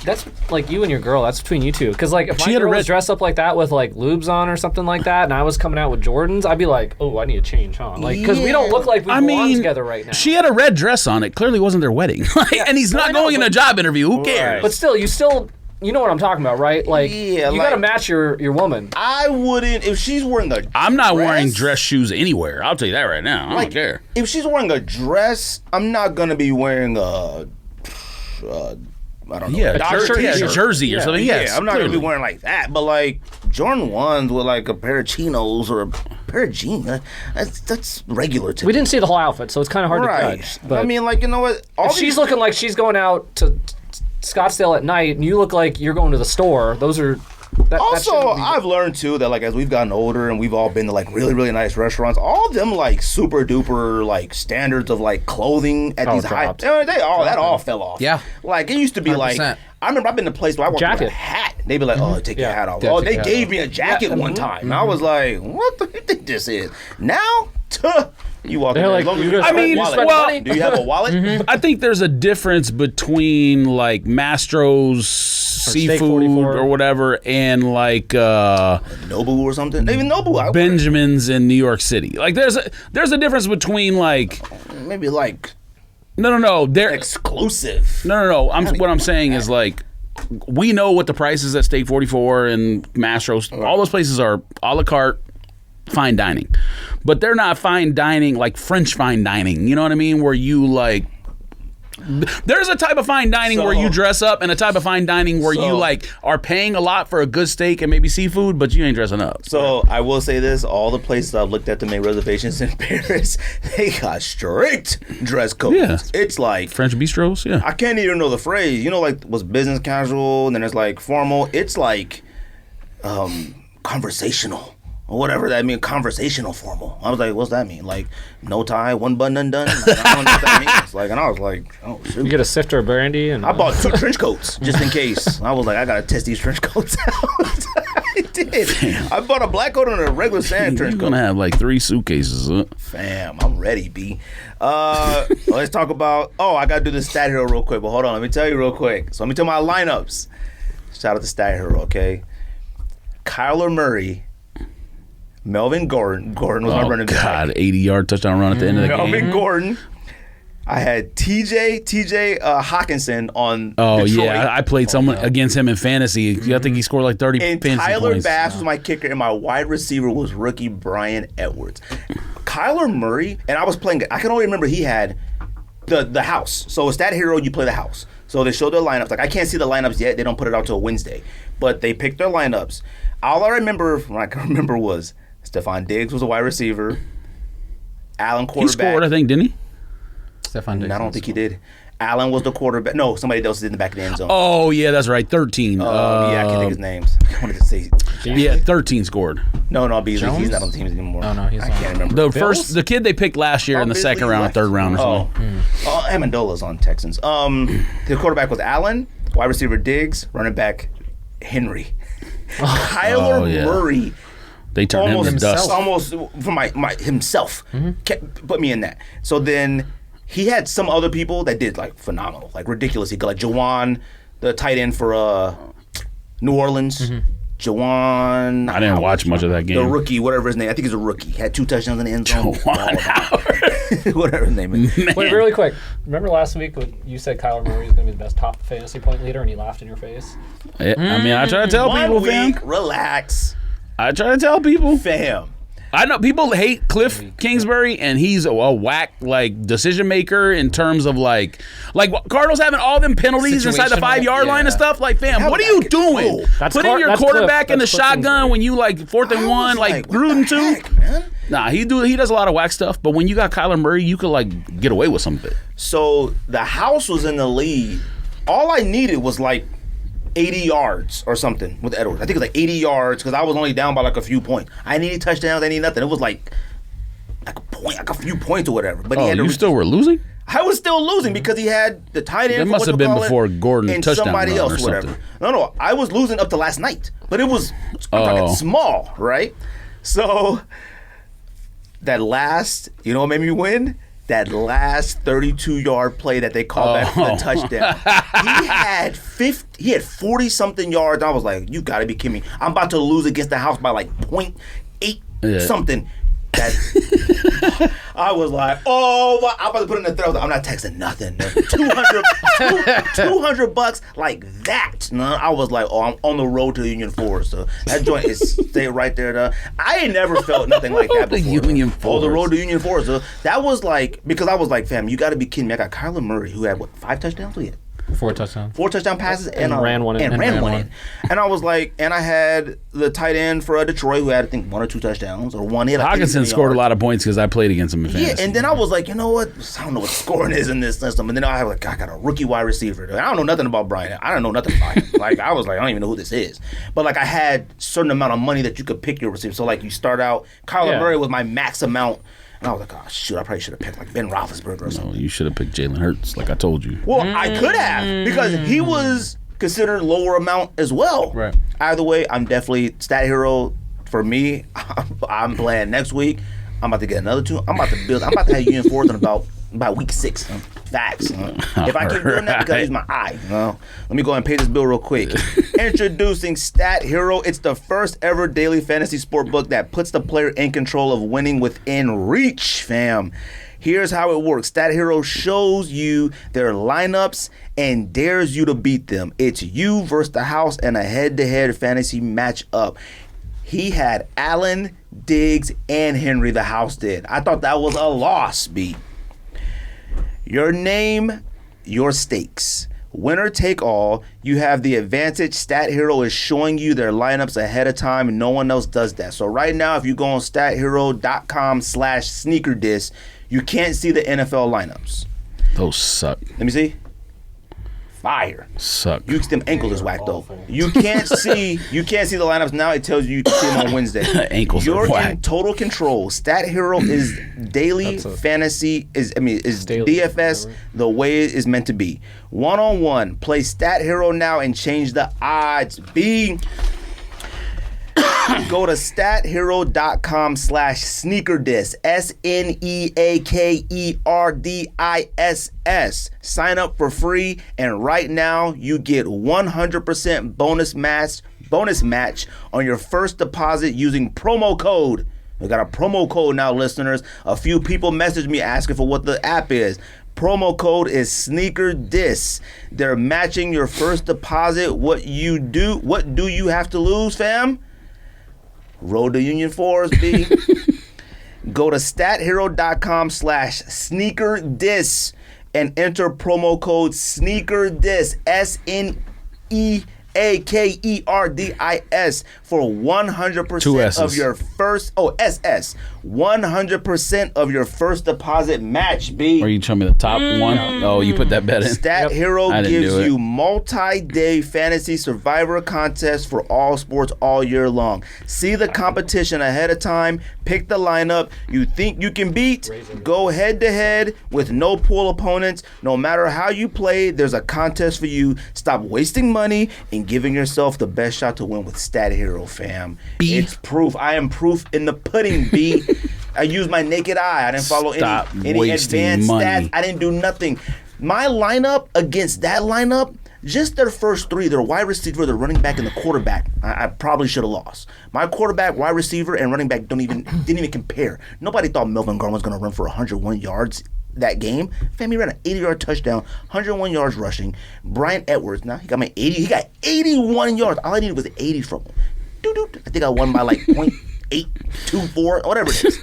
that's like you and your girl. That's between you two. Because like, if She my had a girl red- was dressed up like that with like lubes on or something like that, and I was coming out with Jordans, I'd be like, oh, I need to change, huh? Like, because we don't look like we I belong mean, together right now. she had a red dress on. It clearly wasn't their wedding, and he's Well, not I know, going in a but- job interview. Who cares? But still, you know what I'm talking about, right? Like, Yeah, you got to like- match your woman. I wouldn't if she's wearing the. I'm not wearing dress shoes anywhere. I'll tell you that right now. I Like, don't care. If she's wearing a dress, I'm not gonna be wearing I don't know. Yeah, a Dodger t-shirt. jersey or something. Yeah, Yes, I'm not gonna be clearly. wearing like that. But like Jordan 1s with like a pair of chinos or a pair of jeans, that's regular to We me. didn't see the whole outfit, so it's kind of hard to judge. But I mean, like, you know what? All if she's looking like she's going out to Scottsdale at night, and you look like you're going to the store, those are. That Also, shouldn't be- I've learned too that like as we've gotten older and we've all been to like really really nice restaurants, all of them like super duper like standards of like clothing at these high, dropped. that all fell off. Yeah. like it used to be like 100%. I remember I've been to a place where I walked with a Jacket. hat. They'd be like, "Oh, take your Yeah. hat off." Yeah, Oh, take they your hat gave off. me a jacket one time. And I was like, "What the you think this is?" Now, you walk in They're there, like, as long as you you guys have a I mean, wallet. well- Do you have a wallet? I think there's a difference between like Mastro's Steak seafood 44. or whatever and like Nobu or something. Even Nobu, I Benjamin's in New York City. Like there's a difference between like maybe like no. They're exclusive. no. What I'm saying is like we know what the prices at Steak 44 and Mastro's. All those places are a la carte, fine dining, but they're not fine dining like French fine dining. You know what I mean? Where you like. There's a type of fine dining where you dress up, and a type of fine dining where you like are paying a lot for a good steak and maybe seafood, but you ain't dressing up. So I will say this: all the places I've looked at to make reservations in Paris, they got strict dress codes. Yeah. It's like French bistros. Yeah, I can't even know the phrase. You know, like what's business casual, and then there's like formal. It's like conversational. Or whatever that means, conversational formal. I was like, what's that mean? Like, no tie, one button undone? Like, I don't know what that means. Like, and I was like, oh, shoot. You get a sifter of brandy and I bought 2 trench coats just in case. I was like, I gotta test these trench coats out. I did. I bought a black coat and a regular sand trench coat. You're gonna have like 3 suitcases. Huh? Fam, I'm ready, B. Let's talk about. Oh, I gotta do the stat hero real quick. But hold on, let me tell you real quick. So let me tell my lineups. Shout out to stat hero, okay? Kyler Murray. Melvin Gordon was my running back. God, 80-yard touchdown run at the end of the game. Melvin Gordon. I had TJ Hawkinson on Oh, Detroit. yeah. I played someone against him in fantasy. I think he scored like 30 And fantasy Tyler points. Bass was my kicker, and my wide receiver was rookie Brian Edwards. Kyler Murray, and I was playing, I can only remember he had the house. So it's that hero, you play the house. So they showed their lineups. Like, I can't see the lineups yet. They don't put it out till Wednesday. But they picked their lineups. All I remember, what I can remember was Stephon Diggs was a wide receiver. Allen quarterback. He scored, I think, didn't he? Stefan Diggs. I don't think he did. Allen was the quarterback. No, somebody else is in the back of the end zone. Oh, yeah, that's right. 13. Yeah, I can't think of his names. I wanted to say. Yeah, 13 scored. No, Beasley. He's Jones? not on the teams anymore. Oh, no, he's I not. can't remember. The kid they picked last year in the second round, third round or something. Amendola's on Texans. The quarterback was Allen, wide receiver Diggs, running back Henry. Kyler Murray. They turned him to dust. Almost for my himself. Put me in that. So then he had some other people that did like phenomenal, like ridiculous. He got like Jawan, the tight end for New Orleans. Jawan. I didn't watch much of that game. The rookie, whatever his name. I think he's a rookie. Had 2 touchdowns in the end zone. Jawan Howard. Whatever his name is. Wait, really quick. Remember last week when you said Kyler Murray is going to be the best top fantasy point leader, and he laughed in your face? I mean, I try to tell people, fam. Relax. I try to tell people. Fam. I know people hate Cliff Kingsbury, and he's a whack like decision maker in terms of like Cardinals having all them penalties inside the 5-yard line and stuff. Like, fam, what are you doing? Putting your quarterback in the shotgun when you like 4th and 1, like Gruden too. Nah, he does a lot of whack stuff. But when you got Kyler Murray, you could like get away with some of it. So the house was in the lead. All I needed was like 80 yards or something with Edwards. I think it was like 80 yards because I was only down by like a few points. I needed touchdowns. I needed nothing. It was like a point, like a few points or whatever. But he had you still were losing? I was still losing because he had the tight end. That must have been before Gordon and touchdown somebody run else, or whatever. something. No, I was losing up to last night, but it was I'm talking small, right? So that last, you know what made me win? That last 32-yard play that they called back for the touchdown. He had 40-something yards. I was like, you got to be kidding me. I'm about to lose against the house by like 0.8 something. I was like, I'm about to put in the throw. I'm not texting nothing. $200 like that. No, I was like, I'm on the road to the Union Forest. So that joint is stay right there. I ain't never felt nothing like that before. The Union Forest. The road to Union Forest. So that was like, because I was like, fam, you got to be kidding me. I got Kyler Murray who had 5 touchdowns? What he had? 4 touchdowns. 4 touchdown passes and ran one in. And ran one in. And I was like, and I had the tight end for Detroit who had, I think, 1 or 2 touchdowns or one. Hawkinson scored a lot of points because I played against him in fantasy. Yeah, and then I was like, you know what? I don't know what the scoring is in this system. And then I was like, I got a rookie wide receiver. I don't know nothing about Brian. I don't know nothing about him. Like, I was like, I don't even know who this is. But like, I had a certain amount of money that you could pick your receiver. So like, you start out, Kyler Murray was my max amount. And I was like, oh, shoot, I probably should have picked like Ben Roethlisberger or something. No, you should have picked Jalen Hurts, like I told you. Well, I could have, because he was considered lower amount as well. Right. Either way, I'm definitely stat hero for me. I'm playing next week. I'm about to get another 2. I'm about to have Union Forest in about week 6. Facts. If I keep doing that, because I use my eye. Let me go ahead and pay this bill real quick. Introducing Stat Hero. It's the first ever daily fantasy sport book that puts the player in control of winning within reach, fam. Here's how it works. Stat Hero shows you their lineups and dares you to beat them. It's you versus the house in a head-to-head fantasy matchup. He had Allen, Diggs, and Henry. The house did. I thought that was a loss, B. Your name, your stakes. Winner take all. You have the advantage. Stat Hero is showing you their lineups ahead of time, and no one else does that. So right now, if you go on stathero.com/sneakerdis, you can't see the NFL lineups. Those suck. Let me see. Fire. Suck. Them ankles is whack though. You can't see the lineups now. It tells you can see them on Wednesday. Ankles You're are whack. in total control. Stat Hero is daily fantasy is daily, DFS the way it is meant to be. 1-on-1. Play Stat Hero now and change the odds. B. Go to stathero.com/sneakerdis. SNEAKERDISS. Sign up for free, and right now you get 100% bonus match on your first deposit using promo code. We got a promo code now, listeners. A few people messaged me asking for what the app is. Promo code is SneakerDis. They're matching your first deposit. What do you have to lose, fam? Road to Union Forest, B. Go to stathero.com/sneakerdis and enter promo code SneakerDis, SNEAKERDIS, for 100% of your first, SS, 100% of your first deposit match, B. Are you showing me the top one? Oh, you put that bet in? Stat Hero gives you multi-day fantasy survivor contests for all sports all year long. See the competition ahead of time. Pick the lineup you think you can beat. Go head-to-head with no pool opponents. No matter how you play, there's a contest for you. Stop wasting money and giving yourself the best shot to win with Stat Hero, fam. B. It's proof. I am proof in the pudding, B. I used my naked eye. I didn't follow any advanced stats. I didn't do nothing. My lineup against that lineup, just their first three, their wide receiver, their running back, and the quarterback, I probably should have lost. My quarterback, wide receiver, and running back didn't even compare. Nobody thought Melvin Gordon was going to run for 101 yards that game. Fam, he ran an 80-yard touchdown, 101 yards rushing. Brian Edwards, now he got 81 yards. All I needed was 80 from him. I think I won by like 0.824, whatever it is.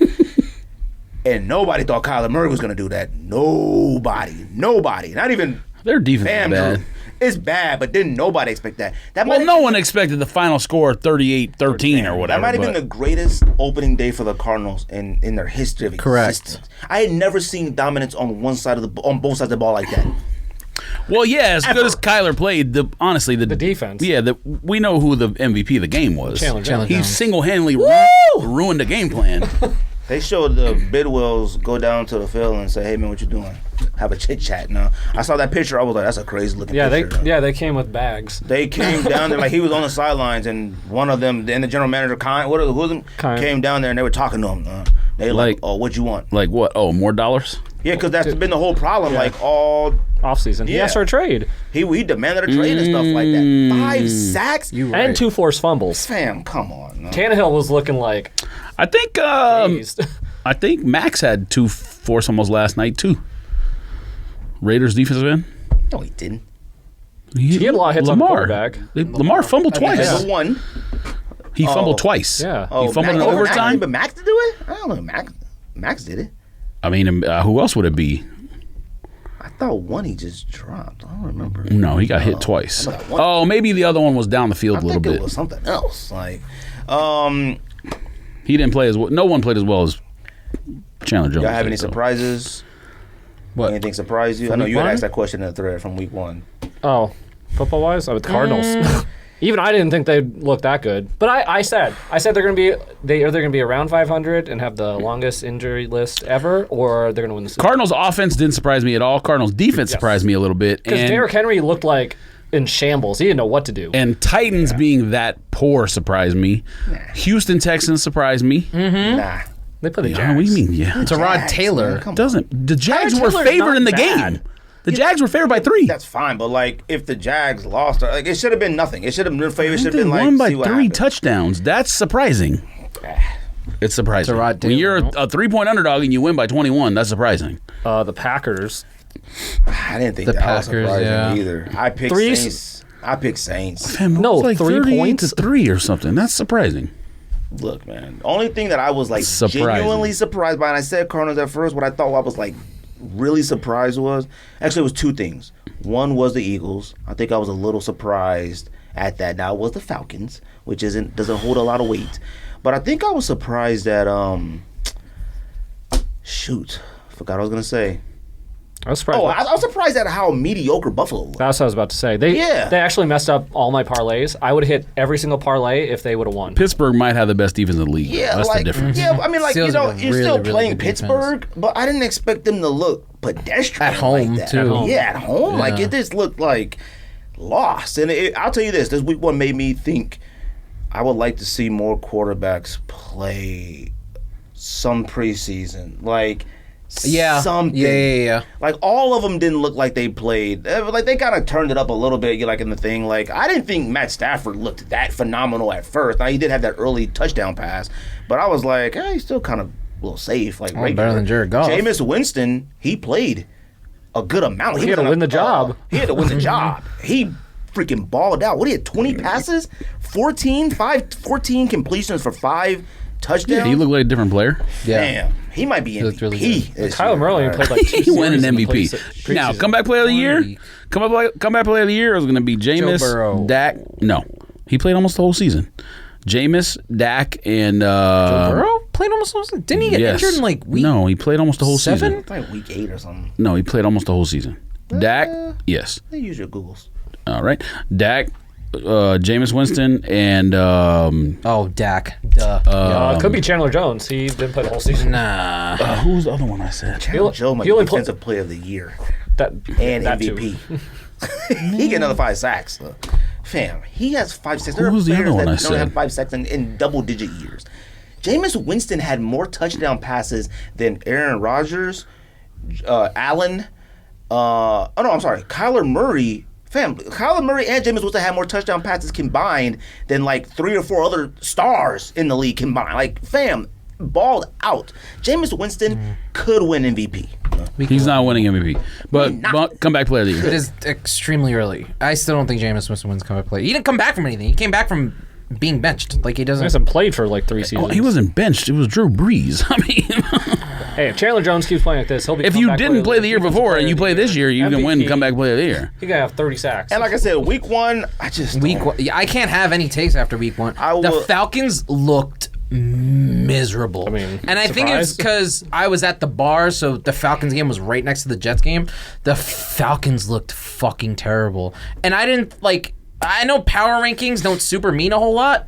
And nobody thought Kyler Murray was going to do that. Nobody. Not even Their defense is bad. It's bad, but didn't nobody expect that. No one expected the final score 38-13 or whatever. That might have been the greatest opening day for the Cardinals in their history of existence. I had never seen dominance on both sides of the ball like that. Well, yeah, as good as Kyler played, the defense. Yeah, we know who the MVP of the game was. Chandler He Jones. single-handedly ruined the game plan. They showed the Bidwells go down to the field and say, "Hey man, what you doing? Have a chit chat." Now I saw that picture. I was like, "That's a crazy looking picture." They came with bags. They came down there like he was on the sidelines, and one of them, and the general manager, came down there and they were talking to him. They like, "Oh, what you want?" Like what? Oh, more dollars? Yeah, because that's been the whole problem. Yeah. Like all offseason, he asked for a trade. He demanded a trade and stuff like that. 5 sacks and 2 forced fumbles. Fam, come on. No. Tannehill was looking like. I think Max had 2 forced fumbles last night too. Raiders defensive end. No, he didn't. He had a lot of hits on the quarterback. Lamar fumbled twice. One. He fumbled twice. Yeah. He fumbled in overtime. But Max to do it? I don't know. Max did it. I mean, who else would it be? I thought one he just dropped. I don't remember. No, he got hit twice. Oh, maybe the other one was down the field a little bit. It was something else. Like, he didn't play as well. No one played as well as Chandler Jones. Y'all have any surprises? What? Anything surprise you? I know you had asked that question in the thread from week 1. Oh, football-wise? The Cardinals. Even I didn't think they'd look that good. But I said they're going to be around 500 and have the longest injury list ever, or they're going to win the Super Bowl. Cardinals offense didn't surprise me at all. Cardinals defense surprised me a little bit. Because Derrick Henry looked like in shambles. He didn't know what to do. And Titans being that poor surprised me. Nah. Houston Texans surprised me. Mm-hmm. Nah. They play the Jags. What do you mean? Yeah. Tyrod Taylor. The Jags were favored in the game. The Jags were favored by 3. That's fine, but like if the Jags lost, like it should have been nothing. It should have been favored. It should have been like won by 3 touchdowns. That's surprising. It's surprising. It's a rod deal, when you're no? a 3-point underdog and you win by 21, that's surprising. The Packers. I didn't think The that was Packers, surprising yeah. either. I picked Three- Saints. I picked Saints. Man, No, it was like 3 38 points? to 3 or something. That's surprising. Look, man. Only thing that I was like Surprising. genuinely surprised by, and I said Cardinals at first. What I thought I was like really surprised was actually it was two things. One was the Eagles. I think I was a little surprised at that. Now it was the Falcons, which doesn't hold a lot of weight. But I think I was surprised that forgot what I was gonna say. I was surprised. I was surprised at how mediocre Buffalo looked. That's what I was about to say. They actually messed up all my parlays. I would have hit every single parlay if they would have won. Pittsburgh might have the best defense in the league. Yeah, that's like, the difference. Yeah, I mean, like, Steelers have a you're really, still really playing good defense. Pittsburgh, but I didn't expect them to look pedestrian At home, like that. too. At home. Yeah, at home. Yeah. Like, it just looked like lost. And I'll tell you this week one made me think I would like to see more quarterbacks play some preseason. Like, Yeah. something. Yeah. Like, all of them didn't look like they played. Like, they kind of turned it up a little bit, like, in the thing. Like, I didn't think Matt Stafford looked that phenomenal at first. Now, he did have that early touchdown pass, but I was like, he's still kind of a little safe. Like, better than Jared Goff. Jameis Winston, he played a good amount. He had to win the job. He had to win the job. He freaking balled out. What, he had 20 passes? 14 completions for 5 touchdowns? Yeah, he looked like a different player. Yeah. Damn. He might be looked MVP. really good. this Kyler year. Murray only played like 2 He won an series in the MVP. preseason. Now, comeback player of the year. Comeback player of the year is going to be Jameis, Burrow. Dak. No, he played almost the whole season. Jameis, Dak, and Burrow played almost. Didn't he get yes. injured in like week? No, he played almost the whole 7? season. It's like week 8 or something. No, he played almost the whole season. Dak, yes. They use your Googles. All right, Dak, Jameis Winston, and Oh, Dak. Duh. It could be Chandler Jones. He didn't play the whole season. Nah. who was the other one I said? Chandler Joe might he be only defensive player of the year That and that MVP. too. He get another 5 sacks. Fam, he has 5 sacks. There Who are was the players other one that I don't said? have 5 sacks in double-digit years. Jameis Winston had more touchdown passes than Aaron Rodgers, Allen. Kyler Murray. Fam, Kyler Murray and Jameis Winston had more touchdown passes combined than like 3 or 4 other stars in the league combined. Like, fam, balled out. Jameis Winston could win MVP. He's not winning MVP, but comeback player of the year. It is extremely early. I still don't think Jameis Winston wins comeback play. He didn't come back from anything. He came back from being benched. Like, he He doesn't. hasn't played for like 3 seasons. Oh, he wasn't benched. It was Drew Brees. I mean, Hey, if Chandler Jones keeps playing like this, he'll be. if you didn't play the year before and you play this year, you can win MVP. comeback player of the year. He gotta have 30 sacks. And like I said, week 1, I just Week don't- 1. Yeah, I can't have any takes after week 1. I The will- Falcons looked miserable. I mean, and I think it's surprised? because I was at the bar, so the Falcons game was right next to the Jets game. The Falcons looked fucking terrible. And I didn't like. I know power rankings don't super mean a whole lot,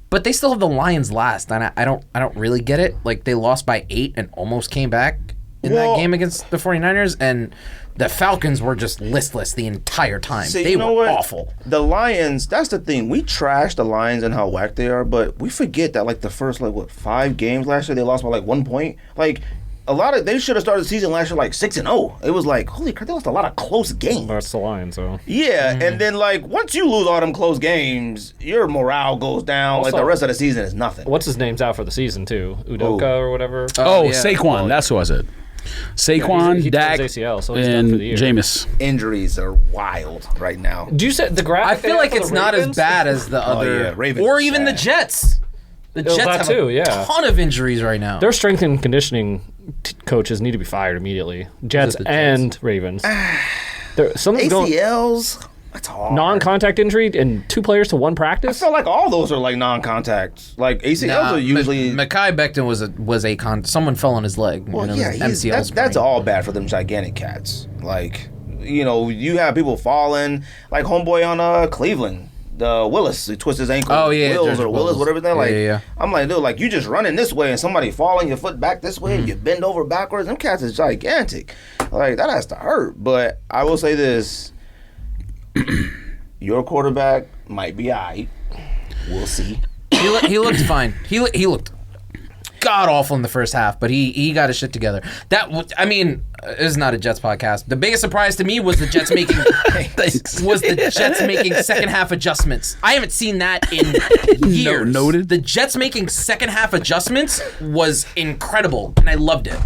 but they still have the Lions last, and I don't really get it. Like, they lost by 8 and almost came back in that game against the 49ers, and the Falcons were just listless the entire time. See, They you know were what? awful. The Lions, that's the thing. We trash the Lions and how whack they are, but we forget that like the first 5 games last year they lost by like 1 point. Like they should have started the season last year like 6-0. It was like, holy crap, they lost a lot of close games. That's the line, so. Yeah, and then like once you lose all them close games, your morale goes down. Like Also- the rest of the season is nothing. What's his name's out for the season too? Udoka or whatever. Oh, yeah. Saquon. That's who I said. Saquon, he tore Dak, his ACL, so he's done and for the year. Jameis. Injuries are wild right now. Do you say the graphic? I feel like it's not as bad as the other, yeah, Ravens or are even the sad. Jets. The Jets that have too, a yeah. ton of injuries right now. Their strength and conditioning coaches need to be fired immediately. Jets the Jets? and Ravens. Something's going ACLs, that's hard. non-contact injury and 2 players to 1 I practice. feel like all those are like non-contact. Like ACLs are usually. Mekhi Becton was someone fell on his leg. Well, and it yeah, was an MCL that's sprain. all bad for them gigantic cats. Like, you have people falling. Like homeboy on Cleveland, the Willis, he twists his ankle. Oh, yeah, Wills George or Willis, Willis. whatever they're like. Yeah. I'm like, dude, like you just running this way and somebody falling your foot back this way, and you bend over backwards. Them cats is gigantic. Like that has to hurt. But I will say this: your quarterback might be aight. We'll see. He looked fine. He looked god awful in the first half, but he got his shit together. I mean, it's not a Jets podcast. The biggest surprise to me was the Jets making second half adjustments. I haven't seen that in years. Noted. The Jets making second half adjustments was incredible, and I loved it.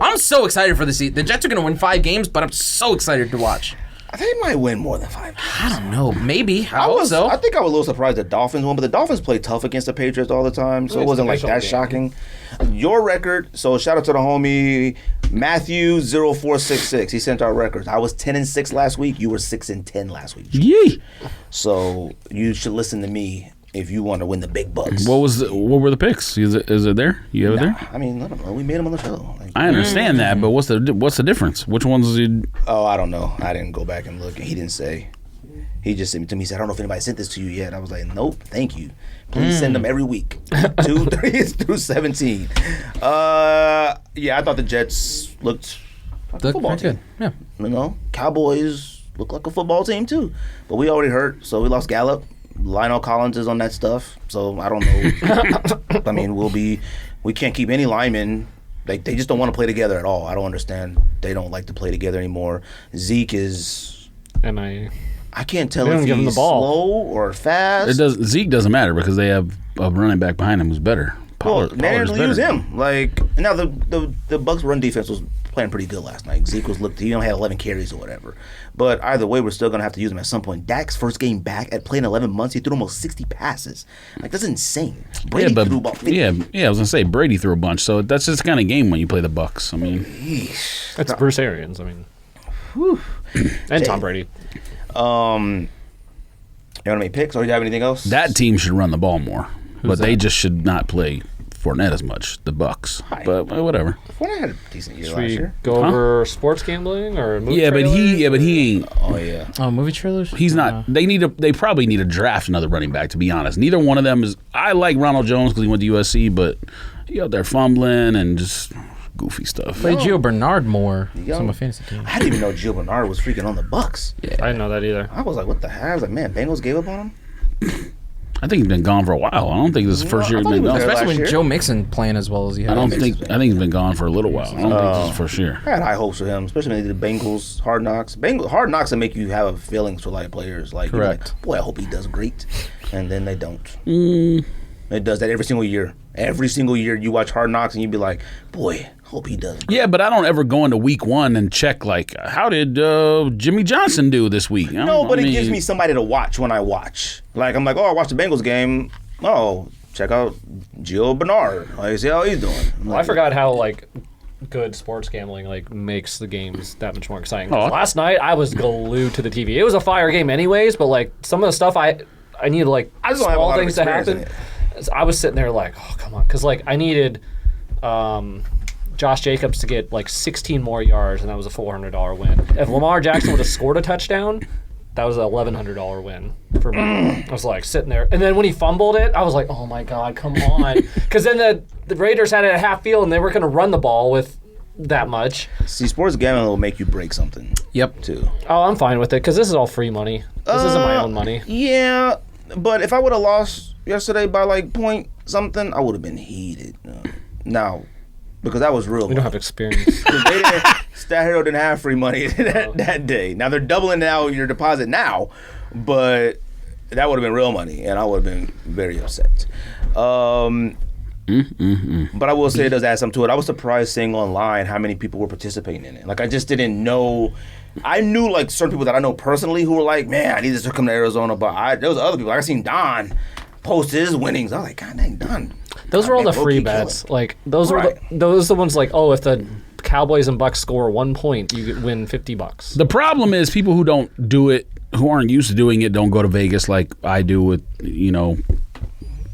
I'm so excited for the season. The Jets are going to win 5 games, but I'm so excited to watch. They might win more than 5 games. I don't know. Maybe. I hope so. I think I was a little surprised the Dolphins won, but the Dolphins play tough against the Patriots all the time, so it wasn't like that shocking. Your record, so shout out to the homie Matthew 0466. He sent our records. I was 10-6 last week. You were 6-10 last week. Yee. So you should listen to me if you want to win the big bucks. What were the picks? Is it there? You have it there? I mean, I don't know. We made them on the show. I understand that, but what's the difference? Which ones did? Oh, I don't know. I didn't go back and look. He didn't say. He just sent it to me. He said, I don't know if anybody sent this to you yet. I was like, nope, thank you. Please send them every week. 2, 3 through 17. Yeah, I thought the Jets looked like a football team. Yeah. You know, Cowboys look like a football team too. But we already hurt, so we lost Gallup. Lionel Collins is on that stuff, so I don't know. I mean, we can't keep any linemen. They just don't want to play together at all. I don't understand. They don't like to play together anymore. Zeke is... I can't tell if he's slow or fast. Zeke doesn't matter because they have a running back behind him who's better. Well, they didn't use him. Like, now the Bucks run defense was playing pretty good last night. Zeke he only had 11 carries or whatever. But either way, we're still going to have to use him at some point. Dak's first game back at playing 11 months, he threw almost 60 passes. Like, that's insane. Brady threw about 50. Yeah, I was going to say, Brady threw a bunch. So that's just the kind of game when you play the Bucks. I mean. That's Bruce Arians, I mean. Whew. And Tom Brady. You want to make picks, or do you have anything else? That team should run the ball more. But they just should not play Fournette as much, the Bucks. But whatever. Fournette had a decent year Should last we year. go over sports gambling or movie but he ain't. Oh yeah. Oh, movie trailers? He's not. They probably need to draft another running back. To be honest, neither one of them is. I like Ronald Jones because he went to USC, but he out there fumbling and just goofy stuff. Play Gio Bernard more. Young. Some of my fantasy team. I didn't even know Gio Bernard was freaking on the Bucks. Yeah. I didn't know that either. I was like, what the hell? I was like, man, Bengals gave up on him? I think he's been gone for a while. I don't think this is the first year he's been gone. Especially when year. Joe Mixon playing as well as he had. I think he's been gone for a little while. I don't think this is the first year. I had high hopes for him, especially when they did the Bengals Hard Knocks. Hard Knocks will make you have feelings for like players. Like, correct. Like, boy, I hope he does great, and then they don't. It does that every single year. Every single year you watch Hard Knocks and you be like, boy, hope he does great. Yeah, but I don't ever go into week 1 and check like, how did Jimmy Johnson do this week? No, but it gives me somebody to watch when I watch. Like, I'm like, oh, I watched the Bengals game. Oh, check out Gio Bernard. I see how he's doing. Well, I forgot how like good sports gambling like makes the games that much more exciting. 'Cause last night I was glued to the TV. It was a fire game anyways, but like some of the stuff I needed like small things to happen. So I was sitting there like, oh come on, because like I needed Josh Jacobs to get like 16 more yards, and that was a $400 win. If Lamar Jackson would have scored a touchdown, that was an $1,100 win for me. I was like sitting there, and then when he fumbled it, I was like, oh my god, come on, because then the Raiders had it at half field, and they were going to run the ball with that much. See, sports gambling will make you break something. Yep. Too. Oh, I'm fine with it because this is all free money. This isn't my own money. Yeah, but if I would have lost yesterday by like point something, I would have been heated. Now, because that was real. We don't have experience. Stat Hero didn't have free money that day. Now they're doubling now your deposit now, but that would have been real money, and I would have been very upset. But I will say it does add something to it. I was surprised seeing online how many people were participating in it. Like, I just didn't know. I knew like certain people that I know personally who were like, man, I need to come to Arizona, but there was other people. Like, I seen Don post his winnings. I was like, God dang, Don. Those were all the free bets. Like those were those are the ones like, oh, if the Cowboys and Bucks score 1 point, you win $50. The problem is people who don't do it, who aren't used to doing it, don't go to Vegas like I do with,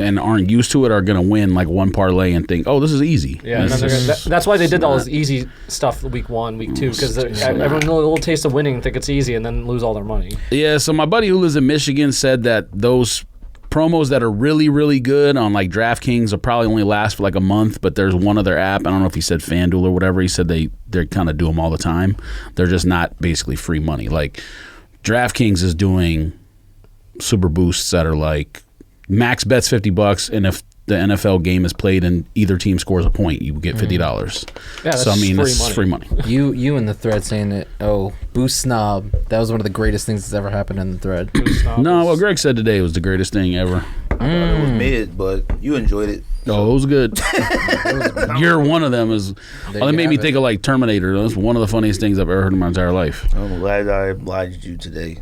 and aren't used to it, are going to win like one parlay and think, oh, this is easy. Yeah, that's why they did all this easy stuff week 1, week 2, because everyone will a little taste of winning, think it's easy, and then lose all their money. Yeah, so my buddy who lives in Michigan said that those promos that are really, really good on like DraftKings will probably only last for like a month, but there's one other app, I don't know if he said FanDuel or whatever, he said they kind of do them all the time. They're just not basically free money. Like DraftKings is doing super boosts that are like max bets $50, and if the NFL game is played and either team scores a point, you get $50. Yeah, So I that's mean, free this is money. free money. You in the thread saying that, oh, Boost Snob, that was one of the greatest things that's ever happened in the thread. No, what Greg said today was the greatest thing ever. I thought it was mid, but you enjoyed it. Oh, it was good. You're one of them. It you made me have it. think of like Terminator. That's one of the funniest things I've ever heard in my entire life. I'm glad I obliged you today.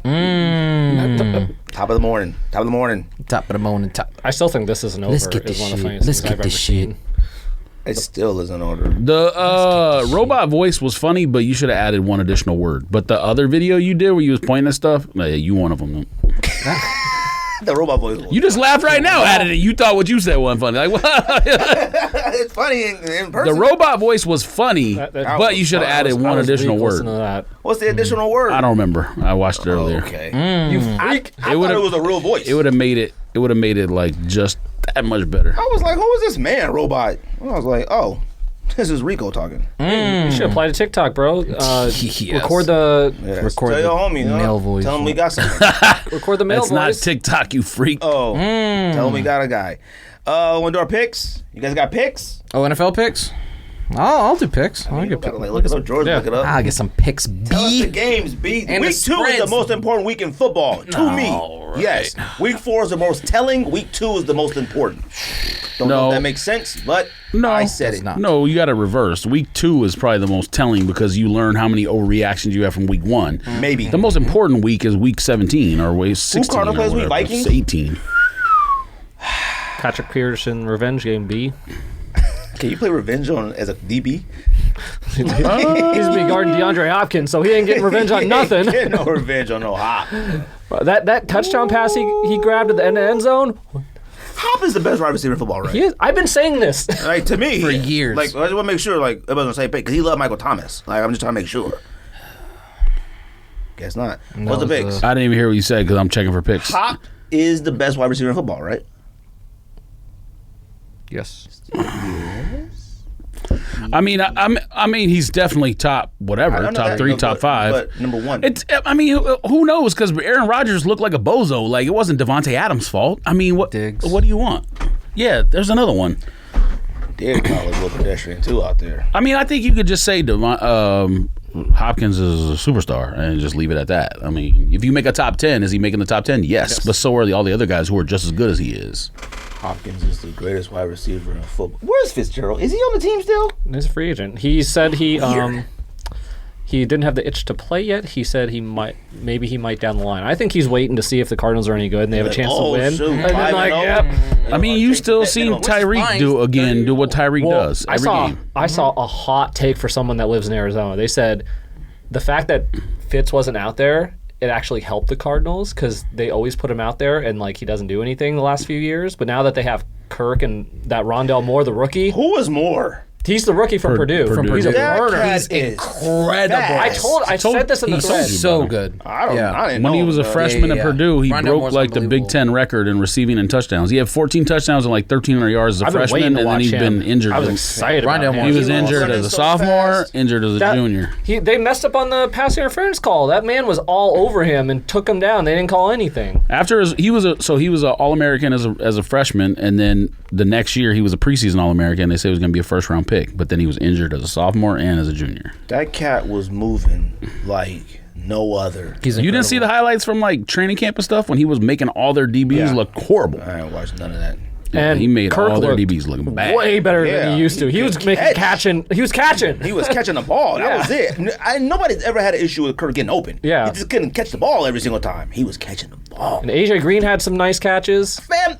Top of the morning. Top of the morning, top. I still think This Isn't Over Let's get is this one of the shit. funniest Let's things get I've ever this shit. seen. It still isn't order. The robot voice was funny, but you should have added one additional word. But the other video you did where you was pointing at stuff, yeah, you one of them. The robot voice. You just laughed right now at it. You thought what you said wasn't funny. Like, what? It's funny in person. The robot voice was funny, That- but you should have added one additional word. What's the additional word? I don't remember. I watched it earlier. Okay. You freak. I thought it was a real voice. It would have made it. It would have made it like just that much better. I was like, who is this man robot? And I was like, oh, this is Ricco talking. You should apply to TikTok, bro. Yes. Record the Yes. Record Tell the your homie, male voice. Tell him we got something. record the male That's not voice. TikTok, you freak. Oh, tell him we got a guy. Want to do our picks? You guys got picks? Oh, NFL picks? I'll do picks. I'll get Gotta, like, look it up, George. Yeah. Look it up. I'll get some picks, Tell us the B. games, B. And Week the 2 is the spreads. most important week in football. To me. right. Yes. Week 4 is the most telling. Week 2 is the most important. Don't know No. if that makes sense, but No, I said it. not. No, you got to reverse. Week 2 is probably the most telling because you learn how many overreactions you have from week 1. Maybe. The most important week is week 17 or week 16 Cardinal or plays week? whatever. Vikings? It's 18. Patrick Peterson revenge game B. Can you play revenge on as a DB? He's be guarding DeAndre Hopkins, so he ain't getting revenge on nothing. Get no revenge on no Hop. That touchdown pass he grabbed at the end zone. Hop is the best wide receiver in football, right? He is. I've been saying this. Like, to me. For years. Like, I just want to make sure, like, everybody's on the same page, because he loved Michael Thomas. Like, I'm just trying to make sure. Guess not. What's the was, picks? I didn't even hear what you said because I'm checking for picks. Hop is the best wide receiver in football, right? Yes. I mean, he's definitely top whatever, I know top that, 3, but- top 5. But number 1. I mean, who knows? Because Aaron Rodgers looked like a bozo. Like, it wasn't Devontae Adams' fault. I mean, what Diggs. What do you want? Yeah, there's another one. Derek Carr was a little pedestrian, too, out there. I mean, I think you could just say Hopkins is a superstar and just leave it at that. I mean, if you make a top 10, is he making the top 10? Yes. But so are all the other guys who are just as good as he is. Hopkins is the greatest wide receiver in football. Where's Fitzgerald? Is he on the team still? He's a free agent. He said he didn't have the itch to play yet. He said he might down the line. I think he's waiting to see if the Cardinals are any good and they have a chance to win. Shoot, And then 5-0. yep. I mean, you still seen Tyreek do what Tyreek does I every saw game. I saw a hot take for someone that lives in Arizona. They said the fact that Fitz wasn't out there, it actually helped the Cardinals because they always put him out there and like he doesn't do anything the last few years. But now that they have Kirk and that Rondell Moore, the rookie, Who is more? he's the rookie from Purdue. Purdue. He's a That burner. cat He's is incredible. fast. I said this in the He's thread. so good. I didn't When know. he was a freshman yeah, at Purdue, he Rondell broke Moore's like the Big unbelievable. Ten record in receiving and touchdowns. He had 14 touchdowns and like 1,300 yards as a I've been freshman, waiting and to then watch he's him. been injured. I was excited about Rondell him. Moore. He was He injured running as a so sophomore, fast. injured as a That- junior. They messed up on the pass interference call. That man was all over him and took him down. They didn't call anything. He was an All-American as a freshman, and then the next year he was a preseason All-American. They said he was going to be a first-round pick, but then he was injured as a sophomore and as a junior. That cat was moving like no other. He's You didn't see the highlights from like training camp and stuff when he was making all their DBs Yeah. look horrible. I ain't watched none of that. And he made Kirk all their looked DBs look bad. way better Yeah. than he used to. He was making Catch. catching. He was catching. He was catching the ball. That Yeah. was it. Nobody's ever had an issue with Kirk getting open. Yeah. He just couldn't catch the ball every single time. He was catching the ball. And AJ Green had some nice catches. Man,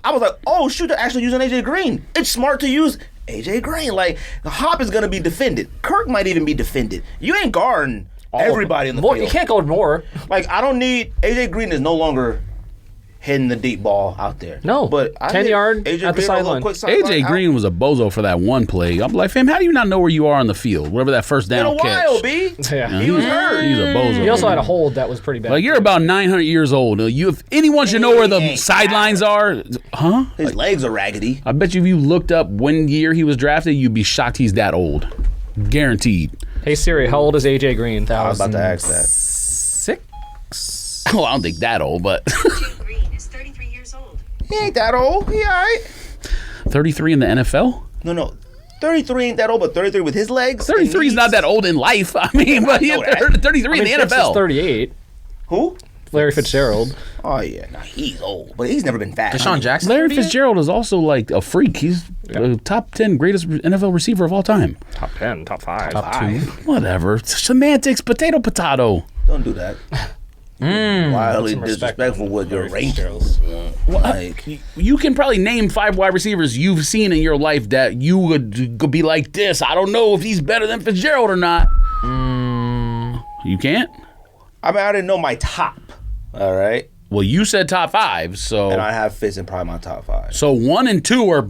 I was like, oh, shoot, they're actually using AJ Green. It's smart to use AJ Green. Like, Hop is going to be defended. Kirk might even be defended. You ain't guarding everybody in the More, field. you can't go more. Like, I don't need AJ Green is no longer hitting the deep ball out there. No, but 10 yard at the a little sideline. quick sideline AJ out. Green was a bozo for that one play. I'm like, fam, how do you not know where you are on the field? Whatever that first In a down catch. while, B. Yeah. He was hurt. He's a bozo. He also had a hold that was pretty bad. Like, you're about 900 years old. If anyone should know where the Hey, sidelines are, huh? His legs are raggedy. I bet you if you looked up when year he was drafted, you'd be shocked he's that old. Guaranteed. Hey Siri, how old is AJ Green? I was about to ask that. 6. Well, I don't think that old, but AJ Green is 33 years old. He ain't that old. He all right. 33 in the NFL? No. 33 ain't that old, but 33 with his legs. 33 is not that old in life. I mean, but know that. 33 in the Fitz is NFL. 38. Who? Larry Fitzgerald. Oh yeah, nah, he's old, but he's never been fat. Deshaun Jackson. Larry Fitzgerald is also like a freak. He's the top 10 greatest NFL receiver of all time. Top 10, top 5. Top 2. Whatever. Semantics, potato. Don't do that. Wildly Some respect disrespectful on with your Larry rankings. Like, You can probably name 5 wide receivers you've seen in your life that you would be like this. I don't know if he's better than Fitzgerald or not. You can't? I mean, I didn't know my top. All right, Well, you said top 5, so and I have Fitz in probably my top 5. so 1 and 2 are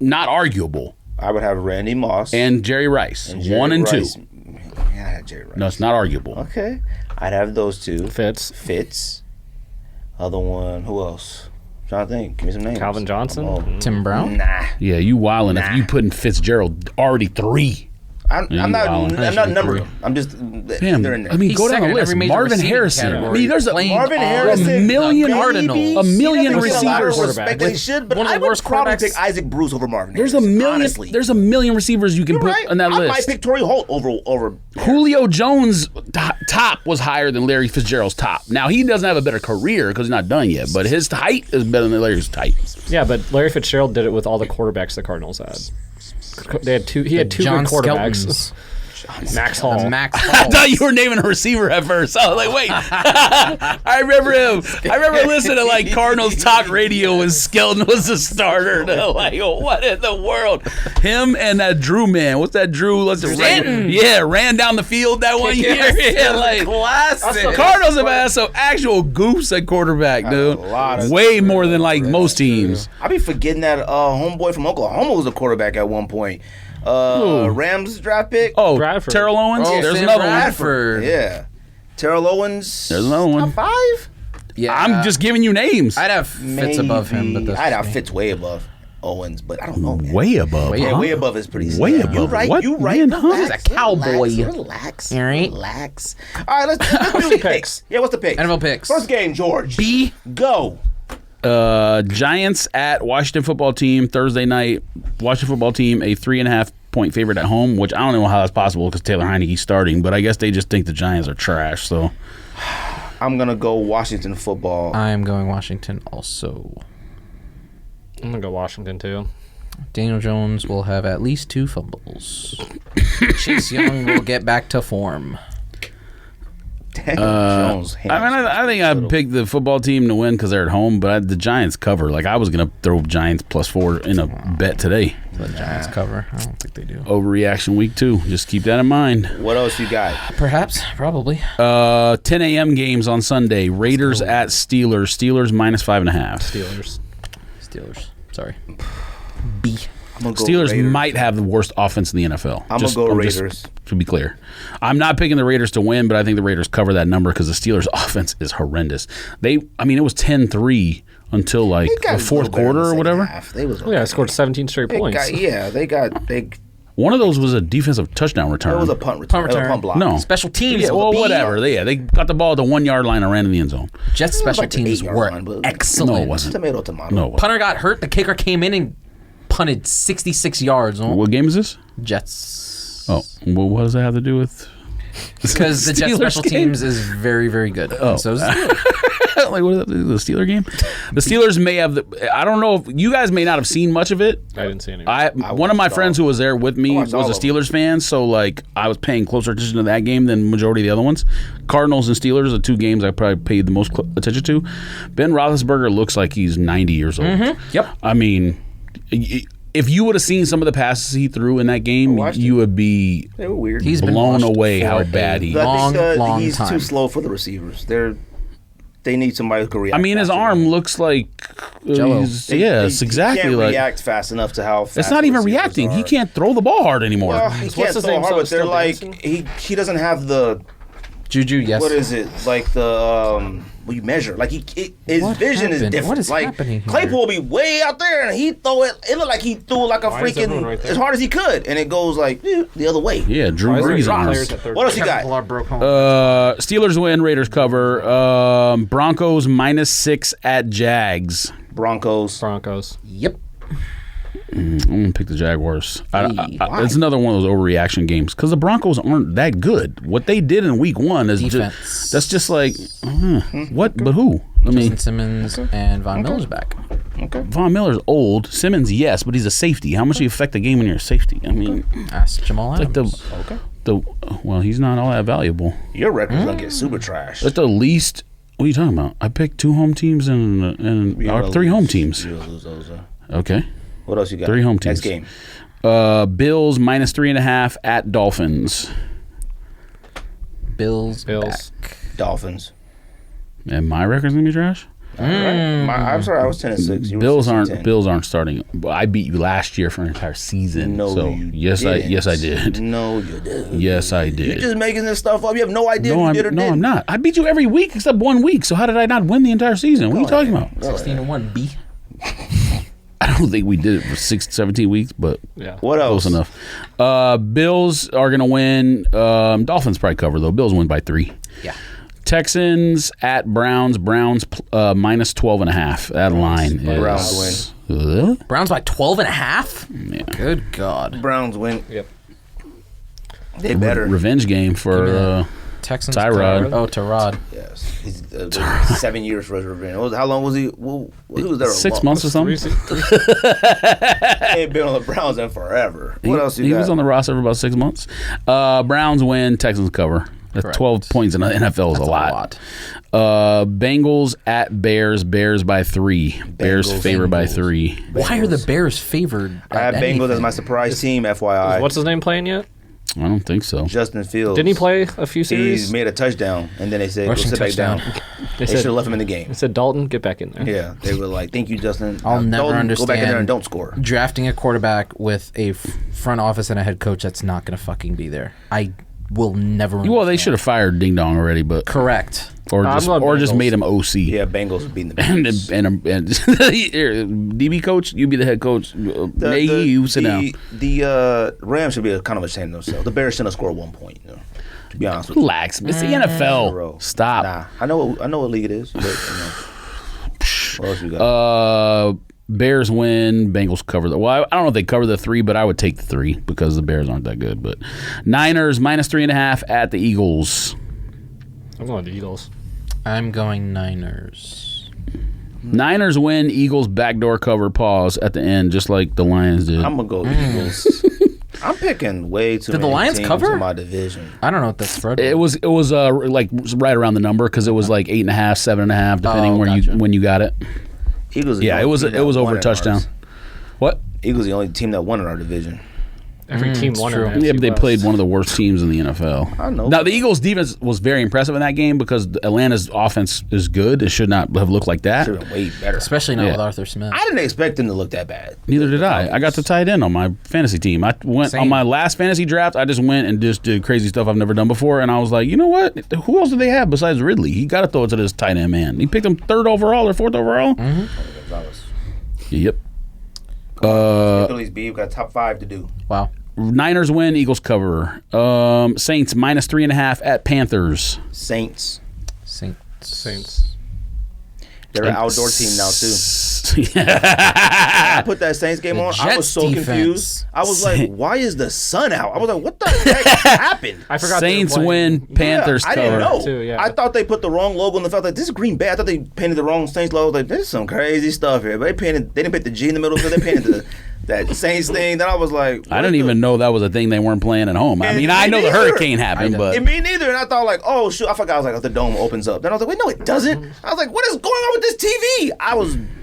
not arguable. I would have Randy Moss And Jerry Rice, Jerry 1 and Rice. 2. Yeah, I had Jerry Rice. No, it's not arguable. Okay, I'd have those two. Fitz. Other one, who else? I'm trying to think. Give me some names. Calvin Johnson. Oh. Tim Brown. Nah, Yeah, you wildin' if you put in Fitzgerald already 3. I'm not. wow. I'm not numbering them. I'm just. Damn, they're in there. I mean, He's go down second the in list. every major Marvin receiving Harrison. I category. mean, there's a Playing Marvin on Harrison, the million- Cardinals. a million He doesn't get a lot of receivers respect that he should, but one of I the would worst probably quarterbacks. pick Isaac Bruce over Marvin There's a Harrison. million. Honestly. There's a million receivers you can You're put right. on that I list. might pick Torrey Holt over. Julio Jones' top was higher than Larry Fitzgerald's top. Now he doesn't have a better career because he's not done yet, but his height is better than Larry's height. Yeah, but Larry Fitzgerald did it with all the quarterbacks the Cardinals had. They had two. He had two John good quarterbacks. Skeltons. Max Hall. The Max I Hall. thought you were naming a receiver at first. I was like, wait. I remember him. I remember listening to like Cardinals talk radio when Skelton was the starter. And I'm like, oh, what in the world? Him and that Drew man. What's that Drew? Ran down the field that one year. Yeah, like Classic. Cardinals have had some actual goofs at quarterback, dude. lot of- Way more than like most teams. I be forgetting that homeboy from Oklahoma was a quarterback at one point. Rams draft pick. Oh, Bradford. Terrell Owens. Oh, There's Sam another one. Bradford. Yeah, Terrell Owens. There's another one. Top 5. Yeah. I'm just giving you names. I'd have Fitz above him, but that's I'd have me. Fitz way above Owens, but I don't know. Man. Way above. Way Yeah, huh? way above is pretty. Way sad. above. You right. What? You right. Man, huh? Relax, He's a cowboy. Relax. All right. Relax. All right. Let's do the picks. Yeah. What's the pick? NFL picks. First game, George. B. Go. Giants at Washington football team Thursday night. Washington football team a 3.5 point favorite at home, which I don't know how that's possible because Taylor Heineke's starting, but I guess they just think the Giants are trash. So I'm gonna go Washington football. I am going Washington also. I'm gonna go Washington too. Daniel Jones will have at least 2 fumbles. Chase Young will get back to form. Daniel Jones. I think I picked the football team to win because they're at home, but the Giants cover. Like I was gonna throw Giants +4 in a bet today. The Giants cover. I don't think they do. Overreaction week 2. Just keep that in mind. What else you got? Perhaps. Probably. 10 a.m. games on Sunday. Raiders at Steelers. Steelers -5.5. Steelers. Sorry. B. I'm gonna go Steelers Raiders. might have the worst offense in the NFL. I'm gonna go Raiders. To be clear, I'm not picking the Raiders to win, but I think the Raiders cover that number because the Steelers' offense is horrendous. It was 10-3 until like They got the a fourth little better in quarter the or second whatever. half. They was Oh, yeah, I scored 17 straight They points. got. One of those was a defensive touchdown return. It was a punt return. Punt It was a return. punt block. No. Special teams. Yeah, well, will be- whatever. They got the ball at the 1 yard line and ran in the end zone. Jets special like the teams 8-yard were line, but- excellent. No, it wasn't. Tomato. No, it wasn't. Punter got hurt. The kicker came in and punted 66 yards. Oh, What game is this? Jets. Oh, well, what does that have to do with? Because the Jets Steelers special game? teams is very, very good. Oh. So is the Steelers. Like what is that, the Steeler game? The Steelers may have I don't know if you guys may not have seen much of it. I didn't see any. One of my watched friends all. who was there with me I was watched all a of them. Steelers fan, so like I was paying closer attention to that game than majority of the other ones. Cardinals and Steelers are the 2 games I probably paid the most attention to. Ben Roethlisberger looks like he's 90 years old. Yep. I mean, if you would have seen some of the passes he threw in that game, watched you would be They were weird. He's been blown washed away for how a bad he. long, I think long he's time. too slow for the receivers. They need somebody who can react. I mean, his faster. arm looks like Jello. yes, exactly. He can't Like react fast enough to how fast it's not the even receivers reacting. are. He can't throw the ball hard anymore. Well, he can't his throw name, hard, but they're still like dancing? he doesn't have the Juju, yes. what is it like the what you measure like his What vision is happened? different. What is like happening here? Claypool will be way out there and he throw it. It looked like he threw like a Why is everyone freaking right there? as hard as he could, and it goes like the other way. Yeah, Drew Why is there Brees drop arms. players at third? What else you Kevin got? Pillar broke home. Steelers win, Raiders cover. Broncos -6 at Jags. Broncos. Broncos. Yep. I'm gonna pick the Jaguars. Why? It's another one of those overreaction games because the Broncos aren't that good. What they did in Week 1 is that's just like what? But who? I mean, Justin Simmons and Von Miller's back. Okay. Von Miller's old. Simmons, yes, but he's a safety. How much do you affect the game when you're a safety? I mean, Ask Jamal Adams. well, he's not all that valuable. Your record's gonna get super trash. That's the least. What are you talking about? I picked 2 home teams and 3 home teams. You'll lose those. Okay. What else you got? 3 home teams. Next game. Bills minus 3.5 at Dolphins. Bills. Back. Dolphins. And my record's gonna be trash. I'm sorry, I was 10-6. You were Bills 16-10. aren't starting. I beat you last year for an entire season. No, so you yes, didn't. I did. No, you didn't. Yes, I You're did. just making this stuff up. You have no idea if you did or didn't. I'm not. I beat you every week except 1 week. So how did I not win the entire season? What are you talking about? 16-1 B. I don't think we did it for 17 weeks, but Yeah. What else? close enough. Bills are going to win. Dolphins probably cover, though. Bills win by 3. Yeah. Texans at Browns. Browns minus 12.5. That line Browns is... Browns by 12.5? Yeah. Good God. Browns win. Yep. They better. Revenge game for Texans. Tyrod. Oh, Tyrod. Yes. He's 7 years for his revenge. How long was he? He was there 6 months or something. He ain't been on the Browns in forever. What else you got? He was on the roster for about 6 months. Browns win. Texans cover. That's Correct. 12 points in the NFL is a lot. Bengals at Bears. Bears by 3. Bears favored by 3. Why are the Bears favored? I have Bengals as my surprise team, FYI. What's his name playing yet? I don't think so. Justin Fields. Didn't he play a few series? He's made a touchdown, and then they said, Rushing go sit back touchdown. down. They They should have left him in the game. They said, Dalton, get back in there. Yeah, they were like, thank you, Justin. I'll Now, never Dalton, understand. Go back in there and don't score. Drafting a quarterback with a front office and a head coach that's not going to fucking be there. I will never. Well, they should have fired Ding Dong already, but Correct. or I'm just not Bengals. made him OC. Yeah, Bengals beating the And, Bengals. and here, DB coach, you be the head coach. You sit down. The Rams should be kind of ashamed of themselves. The Bears shouldn't have scored 1 point. To be honest with you. Relax. It's the NFL. Stop. Nah, I know what league it is. But, what else you got? Bears win. Bengals cover the. Well, I don't know if they cover the 3, but I would take the 3 because the Bears aren't that good. But Niners minus 3.5 at the Eagles. I'm going to Eagles. I'm going Niners. Niners win. Eagles backdoor cover. Pause at the end, just like the Lions did. I'm gonna go Eagles. I'm picking way too Did the many Lions teams cover? in my division. I don't know what that spread It was like right around the number because it was like 8.5, 7.5, depending Oh, where gotcha. when you got it. Eagles. are the Yeah, only it team that was won over a in touchdown. ours. What? Eagles the only team that won in our division. Every team won true. in Yeah, but they West. played one of the worst teams in the NFL. I know. Now, the Eagles' defense was very impressive in that game because Atlanta's offense is good. It should not have looked like that. Should have been way better. Especially not Yeah. with Arthur Smith. I didn't expect them to look that bad. Neither did I. I got to tight end on my fantasy team. I went Same. on my last fantasy draft. I just went and just did crazy stuff I've never done before. And I was like, you know what? Who else do they have besides Ridley? He got to throw it to this tight end man. He picked him 3rd overall or 4th overall. Yep. Phillies B. We've got top 5 to do. Wow. Niners win. Eagles cover. Saints minus 3.5 at Panthers. Saints. Saints. They're an outdoor team now too. Yeah. I put that Saints game on. I was Jets so defense. confused. I was like, "Why is the sun out?" I was like, "What the heck happened?" I forgot they were Saints playing. win. Panthers I cover. didn't know. Too, yeah. I thought they put the wrong logo on the felt like this is Green Bay. I thought they painted the wrong Saints logo. I was like, there's some crazy stuff here. But they didn't put the G in the middle, so they painted that Saints thing. Then I was like, I didn't even know that was a thing they weren't playing at home. I And mean, me I know the neither. hurricane happened, but And me neither. And I thought like, oh shoot, I forgot. I was like, oh, the dome opens up. Then I was like, wait, no, it doesn't. I was like, what is going on with this TV? I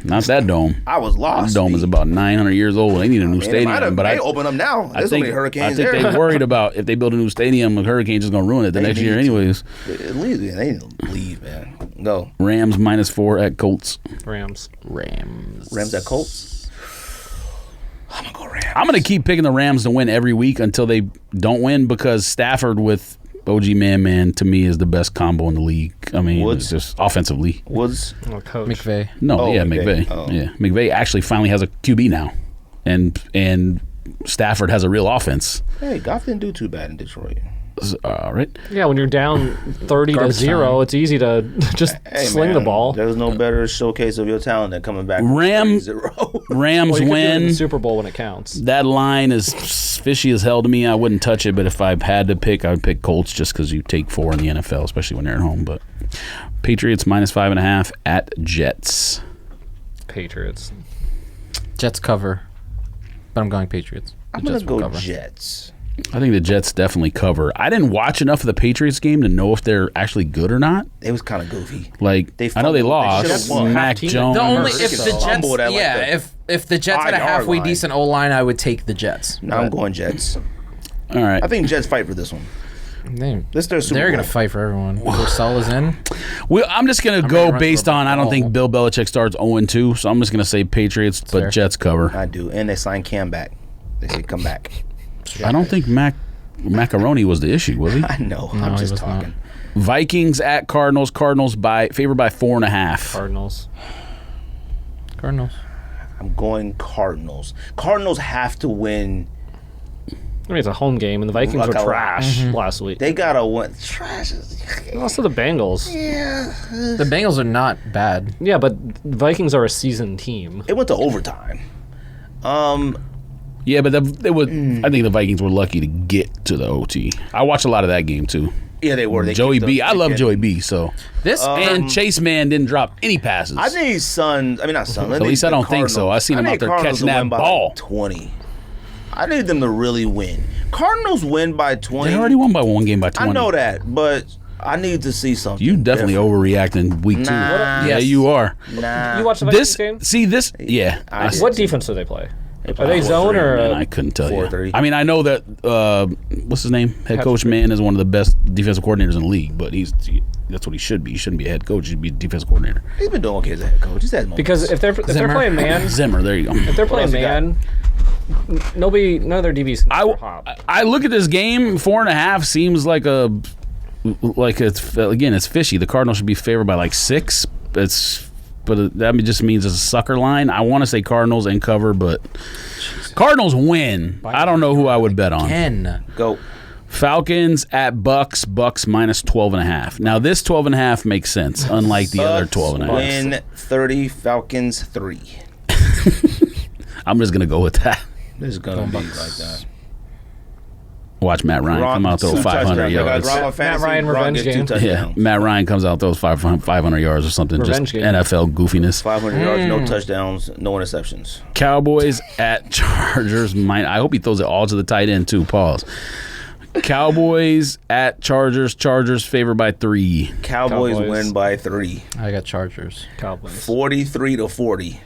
not that dome. was That lost. dome is about 900 years old. They need a new stadium. But I open up now. I There's so think, many hurricanes I think there. they worried about if they build a new stadium, the hurricane's just going to ruin it the They next year need to. anyways. At least they need to leave, man. Go. Rams minus 4 at Colts. Rams. Rams at Colts. I'm gonna go Rams. I'm going to keep picking the Rams to win every week until they don't win because Stafford with OG Man to me is the best combo in the league. I mean, Woods? it's just offensively. Woods. Oh, coach. McVay. No, Oh, yeah, McVay. McVay. Oh. Yeah, McVay actually finally has a QB now, and Stafford has a real offense. Hey, Goff didn't do too bad in Detroit. All right. Yeah, when you're down 30 to 0, time. it's easy to just sling the ball. There's no better showcase of your talent than coming back from Rams 0. Rams Well, you could do it in win. the Super Bowl when it counts. That line is fishy as hell to me. I wouldn't touch it, but if I had to pick, I would pick Colts just because you take 4 in the NFL, especially when they're at home. But Patriots -5.5 at Jets. Patriots. Jets cover, but I'm going Patriots. The I'm going to Jets will go cover. Jets. I think the Jets definitely cover. I didn't watch enough of the Patriots game to know if they're actually good or not. It was kind of goofy. Like, They I know they fumbled. They lost. should've won. Mac Half-team. Jones. The only They if the should've Jets, fumbled at, like, yeah, the if the Jets had a 5-yard halfway line. decent O line, I would take the Jets. Now I'm going Jets. All right. I think Jets fight for this one. They, This is their Super they're Bowl. gonna fight for everyone. Purcell is in. Well, I'm just going to ready to go run based for a on I don't think Bill Belichick starts 0-2, so I'm just going to say Patriots, but fair. Jets cover. I do. And they signed Cam back. They say come back. I don't think Macaroni was the issue, was he? I know. No, I'm he just was not. talking. Vikings at Cardinals. Cardinals favored by 4.5. Cardinals. Cardinals. I'm going Cardinals. Cardinals have to win. I mean, it's a home game, and the Vikings Like were a trash Mm-hmm. last week. They got to win. Trash is... They lost to the Bengals. The Bengals are not bad. Yeah, but Vikings are a seasoned team. It went to overtime. Yeah, but I think the Vikings were lucky to get to the OT. I watched a lot of that game too. Yeah, they were. They Joey kicked B. up- I love they Joey B. So This and Chase Man didn't drop any passes. I think Suns. I mean, not Suns. At least I don't think so. I seen them out there catching that ball. 20. I need them to really win. Cardinals win by 20. They already won by one game by 20. I know that, but I need to see something. You definitely different. overreacting week 2. Nah. Yeah, you are. Nah. You watched the Vikings This game? see this. Yeah, I did. What defense do they play? Are play they zone 4-3, or? Man, I couldn't tell you. 4-3. I mean, I know that what's his name? Head coach Patrick. Man is one of the best defensive coordinators in the league, but that's what he should be. He shouldn't be a head coach. He should be a defensive coordinator. He's been doing okay as a head coach. He's had moments. Because if they're Zimmer. playing man, Zimmer, there you go. if they're playing else you got? man, none of their DBs can score hop. I look at this game. 4.5 seems like it's fishy. The Cardinals should be favored by like 6. But that just means it's a sucker line. I want to say Cardinals and cover, but Cardinals win. I don't know who I would bet on. Ken. Go. Falcons at Bucks. Bucks -12.5. Now this 12.5 makes sense, unlike the other 12.5. Win 30, Falcons 3. I'm just gonna go with that. This is going to be like that. Watch Matt Ryan come out throw 500 yards. Matt Ryan revenge game. Yeah, Matt Ryan comes out throws 500 yards or something. Revenge Just game. NFL goofiness. 500 yards, no touchdowns, no interceptions. Cowboys at Chargers. I hope he throws it all to the tight end too. Pause. Cowboys at Chargers. Chargers favored by 3. Cowboys Cowboys. win by 3. I got Chargers. Cowboys. 43-40.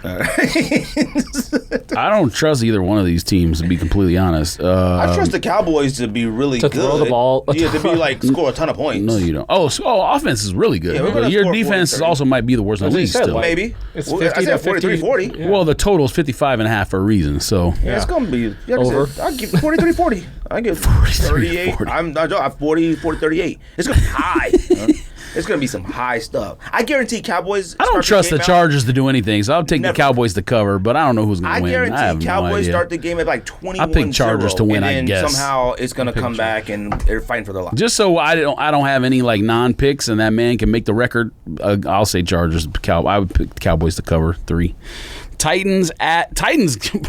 All right. I don't trust either one of these teams, to be completely honest. I trust the Cowboys to be really To good. throw the ball a Yeah, to be like score a ton of points. No, you don't. Offense is really good. Yeah, we're but gonna your score defense 40, also might be the worst in the As you league said, still. like- Maybe. It's Well, 50 I said to 50. 43-40. Yeah. Well, the total is 55.5 for a reason. So Yeah, it's gonna be Over. I'll give 43-40. I give 38. 40. I'm 40-38. It's gonna be high. Huh? It's gonna be some high stuff. I guarantee Cowboys. I don't start trust the game out- Chargers to do anything. So I'll take Never. the Cowboys to cover, but I don't know who's going I to win. I have guarantee no Cowboys idea. start the game at like 21. I pick Chargers to win, and I then guess. somehow it's gonna come back and they're fighting for their life. Just so I don't have any like non-picks, and that man can make the record. I'll say Chargers. I would pick the Cowboys to cover 3. Titans,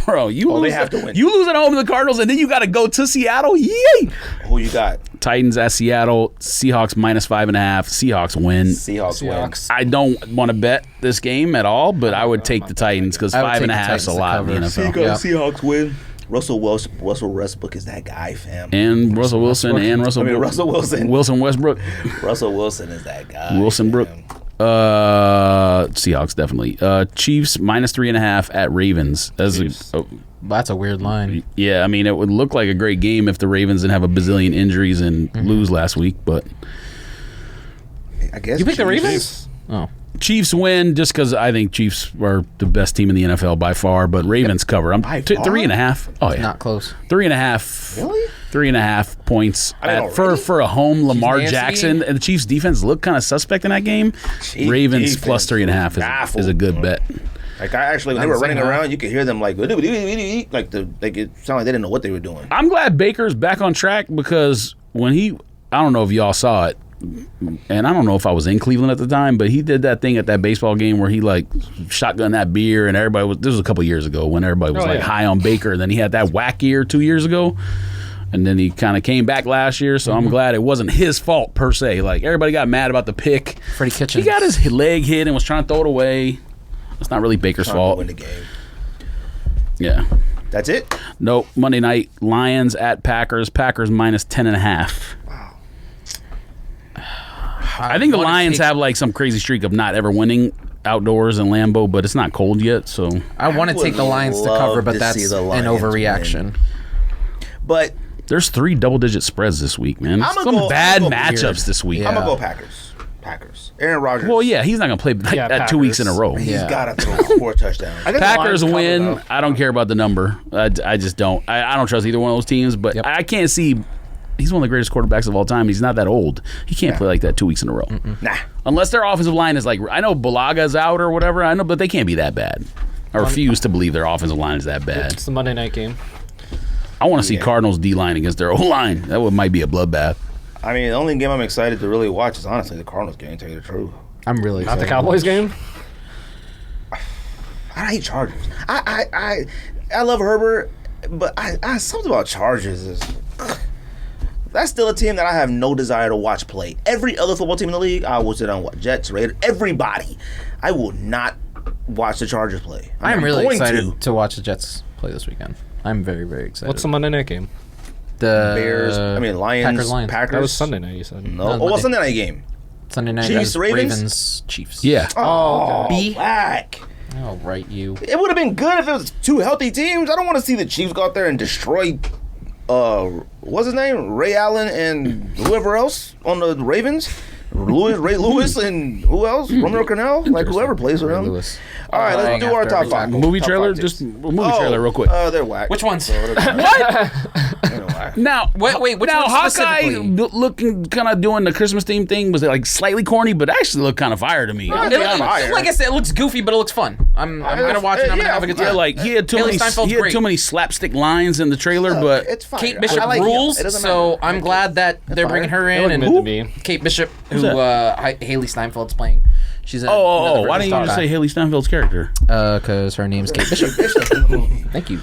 bro. They have to win. You lose at home to the Cardinals, and then you got to go to Seattle. Yay! Who you got? Titans at Seattle. Seahawks -5.5. Seahawks win. Seahawks win. I don't want to bet this game at all, but I would take the Titans because I would take the 5.5 is a Titans to lot in the cover. NFL. Yeah. Seahawks win. Russell Westbrook is that guy, fam. And Russell Wilson and Russell Wilson. Wilson Westbrook. Russell Wilson is that guy. Wilson Brook. fam. Seahawks definitely. Chiefs -3.5 at Ravens. That's a weird line. Yeah, I mean it would look like a great game if the Ravens didn't have a bazillion injuries and lose last week, but I guess You picked the Chiefs. Ravens? Oh, Chiefs win just because I think Chiefs are the best team in the NFL by far, but Ravens cover. I'm By far? 3.5. Oh yeah, not close. 3.5. Really? 3.5 points mean, for a home Lamar Nancy? Jackson, and the Chiefs defense looked kind of suspect in that game. Chiefs Ravens defense plus 3.5 baffled, is a good bro. bet. Like I actually, when they were running around, you could hear them like it sounded like they didn't know what they were doing. I'm glad Baker's back on track because when he, I don't know if y'all saw it, and I don't know if I was in Cleveland at the time, but he did that thing at that baseball game where he like shotgunned that beer and everybody was, this was a couple years ago when everybody was high on Baker, and then he had that whack year 2 years ago. And then he kind of came back last year, so I'm glad it wasn't his fault per se. Like, everybody got mad about the pick. Freddie Kitchens. He got his leg hit and was trying to throw it away. It's not really Baker's fault. Win the game. Yeah. That's it. Nope. Monday night, Lions at Packers. Packers minus 10.5. Wow. I think the Lions have like some crazy streak of not ever winning outdoors in Lambeau, but it's not cold yet, so. I want to take the Lions to cover, but that's an overreaction. But there's 3 double-digit spreads this week, man. Some bad matchups this week. I'm going to go Packers. Packers. Aaron Rodgers. Well, yeah, he's not going to play that 2 weeks in a row. He's got to throw 4 touchdowns. Packers win. I don't care about the number. I just don't. I don't trust either one of those teams, but I can't see. He's one of the greatest quarterbacks of all time. He's not that old. He can't play like that 2 weeks in a row. Nah. Unless their offensive line is like, I know Balaga's out or whatever, I know, but they can't be that bad. I refuse to believe their offensive line is that bad. It's the Monday night game. I want to see Cardinals D-line against their O-line. That might be a bloodbath. I mean, the only game I'm excited to really watch is honestly the Cardinals game, to tell you the truth. I'm really Not excited. the Cowboys game? I hate Chargers. I love Herbert, but I something about Chargers is... That's still a team that I have no desire to watch play. Every other football team in the league, I will sit down and watch. Jets, Raiders, everybody. I will not watch the Chargers play. I'm really excited to watch the Jets play this weekend. I'm very, very excited. What's the Monday night game? The Bears, Lions. Packers. That was Sunday night, you said. No. What's Sunday night game? Sunday night. Chiefs, Ravens? Ravens, Chiefs. Yeah. Oh, B? whack. Oh, right, you. It would have been good if it was 2 healthy teams. I don't want to see the Chiefs go out there and destroy, what's his name? Ray Allen and whoever else on the Ravens. Ray Lewis and who else? Romero Cornell? Like whoever plays for them. Lewis. All right, let's do our top 5. Movie Top trailer? 5 Just tips. movie trailer real quick. They're whack. Which ones? Now, Wait, which now one Hawkeye specifically? looking kind of doing the Christmas theme thing was like slightly corny, but actually looked kind of fire to me. I'll be honest. Like I said, it looks goofy, but it looks fun. I'm gonna watch it. I'm gonna have a good time. Yeah, like he had too Haley many Steinfeld's great. slapstick lines in the trailer, but It's fine. Kate Bishop I like rules, him. It doesn't so matter. I'm glad that they're bringing her They in. look And meant to be. Kate Bishop, who Who's Haley Steinfeld's playing. She's in why didn't you just say Haley Steinfeld's character? Because her name's Kate Bishop. Thank you.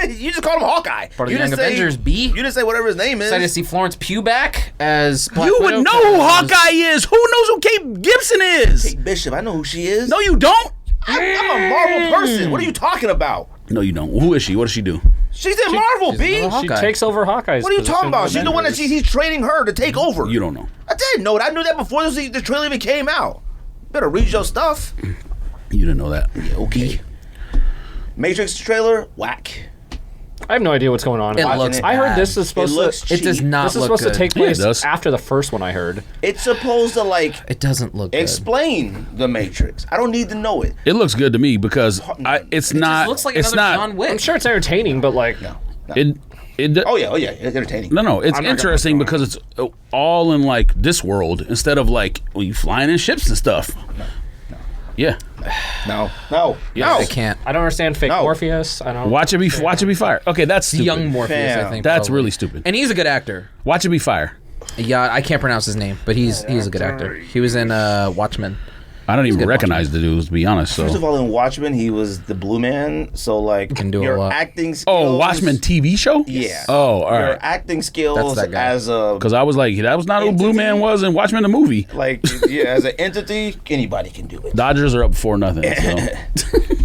You just called him Hawkeye. Part of You the Young didn't say- Avengers B. You didn't say whatever his name is. Excited to see Florence Pugh back as Black You Widow, would know who 'cause- Hawkeye is. Who knows who Kate Gibson is? Kate Bishop. I know who she is. No, you don't. I'm a Marvel person. What are you talking about? No, you don't. Who is she? What does she do? She's in Marvel, B. another What She Hawkeye. takes over Hawkeye's are you position talking about? in She's the one that Avengers. he's training her to take over. You don't know. I didn't know that. I knew that before the trailer even came out. Better read your stuff. You didn't know that. Okay. Matrix trailer, whack. I have no idea what's going on. It looks I heard bad. this is supposed looks to. It does cheap. not This is look supposed good. to take Yeah, it place does. after the first one I heard. It's supposed to It doesn't look good. explain the Matrix. I don't need to know it. It looks good to me because it's It not. just looks like it's another not. John Wick. I'm sure it's entertaining, but like, No. It. Oh yeah, it's entertaining. No, it's I'm not gonna interesting go because it's all in like this world instead of like you flying in ships and stuff. Yeah, No. I can't. I don't understand fake No. Morpheus. I don't watch it be fired. Okay, that's stupid. Young Morpheus, I Fam. think. That's probably. really stupid. And he's a good actor. Watch it be fire. Yeah, I can't pronounce his name, but he's a good actor. He was in Watchmen. I don't even recognize the dude, to be honest. First of So, all, in Watchmen, he was the Blue Man. So like, Can do a your lot. acting skills. oh, Watchmen TV show. Yeah. Oh, all Your right. acting skills That's that guy. as a Because I was like, that was not who Blue Man was in Watchmen the movie. like as an entity, anybody can do it. Dodgers are up 4-0.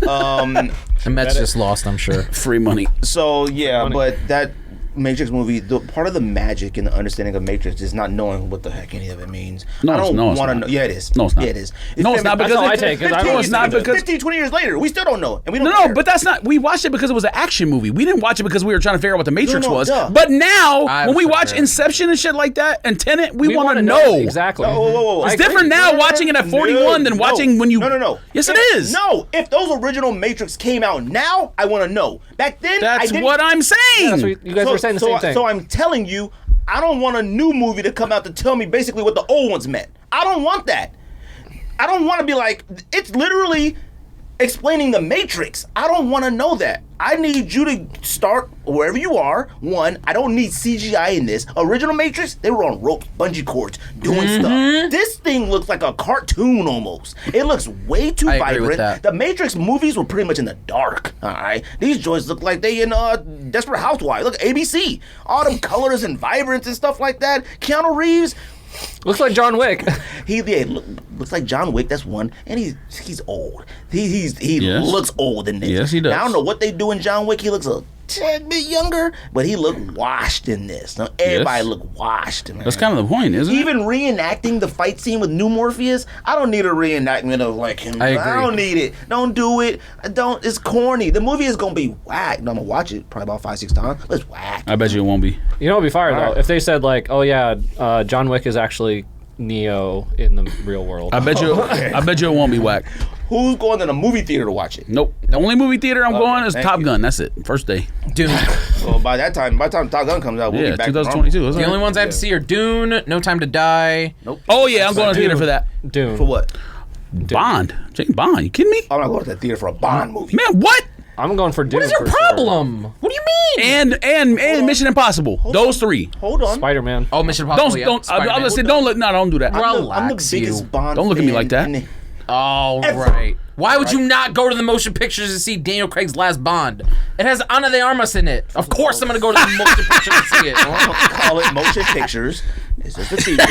So The Mets just lost, I'm sure. free money. So yeah, Funny. but that Matrix movie, part of the magic and the understanding of Matrix is not knowing what the heck any of it means. No, I it's- don't no, it's want to not. know. Yeah, it is. No, it's not. Yeah, it is. No, it's not That's because how I take it. I don't No, it's not because 15, 20 years later, we still don't know, and we don't. No, care. but that's not. We watched it because it was an action movie. We didn't watch it because we were trying to figure out what the Matrix No, was. duh. But now, I when we was watch prepared. Inception and shit like that and Tenet, we want wanna to know exactly. Whoa. I It's agree. different now watching it at 41 than watching when you. No. Yes, it is. No, if those original Matrix came out now, I want to know. Back then, I That's didn't. what I'm saying. That's what you guys were saying the same thing. So I'm telling you, I don't want a new movie to come out to tell me basically what the old ones meant. I don't want that. I don't want to be like, it's literally explaining the Matrix. I don't want to know that. I need you to start wherever you are. One, I don't need CGI in this. Original Matrix, they were on ropes, bungee cords, doing stuff. This thing looks like a cartoon almost. It looks way too I agree with vibrant. that. The Matrix movies were pretty much in the dark. All right, these joints look like they in Desperate Housewives. Look, ABC, all them colors and vibrance and stuff like that. Keanu Reeves. Looks like John Wick. Looks like John Wick. That's one, and he's old. He Yes. looks old in this. Yes, he does. Now, I don't know what they do in John Wick. He looks a tad bit younger, but he looked washed in this. Now, everybody Yes. looked washed. Man. That's kind of the point, isn't it? Even reenacting the fight scene with New Morpheus, I don't need a reenactment of like him. I agree. don't need it. Don't do it. I don't. It's corny. The movie is gonna be whack. I'm gonna watch it probably about 5-6 times. But it's whack. I bet you it won't be. You know, it'd be fire though Alright. if they said like, "Oh yeah, John Wick is actually Neo in the real world." I bet you. Okay. I bet you it won't be whack. Who's going to the movie theater to watch it? Nope. The only movie theater I'm going is thank Top you. Gun. That's it. First day. Dune. So by the time Top Gun comes out, we'll Yeah, be back to 2022. normal. That's The all only right. ones I have to see are Dune, No Time to Die. Nope. Oh yeah, I'm going to theater for that. Dune. For what? Bond. James Bond. You kidding me? I'm not going to the theater for a Bond movie. Man, what? I'm going for Dune. What is your for problem? What do you mean? And Mission Impossible. Those three. Hold on. Spider-Man. Oh, Mission Impossible. Don't. yeah. I'm Spider-Man. gonna say don't look. No, don't do that. Bro. I'm the Relax, biggest you. Bond Don't look at me fan like that. in the- All right. Why would you not go to the motion pictures to see Daniel Craig's last Bond? It has Ana de Armas in it. Of course I'm going to go to the motion picture to see it. Don't call it motion pictures. It's just a theater.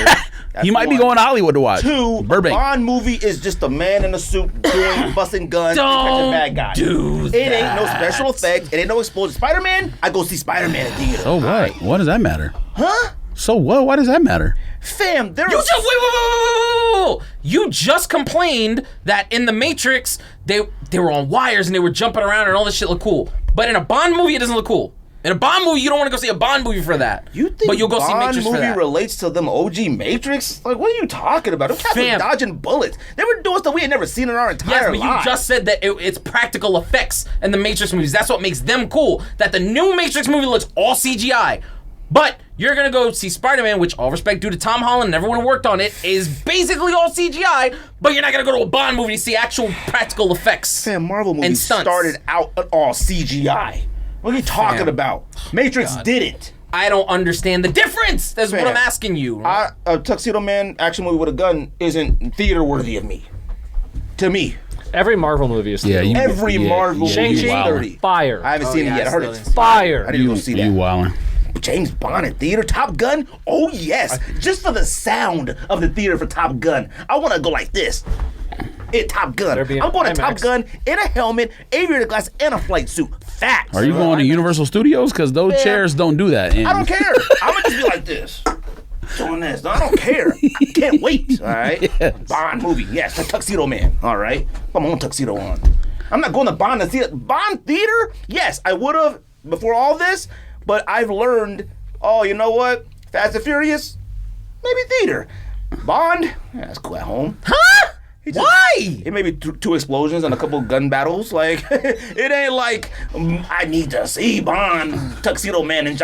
That's You might be one. going to Hollywood to watch. Two, Burbank. Bond movie is just a man in a suit doing busting guns and catching Don't bad guys. do It ain't no special effects. It ain't no explosion. Spider-Man, I go see Spider-Man in theater. So what? What does that matter? Huh? So what? Why does that matter? Fam, there You are... just wait. You just complained that in the Matrix they were on wires and they were jumping around and all this shit looked cool. But in a Bond movie, it doesn't look cool. In a Bond movie, you don't want to go see a Bond movie for that. You think but you'll go see Bond Matrix for movie that. relates to them OG Matrix? Like, what are you talking about? Them cats were Fam. dodging bullets. They were doing stuff we had never seen in our Yes, entire but you lives. just said that it's practical effects in the Matrix movies. That's what makes them cool. That the new Matrix movie looks all CGI. But you're going to go see Spider-Man, which, all respect due to Tom Holland and everyone who worked on it, is basically all CGI, but you're not going to go to a Bond movie to see actual practical effects. Fam, Marvel and movies stunts. started out all CGI. What are you talking Fam. about? Matrix didn't. I don't understand the difference. That's what Fam. I'm asking you. A Tuxedo Man action movie with a gun isn't theater worthy of me. To me. Every Marvel movie is Yeah, you- Every yeah, Marvel yeah, movie you is Shang-Chi, wildin'. 30. fire. I haven't seen it yeah, yet. I heard still it's is. Fire. I need to go see You that. wildin'. James Bond in theater, Top Gun? Oh yes, just for the sound of the theater for Top Gun. I want to go like this. Top Gun. Better be I'm going to IMAX. Top Gun in a helmet, aviator glass, and a flight suit. Facts. Are you going to Universal Studios? Because those Yeah. chairs don't do that. And I don't care. I'm gonna just be like this. Doing this. I don't care. I can't wait. All right. Yes. Bond movie. Yes, the Tuxedo Man. All right. Put my own tuxedo on. I'm not going to Bond to see it. Bond theater? Yes, I would have before all this, but I've learned. Oh, you know what? Fast and Furious, maybe theater. Bond, yeah, that's cool at home. Huh? Why? It may be two explosions and a couple gun battles. Like, it ain't like I need to see Bond, Tuxedo Man in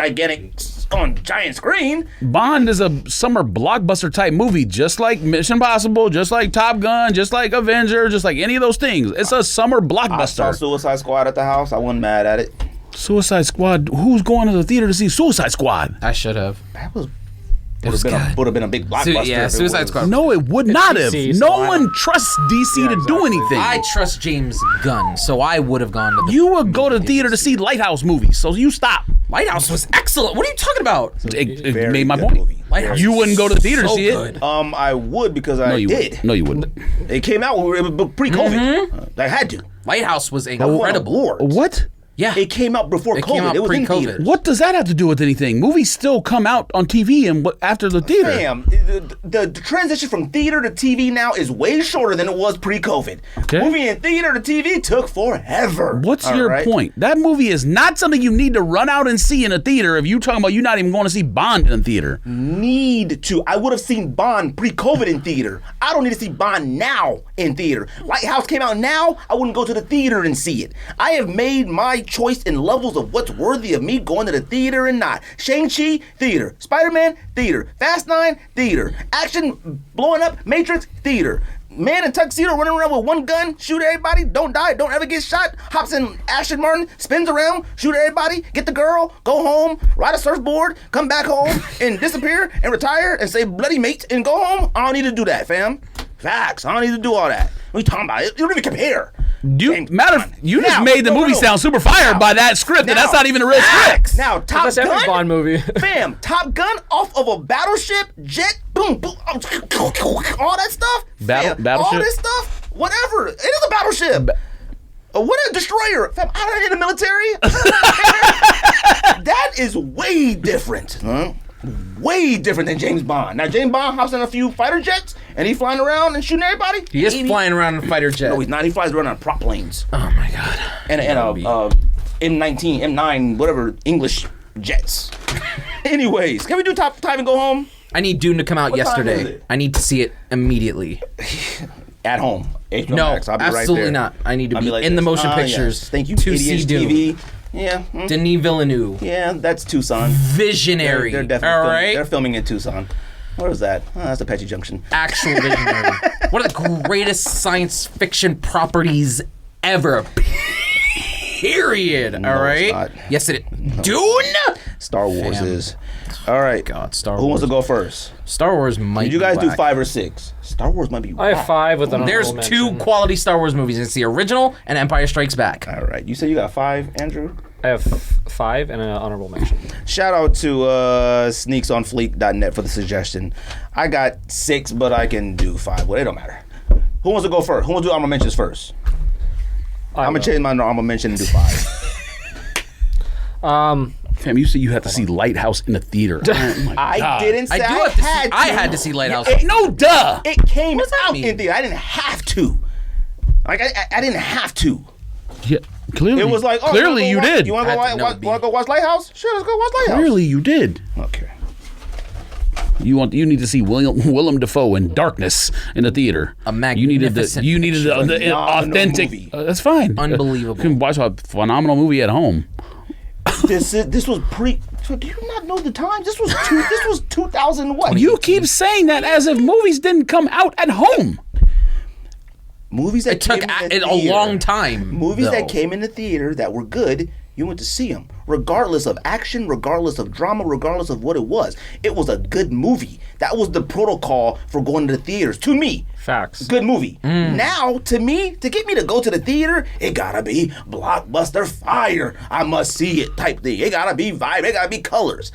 on giant screen. Bond is a summer blockbuster type movie, just like Mission Impossible, just like Top Gun, just like Avenger, just like any of those things. It's a summer I saw blockbuster. Suicide Squad at the house. I wasn't mad at it. Suicide Squad. Who's going to the theater to see Suicide Squad? I should have. That was It was good. would have been a big blockbuster. yeah, if it Suicide was. Squad. No, it would not have. DC, No so I one don't- trusts DC to do exactly. anything. I trust James Gunn, so I would have gone to the You would go to theater to see Lighthouse movies, so you stop. Lighthouse was excellent. What are you talking about? It Very made my good point. movie. Lighthouse You wouldn't go to the theater to so see good. it. I would because I No, you did. wouldn't. No, you wouldn't. It came out when we were pre-COVID. I had to. Lighthouse was I won incredible. awards. What? Yeah. It came out before It COVID. came out it was in pre-COVID. theaters. What does that have to do with anything? Movies still come out on TV and after the theater. Damn, the transition from theater to TV now is way shorter than it was pre-COVID. Okay. Movie in theater to TV took forever. What's All your right? point? That movie is not something you need to run out and see in a theater if you talking about you not even going to see Bond in a theater. Need to. I would have seen Bond pre-COVID in theater. I don't need to see Bond now in theater. Lighthouse came out now, I wouldn't go to the theater and see it. I have made my my choice in levels of what's worthy of me going to the theater and not. Shang-Chi, theater. Spider-Man, theater. Fast 9, theater. Action, blowing up, Matrix, theater. Man in tuxedo running around with one gun, shoot everybody, don't die, don't ever get shot, hops in Aston Martin, spins around, shoot everybody, get the girl, go home, ride a surfboard, come back home, and disappear, and retire, and say bloody mate, and go home. I don't need to do that, fam. Facts. I don't need to do all that. What are you talking about? You don't even compare. You just made the movie sound super fired by that script, and that's not even a real script. Now, Top That's every Gun, Bond movie. fam, Top Gun off of a battleship, jet, boom, boom, all that stuff. Fam, Battleship? all this stuff, whatever. It is a battleship. What a destroyer. Fam, I don't need the military. That is way different. Huh? Way different than James Bond. Now, James Bond hops in a few fighter jets, and he's flying around and shooting everybody. He is flying around in a fighter jet. No, he's not. He flies around on prop planes. Oh my god. And M19, M9, whatever, English jets. Anyways, can we do top 5 and go home? I need Dune to come out What time is yesterday. it? I need to see it immediately. At home. HBO No, Max. I'll be right absolutely there. not. I need to I'll be like in the this. motion Ah, pictures yes. Thank you. to 80 see inch Dune. TV. Yeah. Denis Villeneuve. Yeah, that's Tucson. Visionary. They're definitely all filming, right. They're filming in Tucson. Where is that? Oh, that's Apache Junction. Actual visionary. One of the greatest science fiction properties ever. Period. No, all right. it's not. Yes, it is. Dune. Star Wars Fam. is. All right. God, Star Who Wars. wants to go first? Star Wars might. Did you be guys do whack. 5 or 6? Star Wars might be. I have whack. 5 with an There's honorable 2 mention. quality Star Wars movies. It's the original and Empire Strikes Back. All right. You said you got 5, Andrew? I have 5 and an honorable mention. Shout out to sneaksonfleek.net for the suggestion. I got 6, but I can do 5. Well, it don't matter. Who wants to go first? Who wants to do honorable mentions first? I'm going to change my honorable mention and do 5. Fam, you said you have to see Lighthouse in the theater. Oh my I God. didn't say I do I have to see. had to. I had to see Lighthouse. No, duh. It came What does that out mean? in theater. I didn't have to. Like, I didn't have to. Yeah, clearly, It was like, oh, clearly you did. You want to I go, had to know watch, go watch Lighthouse? Sure, let's go watch Lighthouse. Clearly you did. Okay. You need to see Willem Dafoe in Darkness in the theater. A You needed the Phenomenal authentic. movie. That's fine. Unbelievable. You can watch a phenomenal movie at home. This was pre. So do you not know the time? This was 2000 what? You keep saying that as if movies didn't come out at home. Movies that It took came in the a theater- long time. Movies though. that came in the theater that were good, you went to see them, regardless of action, regardless of drama, regardless of what it was. It was a good movie. That was the protocol for going to the theaters. To me, Facts. good movie. Now, to me, to get me to go to the theater, it gotta be blockbuster fire. I must see it type thing. It gotta be vibe. It gotta be colors.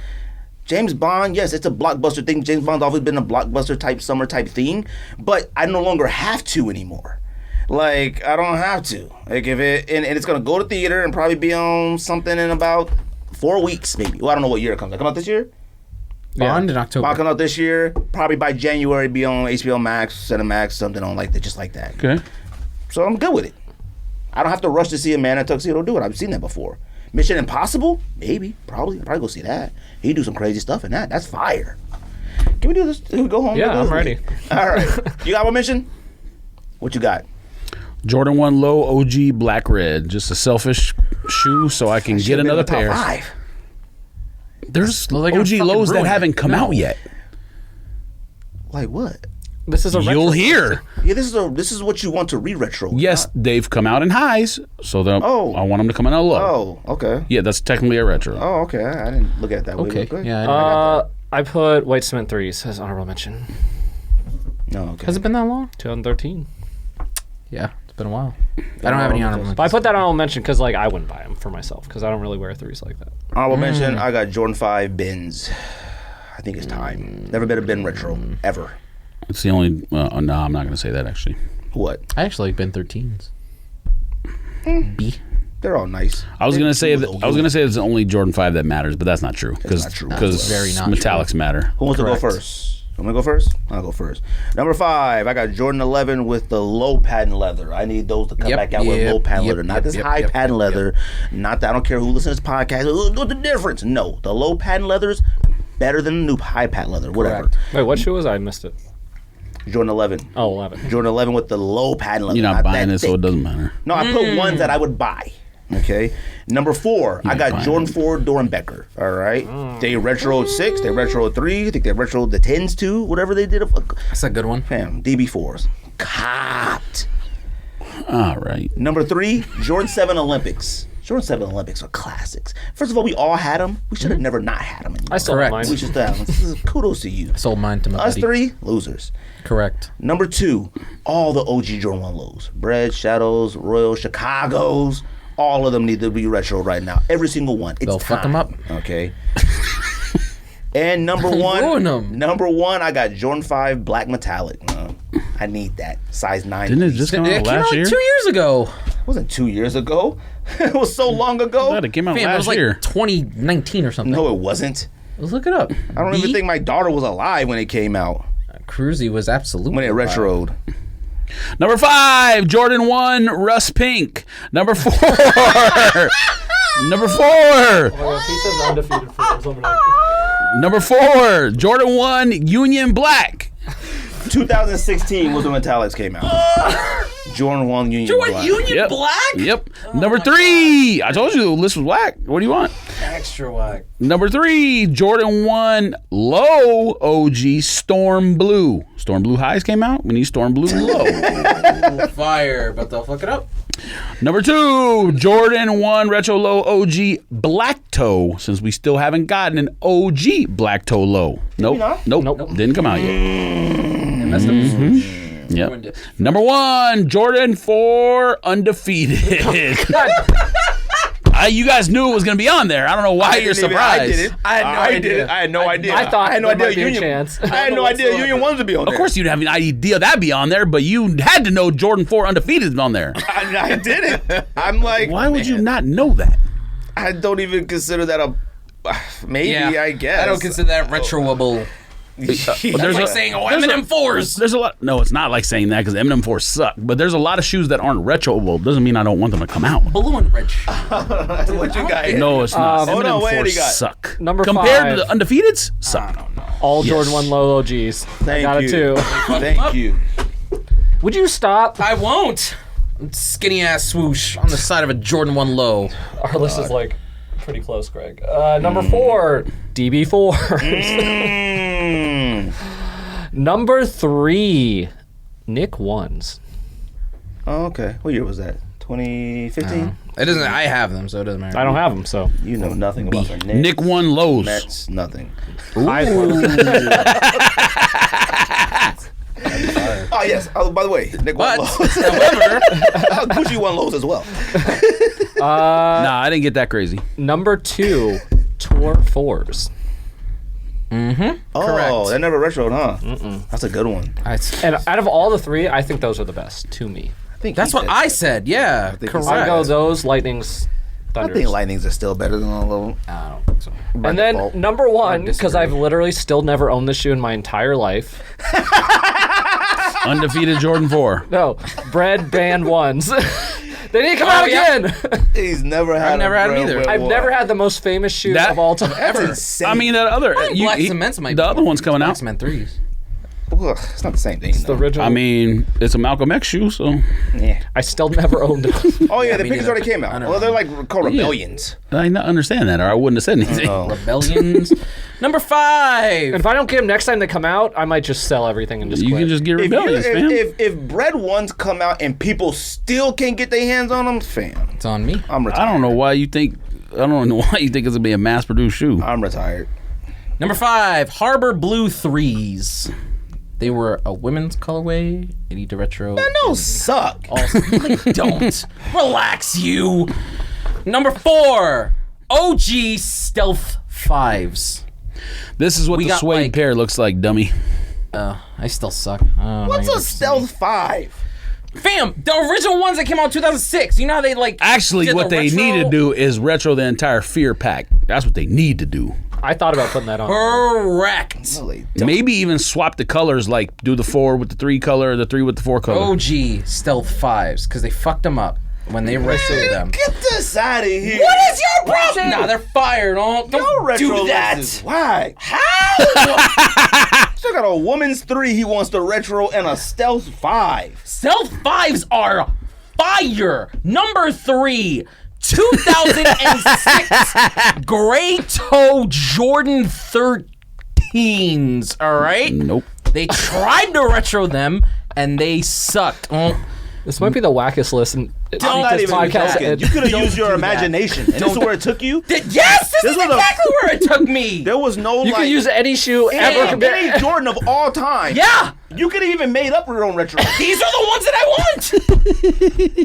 James Bond, yes, it's a blockbuster thing. James Bond's always been a blockbuster type, summer type thing, but I no longer have to anymore. Like, I don't have to. Like, if it, and it's gonna go to theater and probably be on something in about 4 weeks, maybe. Well, I don't know what year it comes out. Come out this year? Bond in October. Come out this year. Probably by January, be on HBO Max, Cinemax, something on like that, just like that. Okay. So I'm good with it. I don't have to rush to see a man in a tuxedo do it. I've seen that before. Mission Impossible? Maybe. Probably. I'll probably go see that. He do some crazy stuff in that. That's fire. Can we do this? Can we go home? Yeah, Go I'm this ready. week? All right. You got one mission? What you got? Jordan 1 Low OG Black Red. Just a selfish shoe so I can get another pair. 5. There's Well, they're gonna OG fucking lows that ruin it. haven't come out yet. Like what? This is a You'll retro- hear. Yeah, this is what you want to re-retro. Yes, they've come out in highs, so Oh. I want them to come in a low. Oh, okay. Yeah, that's technically a retro. Oh, okay. I didn't look at it that way. Okay. Good. Yeah. I put White Cement 3s as honorable mention. No, okay. Has it been that long? 2013. Yeah, it's been a while. I don't have any honorable But I mentions. put that honorable mention because like I wouldn't buy them for myself because I don't really wear 3s like that. Honorable mention, I got Jordan 5 bins. I think it's time. Never been a bin retro, ever. It's the only. No, I'm not going to say that actually. What? I actually like Ben 13s. B. They're all nice. I was going to say it's only Jordan 5 that matters, but that's not true because not true. Very not metallics matter. Who wants to Correct. go first? I'm gonna go first. I'll go first. Number 5, I got Jordan 11 with the low patent leather. I need those to come Yep, back out with yep, low patent yep, leather, not yep, this yep, high yep, patent yep, leather. Not that I don't care who listens to this podcast. What's the difference? No, the low patent leather's better than the new high patent leather. Whatever. Correct. Wait, what shoe was I? I missed it. Jordan 11. Oh, 11. Jordan 11 with the low patent leather. You're not buying that it, so thick. it doesn't matter. No, I put ones that I would buy. Okay. Number 4, I got Jordan 4 Dornbecker. All right. They retroed 6. They retroed 3. I think they retroed the 10s too. Whatever they did. That's a good one. Fam, DB4s. Copped. All right. Number 3, Jordan 7 Olympics. Jordan 7 Olympics are classics. First of all, we all had them. We should have never not had them anymore. I still have mine. We should still have them. This is kudos to you. Sold mine to my Us buddy. 3, losers. Correct. Number 2, all the OG Jordan 1 lows. Bread, Shadows, Royal, Chicago's. All of them need to be retro right now. Every single one. It's They'll fuck time. them up. Okay. And number 1, Ruin 'em. number 1, I got Jordan 5 Black Metallic. I need that. Size 9. Didn't it just come It out came out last like year? 2 years ago. It wasn't 2 years ago. It was so long ago. It came out Fam, it was last like year. 2019 or something. No, it wasn't. Let's look it up. I don't even think my daughter was alive when it came out. Cruzy was absolutely When it wild. retroed. Number 5, Jordan 1 Rust Pink. Number 4. Number 4. He says undefeated for Number 4, Jordan 1 Union Black. 2016 was when Metallics came out. Jordan 1 Union Jordan Black. Union Yep. Black? Yep. Number 3, I told you the list was whack. What do you want? Extra whack. Number 3, Jordan 1 Low OG Storm Blue. Storm Blue highs came out. We need Storm Blue Low. Fire, but they'll fuck it up. Number 2, Jordan 1 Retro Low OG Black Toe. Since we still haven't gotten an OG Black Toe Low. Nope. Nope. Didn't come out yet. And that's the Yep. Number 1, Jordan 4 Undefeated. You guys knew it was going to be on there. I don't know why you're surprised. I didn't. I had no idea. I thought I had no there idea might be a Union. chance. I had no idea Union 1s would be on there. Of course, you'd have an idea that'd be on there, but you had to know Jordan 4 Undefeated is on there. I didn't. I'm like, Why would you not know that? I don't even consider that a. Maybe, I guess. I don't consider that retroable. There's That's like saying, Eminem 4s. There's a lot. No, it's not like saying that because Eminem 4 suck. But there's a lot of shoes that aren't retroable. Doesn't mean I don't want them to come out. Blue and red. What you got? No, it's not. hold Eminem on, what 4 do you got? suck. Number Compared 5. to the Undefeateds, suck. All Jordan 1 low OGs. Thank Got you. it too. Thank you. Would you stop? I won't. Skinny ass swoosh on the side of a Jordan 1 low. Our list is like pretty close, Greg. Number 4, DB4s. Number 3, Nick 1s. Oh, okay. What year was that? 2015? It doesn't. I have them, so it doesn't matter. I don't have them, so. You know nothing about the Knicks. Nick 1 lows. Mets, nothing. Oh, yes. Oh, by the way, Nick But, won lows. however, Gucci won lows as well. Nah, I didn't get that crazy. Number 2, Tour 4s. Oh, Correct. they never retroed, huh? That's a good one. And out of all the 3, I think those are the best to me. I think that's he what said I that. said. Yeah, think he correct. said I go those, Lightnings, I Thunders. think Lightnings are still better than all of them. I don't think so. By And then default. number 1, because disagree. I've literally still never owned this shoe in my entire life. Undefeated Jordan 4. No, Bread Band 1s. They didn't come out yeah. again. He's never had. never had 'em either. I've never had the most famous shoe That- of all time. That's insane. I mean, that other. Black Cements might the be other one's coming Black out. Cement 3s. Ugh, it's not the same thing. The though. original. I mean, it's a Malcolm X shoe, so Yeah. I still never owned it. Oh yeah, the me pictures neither. already came I out. know. Well, they're like called rebellions. I not understand that, or I wouldn't have said anything. Oh. Rebellions. Number 5. And if I don't get them next time they come out, I might just sell everything and just You quit. can just get If, rebellious, fam. if bread ones come out and people still can't get their hands on them, fam, It's on me. I'm retired. I don't know why you think. I don't know why you think it's gonna be a mass-produced shoe. I'm retired. Number 5. Harbor Blue 3s. They were a women's colorway. They need to retro. Those suck. Also, they don't. Relax, you. Number 4. OG Stealth 5s. This is what We the got, suede like- pair looks like, dummy. I still suck. What's a Stealth 5? Fam, the original ones that came out in 2006. You know how they like. Actually, did what the they retro? need to do is retro the entire Fear pack. That's what they need to do. I thought about putting that on. Correct. No, they don't. Maybe even swap the colors, like do the 4 with the 3 color, or the 3 with the 4 color. OG Stealth 5s because they fucked them up when they retroed them. Get this out of here. What is your problem? Nah, they're fired. Don't retro do that. lenses. Why? How? Still got a woman's 3 he wants to retro and a Stealth 5. Stealth 5s are fire. Number 3. 2006 gray toe Jordan 13s. All right. Nope. They tried to retro them and they sucked. This might be the wackest listen. I'm not even podcast. joking. You could have used your imagination. And this is where it took you? Yes, this is exactly where it took me. There was no You could use any shoe ever. any Jordan of all time. Yeah. You could have even made up your own retro. These are the ones that I want.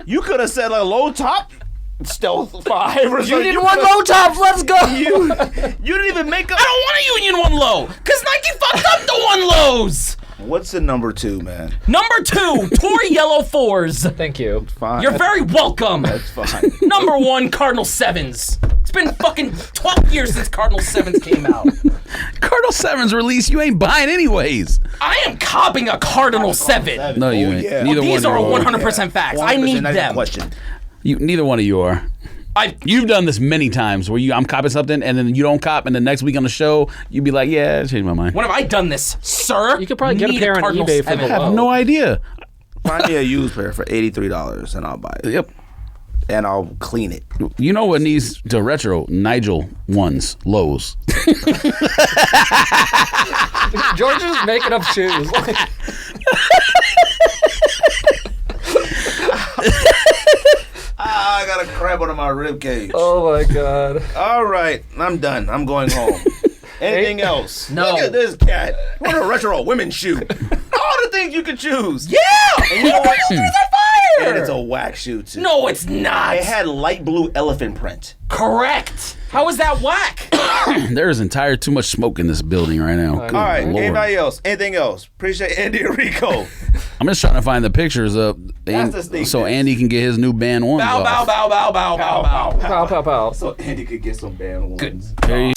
You could have said a low top Stealth 5 or something. You didn't want low tops. Let's go. You didn't even make up. I don't want a Union 1 low because Nike fucked up the 1 lows. What's the number 2, man? Number 2, Tory Yellow 4s. Thank you. Fine. You're very welcome. That's fine. Number 1, Cardinal 7s. It's been fucking 12 years since Cardinal 7s came out. Cardinal 7's release, you ain't buying anyways. I am copping a Cardinal 7. No, you Oh, ain't. yeah. Neither These one are of you 100% facts. I 100%, need that's the them. question. Neither one of you are. You've done this many times where I'm copping something and then you don't cop, and the next week on the show you'd be like, "Yeah, I changed my mind." When have I done this, sir? You could probably get a Need pair on Cardinal eBay for 7. the I have no idea. Find me a used pair for $83 and I'll buy it. Yep. And I'll clean it. You know what needs to retro? Nigel ones, lows. George is making up shoes. I got a crab under my rib cage. Oh my god. All right, I'm done. I'm going home. Anything else? No. Look at this cat. What a retro women's shoe. All the things you could choose. Yeah! And you know what? There's a fire! And it's a whack shoe too. No, it's not. It had light blue elephant print. Correct. How is that whack? There is too much smoke in this building right now. Good All right, Lord. anybody else? Anything else? Appreciate Andy and Rico. I'm just trying to find the pictures of That's the sneak so peek. Andy can get his new band ones Bow, off. bow, bow, bow, bow, bow, bow. Pow, pow, pow. So Andy could get some band ones. Good. There you